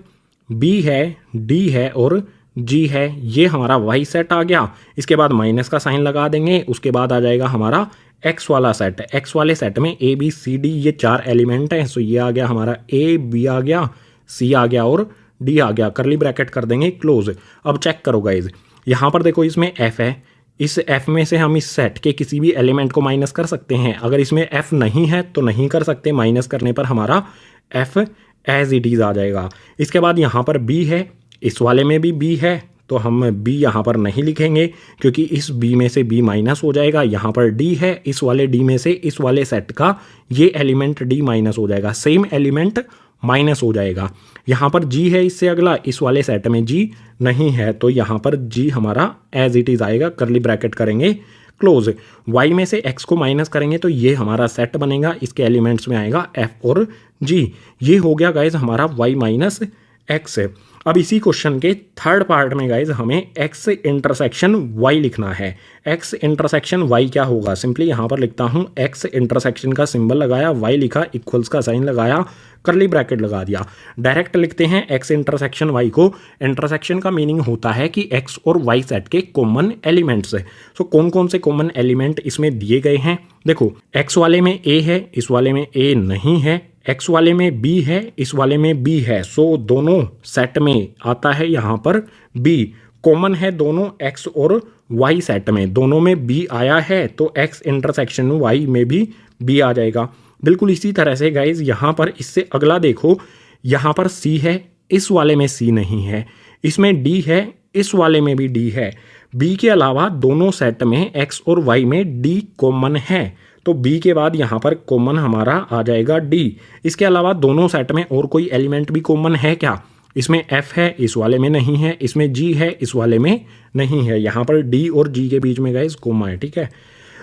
b है, d है और g है। ये हमारा y सेट आ गया। इसके बाद माइनस का साइन लगा देंगे, उसके बाद आ जाएगा हमारा x वाला सेट। x वाले सेट में a b c d ये चार एलिमेंट हैं। सो ये आ गया हमारा a, b आ गया, c आ गया और d आ गया। कर्ली ब्रैकेट कर देंगे क्लोज। अब चेक करो गाइज, यहाँ पर देखो इसमें f है, इस f में से हम इस सेट के किसी भी एलिमेंट को माइनस कर सकते हैं। अगर इसमें f नहीं है तो नहीं कर सकते, माइनस करने पर हमारा f एज इट इज आ जाएगा। इसके बाद यहाँ पर b है, इस वाले में भी b है तो हम b यहाँ पर नहीं लिखेंगे क्योंकि इस b में से b माइनस हो जाएगा। यहाँ पर d है, इस वाले d में से इस वाले सेट का ये एलिमेंट d माइनस हो जाएगा, सेम एलिमेंट माइनस हो जाएगा। यहाँ पर g है, इससे अगला इस वाले सेट में g नहीं है तो यहाँ पर g हमारा एज इट इज आएगा। कर्ली ब्रैकेट करेंगे क्लोज। y में से x को माइनस करेंगे तो ये हमारा सेट बनेगा, इसके एलिमेंट्स में आएगा f और g। ये हो गया गाइज हमारा y माइनस x। अब इसी क्वेश्चन के थर्ड पार्ट में गाइज हमें x इंटरसेक्शन y लिखना है। x इंटरसेक्शन y क्या होगा, सिंपली यहाँ पर लिखता हूँ x इंटरसेक्शन का सिंबल लगाया, y लिखा, इक्वल्स का साइन लगाया, करली ब्रैकेट लगा दिया। डायरेक्ट लिखते हैं x इंटरसेक्शन y को। इंटरसेक्शन का मीनिंग होता है कि x और y सेट के कॉमन एलिमेंट्स है। सो कौन कौन से कॉमन एलिमेंट इसमें दिए गए हैं, देखो x वाले में a है, इस वाले में a नहीं है, x वाले में b है, इस वाले में b है। सो दोनों सेट में आता है यहाँ पर b, कॉमन है दोनों x और y सेट में, दोनों में b आया है तो x इंटरसेक्शन y में भी b आ जाएगा। बिल्कुल इसी तरह से गाइज यहाँ पर इससे अगला देखो, यहाँ पर c है, इस वाले में c नहीं है, इसमें d है, इस वाले में भी d है। b के अलावा दोनों सेट में x और y में d कॉमन है, तो b के बाद यहाँ पर कॉमन हमारा आ जाएगा d। इसके अलावा दोनों सेट में और कोई एलिमेंट भी कॉमन है क्या, इसमें f है, इस वाले में नहीं है, इसमें g है, इस वाले में नहीं है। यहाँ पर d और g के बीच में गाइस कॉमा है, ठीक है।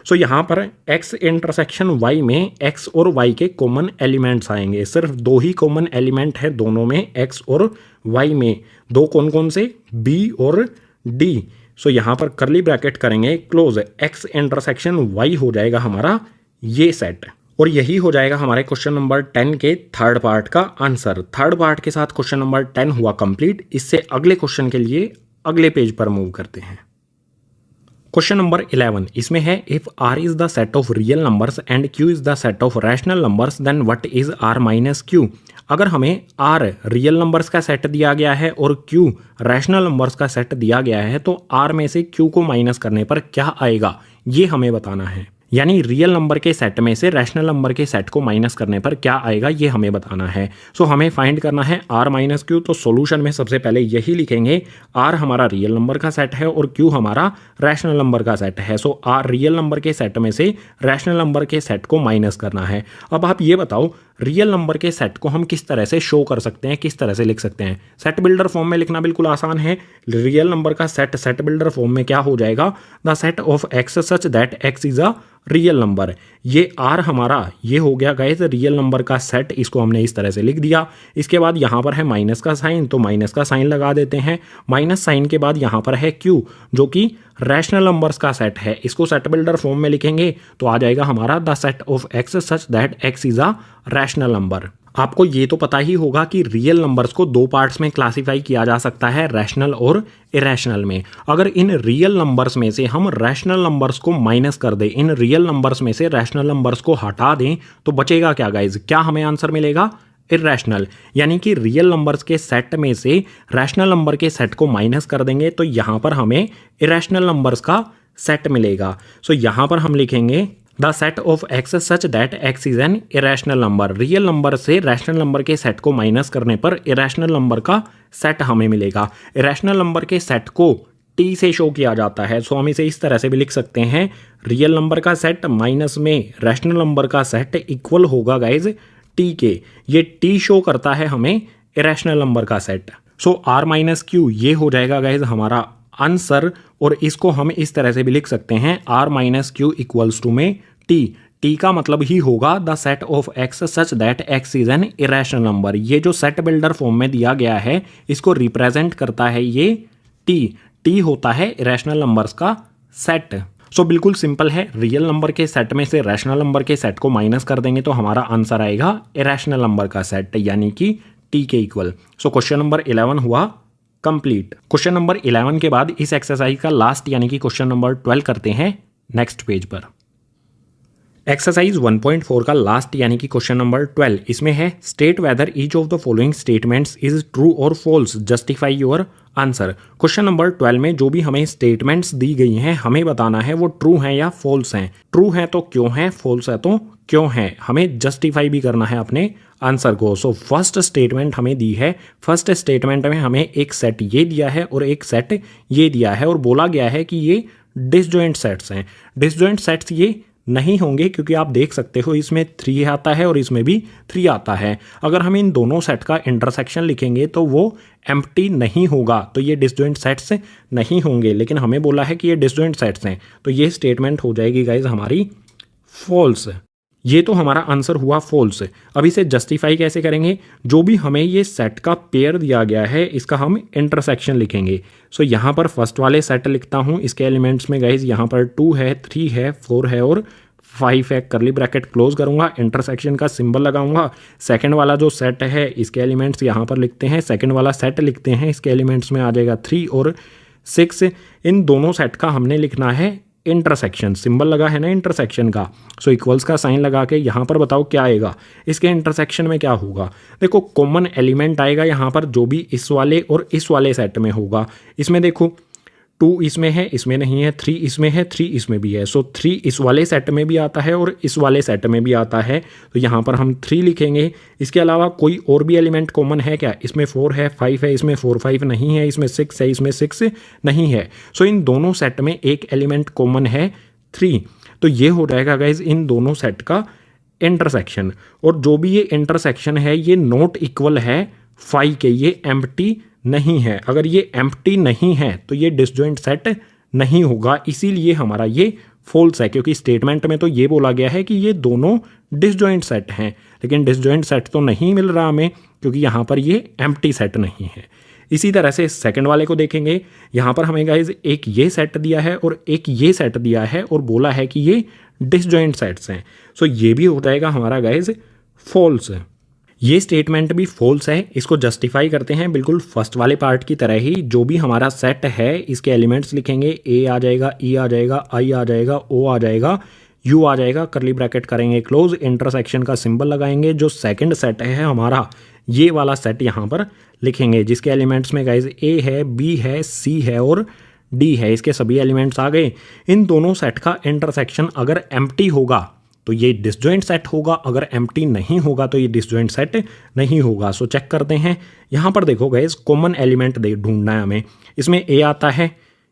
सो यहाँ पर x इंटरसेक्शन y में x और y के कॉमन एलिमेंट्स आएंगे। सिर्फ दो ही कॉमन एलिमेंट है दोनों में, x और y में। दो कौन कौन से, b और d। सो यहाँ पर करली ब्रैकेट करेंगे, क्लोज, x इंटरसेक्शन y हो जाएगा हमारा ये सेट। और यही हो जाएगा हमारे क्वेश्चन नंबर 10 के थर्ड पार्ट का आंसर। थर्ड पार्ट के साथ क्वेश्चन नंबर 10 हुआ कंप्लीट। इससे अगले क्वेश्चन के लिए अगले पेज पर मूव करते हैं। क्वेश्चन नंबर 11 इसमें है, if r is the set of real numbers and q is the set of rational numbers then what is r minus q। अगर हमें r रियल नंबर्स का सेट दिया गया है और q रैशनल नंबर्स का सेट दिया गया है, तो r में से q को माइनस करने पर क्या आएगा ये हमें बताना है। यानी रियल नंबर के सेट में से रैशनल नंबर के सेट को माइनस करने पर क्या आएगा ये हमें बताना है। सो हमें फाइंड करना है r माइनस क्यू। तो सॉल्यूशन में सबसे पहले यही लिखेंगे, r हमारा रियल नंबर का सेट है और q हमारा रैशनल नंबर का सेट है। सो r रियल नंबर के सेट में से रैशनल नंबर के सेट को माइनस करना है। अब आप ये बताओ, रियल नंबर के सेट को हम किस तरह से शो कर सकते हैं, किस तरह से लिख सकते हैं। सेट बिल्डर फॉर्म में लिखना बिल्कुल आसान है। रियल नंबर का सेट सेट बिल्डर फॉर्म में क्या हो जाएगा, the set of x such that x is a real number. ये r हमारा ये हो गया गाइस रियल नंबर का सेट, इसको हमने इस तरह से लिख दिया। इसके बाद यहाँ पर है माइनस का साइन, तो माइनस का साइन लगा देते हैं। माइनस साइन के बाद यहाँ पर है q जो कि रैशनल नंबर्स का सेट है, इसको सेट बिल्डर फॉर्म में लिखेंगे तो आ जाएगा हमारा the set of x such that x is a rational number. आपको ये तो पता ही होगा कि रियल नंबर्स को दो पार्ट्स में क्लासिफाई किया जा सकता है, रैशनल और इरेशनल में। अगर इन रियल नंबर्स में से हम रैशनल नंबर्स को माइनस कर दें, इन रियल नंबर्स में से रैशनल नंबर्स को हटा दें, तो बचेगा क्या गाइज, क्या हमें आंसर मिलेगा, इरेशनल। यानी कि रियल नंबर्स के सेट में से रैशनल नंबर के सेट को माइनस कर देंगे तो यहाँ पर हमें इरेशनल नंबर्स का सेट मिलेगा। सो यहाँ पर हम लिखेंगे the set of x such that x is an irrational number. Real number से रैशनल नंबर के सेट को माइनस करने पर इरेशनल नंबर का सेट हमें मिलेगा। इरेशनल नंबर के सेट को t से शो किया जाता है, सो हम इसे इस तरह से भी लिख सकते हैं, रियल नंबर का सेट माइनस में रैशनल नंबर का सेट इक्वल होगा गाइज t के। ये t शो करता है हमें इरेशनल नंबर का सेट। सो r माइनस क्यू ये हो जाएगा गाइज हमारा आंसर। और इसको हम इस तरह से भी लिख सकते हैं, r minus q equals to में t का मतलब ही होगा the set of x such that x is an irrational number. ये जो सेट बिल्डर फॉर्म में दिया गया है इसको रिप्रेजेंट करता है ये t होता है इरेशनल नंबर्स का सेट। सो बिल्कुल सिंपल है, रियल नंबर के सेट में से रैशनल नंबर के सेट को माइनस कर देंगे तो हमारा आंसर आएगा इरेशनल नंबर का सेट, यानी कि t के इक्वल। सो क्वेश्चन नंबर 11 हुआ कंप्लीट। क्वेश्चन नंबर 11 के बाद इस एक्सरसाइज का लास्ट यानी कि क्वेश्चन नंबर 12 करते हैं नेक्स्ट पेज पर। एक्सरसाइज 1.4 का लास्ट यानी कि क्वेश्चन नंबर 12 इसमें है, state whether each of the following statements is true और false, justify your answer. Question number 12 में जो भी हमें स्टेटमेंट्स दी गई हैं हमें बताना है वो ट्रू हैं या फॉल्स हैं। ट्रू है तो क्यों है, फॉल्स है तो क्यों है, हमें जस्टिफाई भी करना है अपने आंसर को। सो फर्स्ट स्टेटमेंट हमें दी है, फर्स्ट स्टेटमेंट में हमें एक सेट ये दिया है और एक सेट ये दिया है और बोला गया है कि ये डिसजॉइंट सेट्स हैं। डिसजॉइंट सेट्स ये नहीं होंगे क्योंकि आप देख सकते हो इसमें 3 आता है और इसमें भी 3 आता है। अगर हम इन दोनों सेट का इंटरसेक्शन लिखेंगे तो वो एम्प्टी नहीं होगा, तो ये डिसजॉइंट सेट्स नहीं होंगे। लेकिन हमें बोला है कि ये डिसजॉइंट सेट्स हैं तो ये स्टेटमेंट हो जाएगी गाइज हमारी फॉल्स। ये तो हमारा आंसर हुआ फॉल्स। अब इसे जस्टिफाई कैसे करेंगे? जो भी हमें ये सेट का पेयर दिया गया है इसका हम इंटरसेक्शन लिखेंगे। सो यहाँ पर फर्स्ट वाले सेट लिखता हूँ, इसके एलिमेंट्स में गाइज यहाँ पर 2 है, 3 है, 4 है और 5 है। करली ब्रैकेट क्लोज करूँगा, इंटरसेक्शन का सिंबल लगाऊंगा। सेकंड वाला जो सेट है इसके एलिमेंट्स यहाँ पर लिखते हैं, सेकंड वाला सेट लिखते हैं, इसके एलिमेंट्स में आ जाएगा 3 और 6। इन दोनों सेट का हमने लिखना है इंटरसेक्शन, सिंबल लगा है ना इंटरसेक्शन का। सो इक्वल्स का साइन लगा के यहाँ पर बताओ क्या आएगा, इसके इंटरसेक्शन में क्या होगा? देखो कॉमन एलिमेंट आएगा यहाँ पर जो भी इस वाले और इस वाले सेट में होगा। इसमें देखो 2 इसमें है, इसमें नहीं है, 3 इसमें है, 3 इसमें भी है। सो 3 इस वाले सेट में भी आता है और इस वाले सेट में भी आता है, तो यहाँ पर हम 3 लिखेंगे। इसके अलावा कोई और भी एलिमेंट कॉमन है क्या? इसमें 4 है, 5 है, इसमें 4 5 नहीं है, इसमें 6 है, इसमें 6 नहीं है। सो इन दोनों सेट में एक एलिमेंट कॉमन है 3, तो ये हो जाएगा गाइज इन दोनों सेट का इंटरसेक्शन। और जो भी ये इंटरसेक्शन है ये नॉट इक्वल है 5 के, ये एम्प्टी नहीं है। अगर ये एम्प्टी नहीं है तो ये डिसजॉइंट सेट नहीं होगा, इसीलिए हमारा ये फॉल्स है, क्योंकि स्टेटमेंट में तो ये बोला गया है कि ये दोनों डिसजॉइंट सेट हैं, लेकिन डिसजॉइंट सेट तो नहीं मिल रहा हमें क्योंकि यहाँ पर ये एम्प्टी सेट नहीं है। इसी तरह से सेकंड वाले को देखेंगे, यहाँ पर हमें गाइज एक ये सेट दिया है और एक ये सेट दिया है और बोला है कि ये डिसजॉइंट सेट्स हैं। सो ये भी हो जाएगा हमारा गाइज फॉल्स। ये स्टेटमेंट भी फॉल्स है। इसको जस्टिफाई करते हैं बिल्कुल फर्स्ट वाले पार्ट की तरह ही। जो भी हमारा सेट है इसके एलिमेंट्स लिखेंगे, ए आ जाएगा, ई आ जाएगा, आई आ जाएगा, ओ आ जाएगा, यू आ जाएगा, करली ब्रैकेट करेंगे क्लोज, इंटरसेक्शन का सिंबल लगाएंगे। जो सेकंड सेट है हमारा ये वाला सेट यहाँ पर लिखेंगे, जिसके एलिमेंट्स में गाइज ए है, बी है, सी है और डी है। इसके सभी एलिमेंट्स आ गए। इन दोनों सेट का इंटरसेक्शन अगर एम्प्टी होगा तो ये डिसजॉइंट सेट होगा, अगर एम्प्टी नहीं होगा तो ये डिसजॉइंट सेट नहीं होगा। सो चेक करते हैं। यहाँ पर देखो गाइस कॉमन एलिमेंट ढूंढना है हमें। इसमें ए आता है,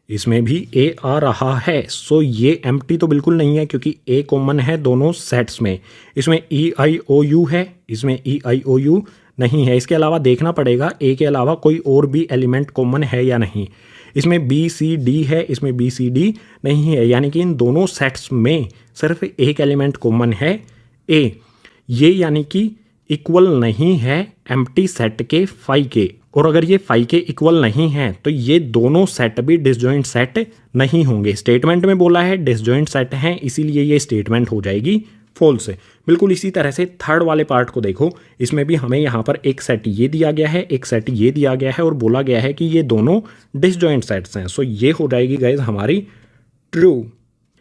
इसमें भी ए आ रहा है। सो ये एम्प्टी तो बिल्कुल नहीं है क्योंकि ए कॉमन है दोनों सेट्स में। इसमें ई आई ओ यू है, इसमें ई आई ओ यू नहीं है। इसके अलावा देखना पड़ेगा ए के अलावा कोई और भी एलिमेंट कॉमन है या नहीं। इसमें बी सी डी है, इसमें बी सी डी नहीं है, यानी कि इन दोनों सेट्स में सिर्फ एक एलिमेंट कॉमन है ए। ये यानी कि इक्वल नहीं है एम्प्टी सेट के फाई के, और अगर ये फाई के इक्वल नहीं है तो ये दोनों सेट भी डिसजॉइंट सेट नहीं होंगे। स्टेटमेंट में बोला है डिसजॉइंट सेट हैं, इसीलिए ये स्टेटमेंट हो जाएगी फॉल्स। बिल्कुल इसी तरह से थर्ड वाले पार्ट को देखो। इसमें भी हमें यहाँ पर एक सेट ये दिया गया है, एक सेट ये दिया गया है और बोला गया है कि ये दोनों डिसजॉइंट सेट्स हैं। सो ये हो जाएगी गाइज हमारी ट्रू।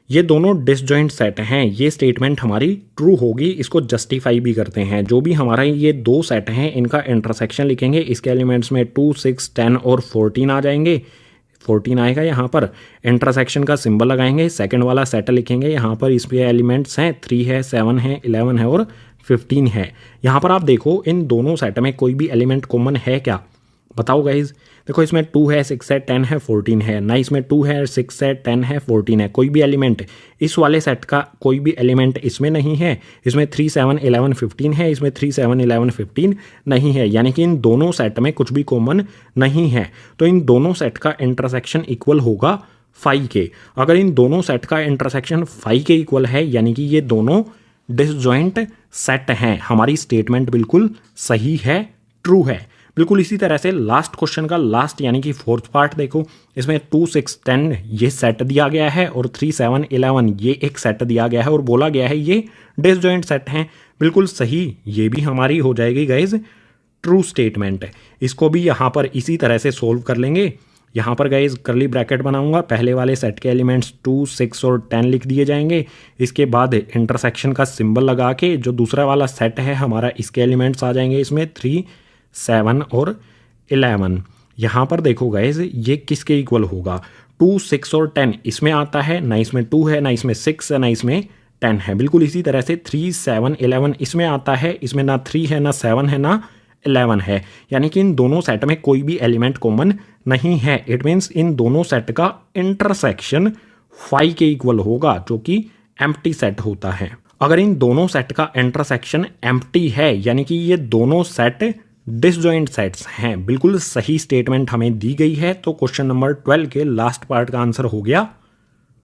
ये दोनों डिसजॉइंट सेट हैं, ये स्टेटमेंट हमारी ट्रू होगी। इसको जस्टिफाई भी करते हैं। जो भी हमारा ये दो सेट हैं इनका इंटरसेक्शन लिखेंगे। इसके एलिमेंट्स में 2, 6, 10 और 14 आ जाएंगे। 14 आएगा यहाँ पर, इंटरसेक्शन का सिंबल लगाएंगे। सेकंड वाला सेट लिखेंगे, यहाँ पर इसमें एलिमेंट्स हैं 3 है, 7 है, 11 है और 15 है। यहाँ पर आप देखो इन दोनों सेट में कोई भी एलिमेंट कॉमन है क्या? बताओ गाइज। देखो इसमें 2 है, 6 है, 10 है, 14 है ना। इसमें 2 है, 6 है, 10 है, 14 है। कोई भी एलिमेंट इस वाले सेट का कोई भी एलिमेंट इसमें नहीं है। इसमें 3, 7, 11, 15 है, इसमें 3, 7, 11, 15 नहीं है, यानी कि इन दोनों सेट में कुछ भी कॉमन नहीं है। तो इन दोनों सेट का इंटरसेक्शन इक्वल होगा 5 के। अगर इन दोनों सेट का इंटरसेक्शन 5 के इक्वल है यानी कि ये दोनों डिसजॉइंट सेट हैं। हमारी स्टेटमेंट बिल्कुल सही है, ट्रू है। बिल्कुल इसी तरह से लास्ट क्वेश्चन का लास्ट यानी कि फोर्थ पार्ट देखो। इसमें 2, 6, 10 ये सेट दिया गया है और 3, 7, 11 ये एक सेट दिया गया है और बोला गया है ये डिसजॉइंट सेट हैं। बिल्कुल सही, ये भी हमारी हो जाएगी गाइज ट्रू स्टेटमेंट। इसको भी यहाँ पर इसी तरह से सोल्व कर लेंगे। यहाँ पर गाइज करली ब्रैकेट बनाऊंगा, पहले वाले सेट के एलिमेंट्स 2, 6 और 10 लिख दिए जाएंगे। इसके बाद इंटरसेक्शन का सिंबल लगा के जो दूसरा वाला सेट है हमारा इसके एलिमेंट्स आ जाएंगे इसमें 3, 7 और 11। यहाँ पर देखो गाइज ये किसके इक्वल होगा? 2, 6 और 10 इसमें आता है ना, इसमें 2 है ना, इसमें 6 है ना, इसमें 10 है। बिल्कुल इसी तरह से 3, 7, 11 इसमें आता है, इसमें ना 3 है ना 7 है ना 11 है, यानी कि इन दोनों सेट में कोई भी एलिमेंट कॉमन नहीं है। इट मीन्स इन दोनों सेट का इंटरसेक्शन 5 के इक्वल होगा, जो कि एम्प्टी सेट होता है। अगर इन दोनों सेट का इंटरसेक्शन एम्प्टी है यानी कि ये दोनों सेट डिसजॉइंट सेट्स हैं। बिल्कुल सही स्टेटमेंट हमें दी गई है। तो क्वेश्चन नंबर 12 के लास्ट पार्ट का आंसर हो गया